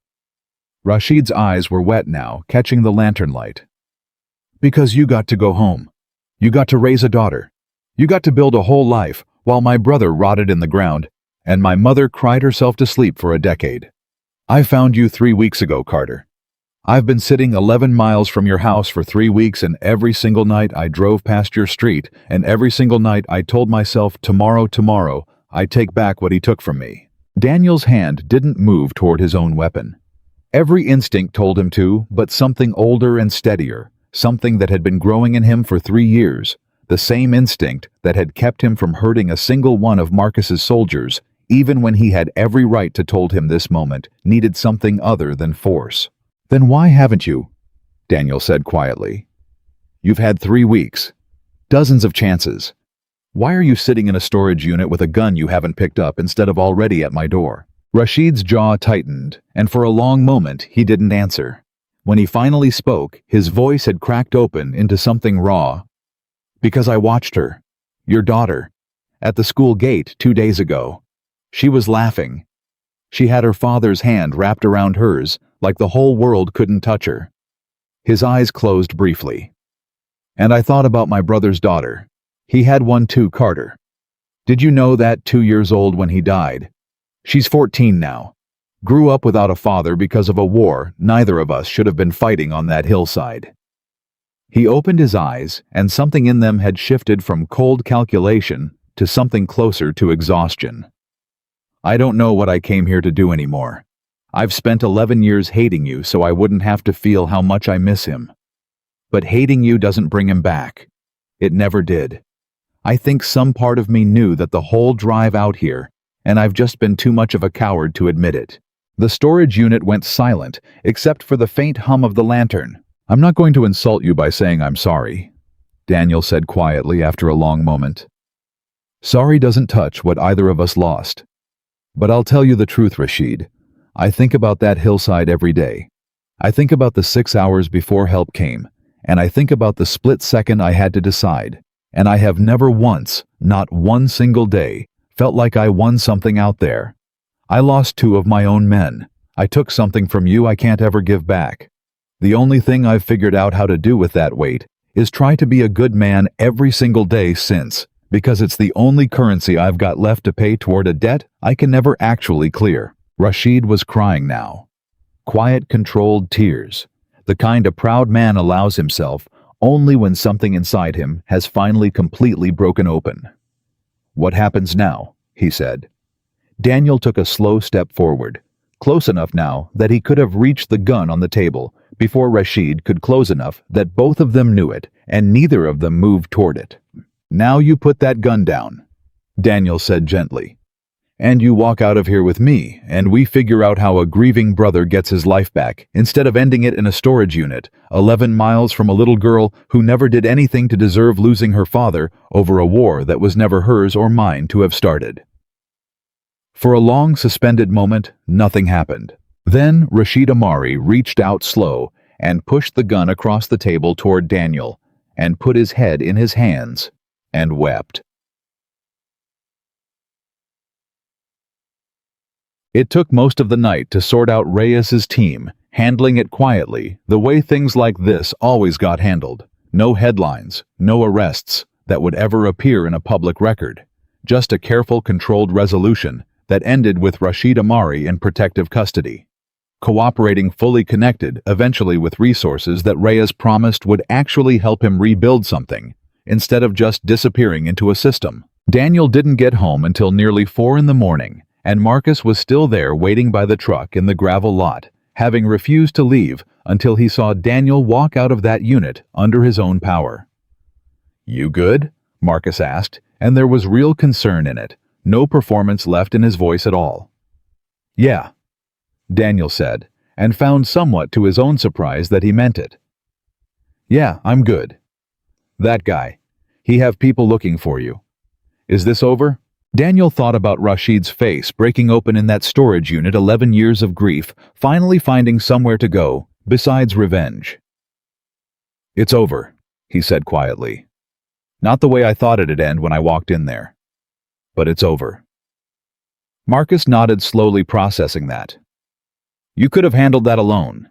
A: Rashid's eyes were wet now, catching the lantern light. "Because you got to go home. You got to raise a daughter. You got to build a whole life, while my brother rotted in the ground, and my mother cried herself to sleep for a decade. I found you 3 weeks ago, Carter. I've been sitting 11 miles from your house for 3 weeks, and every single night I drove past your street, and every single night I told myself, tomorrow, I take back what he took from me. Daniel's hand didn't move toward his own weapon. Every instinct told him to, but something older and steadier, something that had been growing in him for 3 years, the same instinct that had kept him from hurting a single one of Marcus's soldiers, even when he had every right to told him this moment needed something other than force. Then why haven't you? Daniel said quietly. You've had 3 weeks. Dozens of chances. Why are you sitting in a storage unit with a gun you haven't picked up instead of already at my door? Rashid's jaw tightened, and for a long moment he didn't answer. When he finally spoke, his voice had cracked open into something raw. Because I watched her, your daughter, at the school gate 2 days ago. She was laughing. She had her father's hand wrapped around hers, like the whole world couldn't touch her. His eyes closed briefly. And I thought about my brother's daughter. He had one too, Carter. Did you know that 2 years old when he died? She's 14 now. Grew up without a father because of a war neither of us should have been fighting on that hillside. He opened his eyes, and something in them had shifted from cold calculation to something closer to exhaustion. I don't know what I came here to do anymore. I've spent 11 years hating you so I wouldn't have to feel how much I miss him. But hating you doesn't bring him back. It never did. I think some part of me knew that the whole drive out here, and I've just been too much of a coward to admit it. The storage unit went silent, except for the faint hum of the lantern. I'm not going to insult you by saying I'm sorry, Daniel said quietly after a long moment. Sorry doesn't touch what either of us lost. But I'll tell you the truth, Rashid. I think about that hillside every day. I think about the 6 hours before help came, and I think about the split second I had to decide, and I have never once, not one single day, felt like I won something out there. I lost 2 of my own men. I took something from you I can't ever give back. The only thing I've figured out how to do with that weight is try to be a good man every single day since, because it's the only currency I've got left to pay toward a debt I can never actually clear. Rashid was crying now. Quiet, controlled tears, the kind a proud man allows himself only when something inside him has finally completely broken open. What happens now? He said. Daniel took a slow step forward, close enough now that he could have reached the gun on the table before Rashid could close enough that both of them knew it, and neither of them moved toward it. Now you put that gun down, Daniel said gently. And you walk out of here with me, and we figure out how a grieving brother gets his life back, instead of ending it in a storage unit, 11 miles from a little girl who never did anything to deserve losing her father over a war that was never hers or mine to have started. For a long suspended moment, nothing happened. Then Rashid Amari reached out slow and pushed the gun across the table toward Daniel, and put his head in his hands, and wept. It took most of the night to sort out Reyes's team, handling it quietly, the way things like this always got handled. No headlines, no arrests that would ever appear in a public record. Just a careful, controlled resolution that ended with Rashid Amari in protective custody. Cooperating fully connected, eventually with resources that Reyes promised would actually help him rebuild something, instead of just disappearing into a system. Daniel didn't get home until nearly 4 in the morning, and Marcus was still there waiting by the truck in the gravel lot, having refused to leave until he saw Daniel walk out of that unit under his own power. "You good?" Marcus asked, and there was real concern in it, no performance left in his voice at all. "Yeah," Daniel said, and found somewhat to his own surprise that he meant it. "Yeah, I'm good. That guy, he have people looking for you. Is this over?" Daniel thought about Rashid's face breaking open in that storage unit, 11 years of grief, finally finding somewhere to go, besides revenge. "It's over," he said quietly. "Not the way I thought it'd end when I walked in there. But it's over." Marcus nodded, slowly processing that. "You could have handled that alone.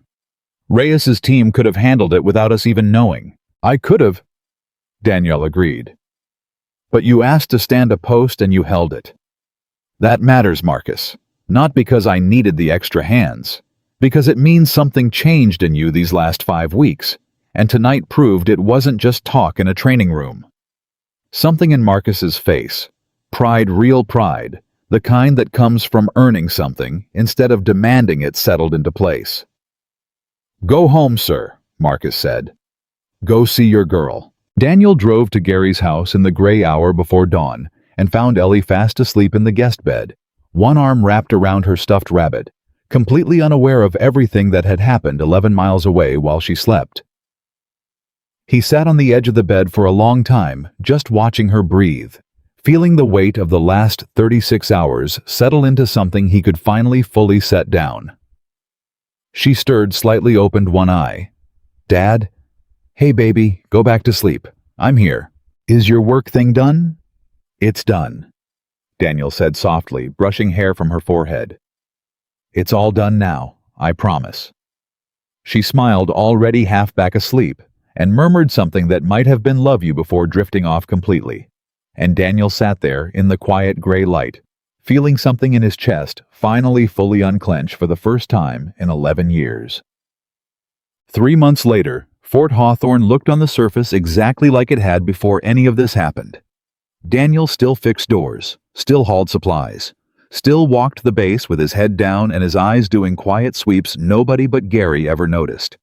A: Reyes's team could have handled it without us even knowing." "I could have," Daniel agreed. But you asked to stand a post and you held it. That matters, Marcus. Not because I needed the extra hands. Because it means something changed in you these last 5 weeks, and tonight proved it wasn't just talk in a training room. Something in Marcus's face. Pride, real pride, the kind that comes from earning something instead of demanding it settled into place. Go home, sir, Marcus said. Go see your girl. Daniel drove to Gary's house in the gray hour before dawn and found Ellie fast asleep in the guest bed, one arm wrapped around her stuffed rabbit, completely unaware of everything that had happened 11 miles away while she slept. He sat on the edge of the bed for a long time, just watching her breathe, feeling the weight of the last 36 hours settle into something he could finally fully set down. She stirred, slightly opened one eye. Dad? Hey baby, go back to sleep. I'm here. Is your work thing done? It's done, Daniel said softly, brushing hair from her forehead. It's all done now, I promise. She smiled, already half back asleep, and murmured something that might have been love you before drifting off completely. And Daniel sat there in the quiet gray light, feeling something in his chest finally fully unclench for the first time in 11 years. 3 months later, Fort Hawthorne looked on the surface exactly like it had before any of this happened. Daniel still fixed doors, still hauled supplies, still walked the base with his head down and his eyes doing quiet sweeps nobody but Gary ever noticed.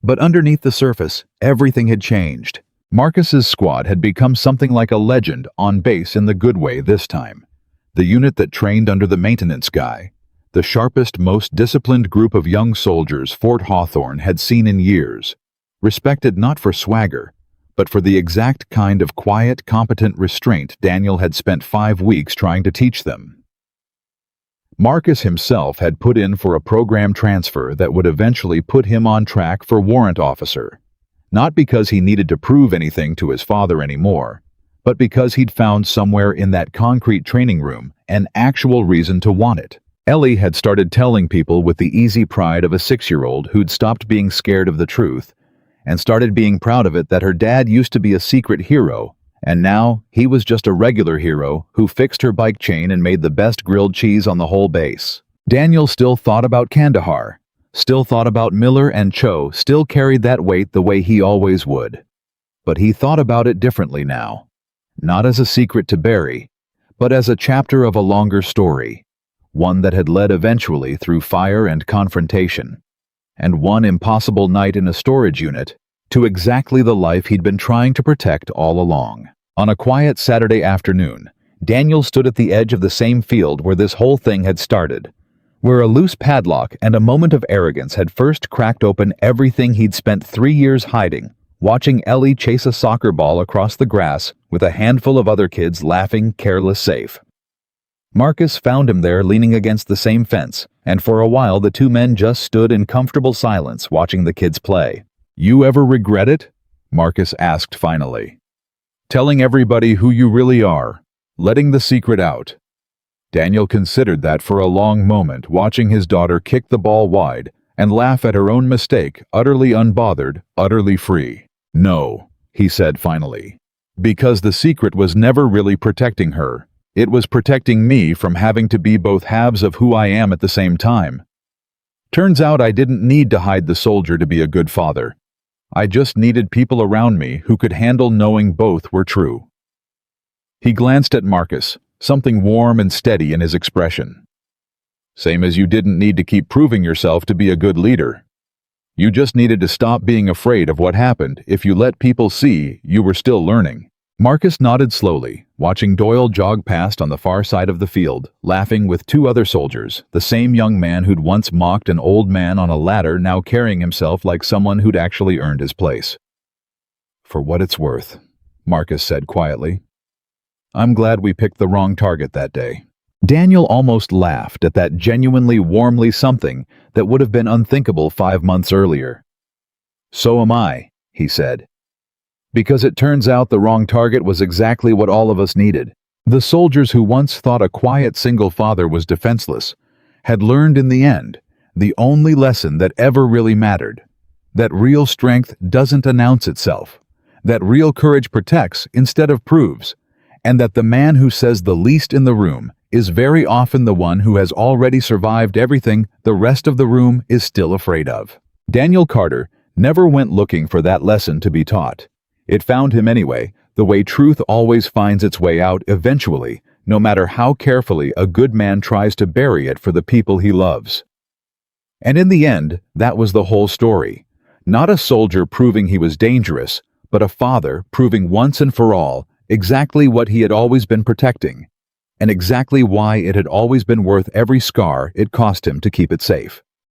A: But underneath the surface, everything had changed. Marcus's squad had become something like a legend on base in the good way this time. The unit that trained under the maintenance guy, the sharpest, most disciplined group of young soldiers Fort Hawthorne had seen in years, respected not for swagger, but for the exact kind of quiet, competent restraint Daniel had spent 5 weeks trying to teach them. Marcus himself had put in for a program transfer that would eventually put him on track for warrant officer, not because he needed to prove anything to his father anymore, but because he'd found somewhere in that concrete training room an actual reason to want it. Ellie had started telling people with the easy pride of a 6-year-old who'd stopped being scared of the truth and started being proud of it that her dad used to be a secret hero, and now he was just a regular hero who fixed her bike chain and made the best grilled cheese on the whole base. Daniel still thought about Kandahar, still thought about Miller and Cho, still carried that weight the way he always would. But he thought about it differently now. Not as a secret to bury, but as a chapter of a longer story, one that had led eventually through fire and confrontation, and one impossible night in a storage unit, to exactly the life he'd been trying to protect all along. On a quiet Saturday afternoon, Daniel stood at the edge of the same field where this whole thing had started, where a loose padlock and a moment of arrogance had first cracked open everything he'd spent 3 years hiding, watching Ellie chase a soccer ball across the grass with a handful of other kids laughing, careless safe. Marcus found him there leaning against the same fence, and for a while the two men just stood in comfortable silence watching the kids play. You ever regret it? Marcus asked finally. Telling everybody who you really are, letting the secret out. Daniel considered that for a long moment, watching his daughter kick the ball wide and laugh at her own mistake, utterly unbothered, utterly free. No, he said finally. Because the secret was never really protecting her. It was protecting me from having to be both halves of who I am at the same time. Turns out I didn't need to hide the soldier to be a good father. I just needed people around me who could handle knowing both were true. He glanced at Marcus, something warm and steady in his expression. Same as you didn't need to keep proving yourself to be a good leader. You just needed to stop being afraid of what happened if you let people see you were still learning. Marcus nodded slowly, watching Doyle jog past on the far side of the field, laughing with 2 other soldiers, the same young man who'd once mocked an old man on a ladder now carrying himself like someone who'd actually earned his place. For what it's worth, Marcus said quietly. I'm glad we picked the wrong target that day. Daniel almost laughed at that genuinely warmly something that would have been unthinkable 5 months earlier. So am I, he said. Because it turns out the wrong target was exactly what all of us needed. The soldiers who once thought a quiet single father was defenseless had learned in the end the only lesson that ever really mattered, that real strength doesn't announce itself, that real courage protects instead of proves, and that the man who says the least in the room is very often the one who has already survived everything the rest of the room is still afraid of. Daniel Carter never went looking for that lesson to be taught. It found him anyway, the way truth always finds its way out eventually, no matter how carefully a good man tries to bury it for the people he loves. And in the end, that was the whole story. Not a soldier proving he was dangerous, but a father proving once and for all exactly what he had always been protecting, and exactly why it had always been worth every scar it cost him to keep it safe.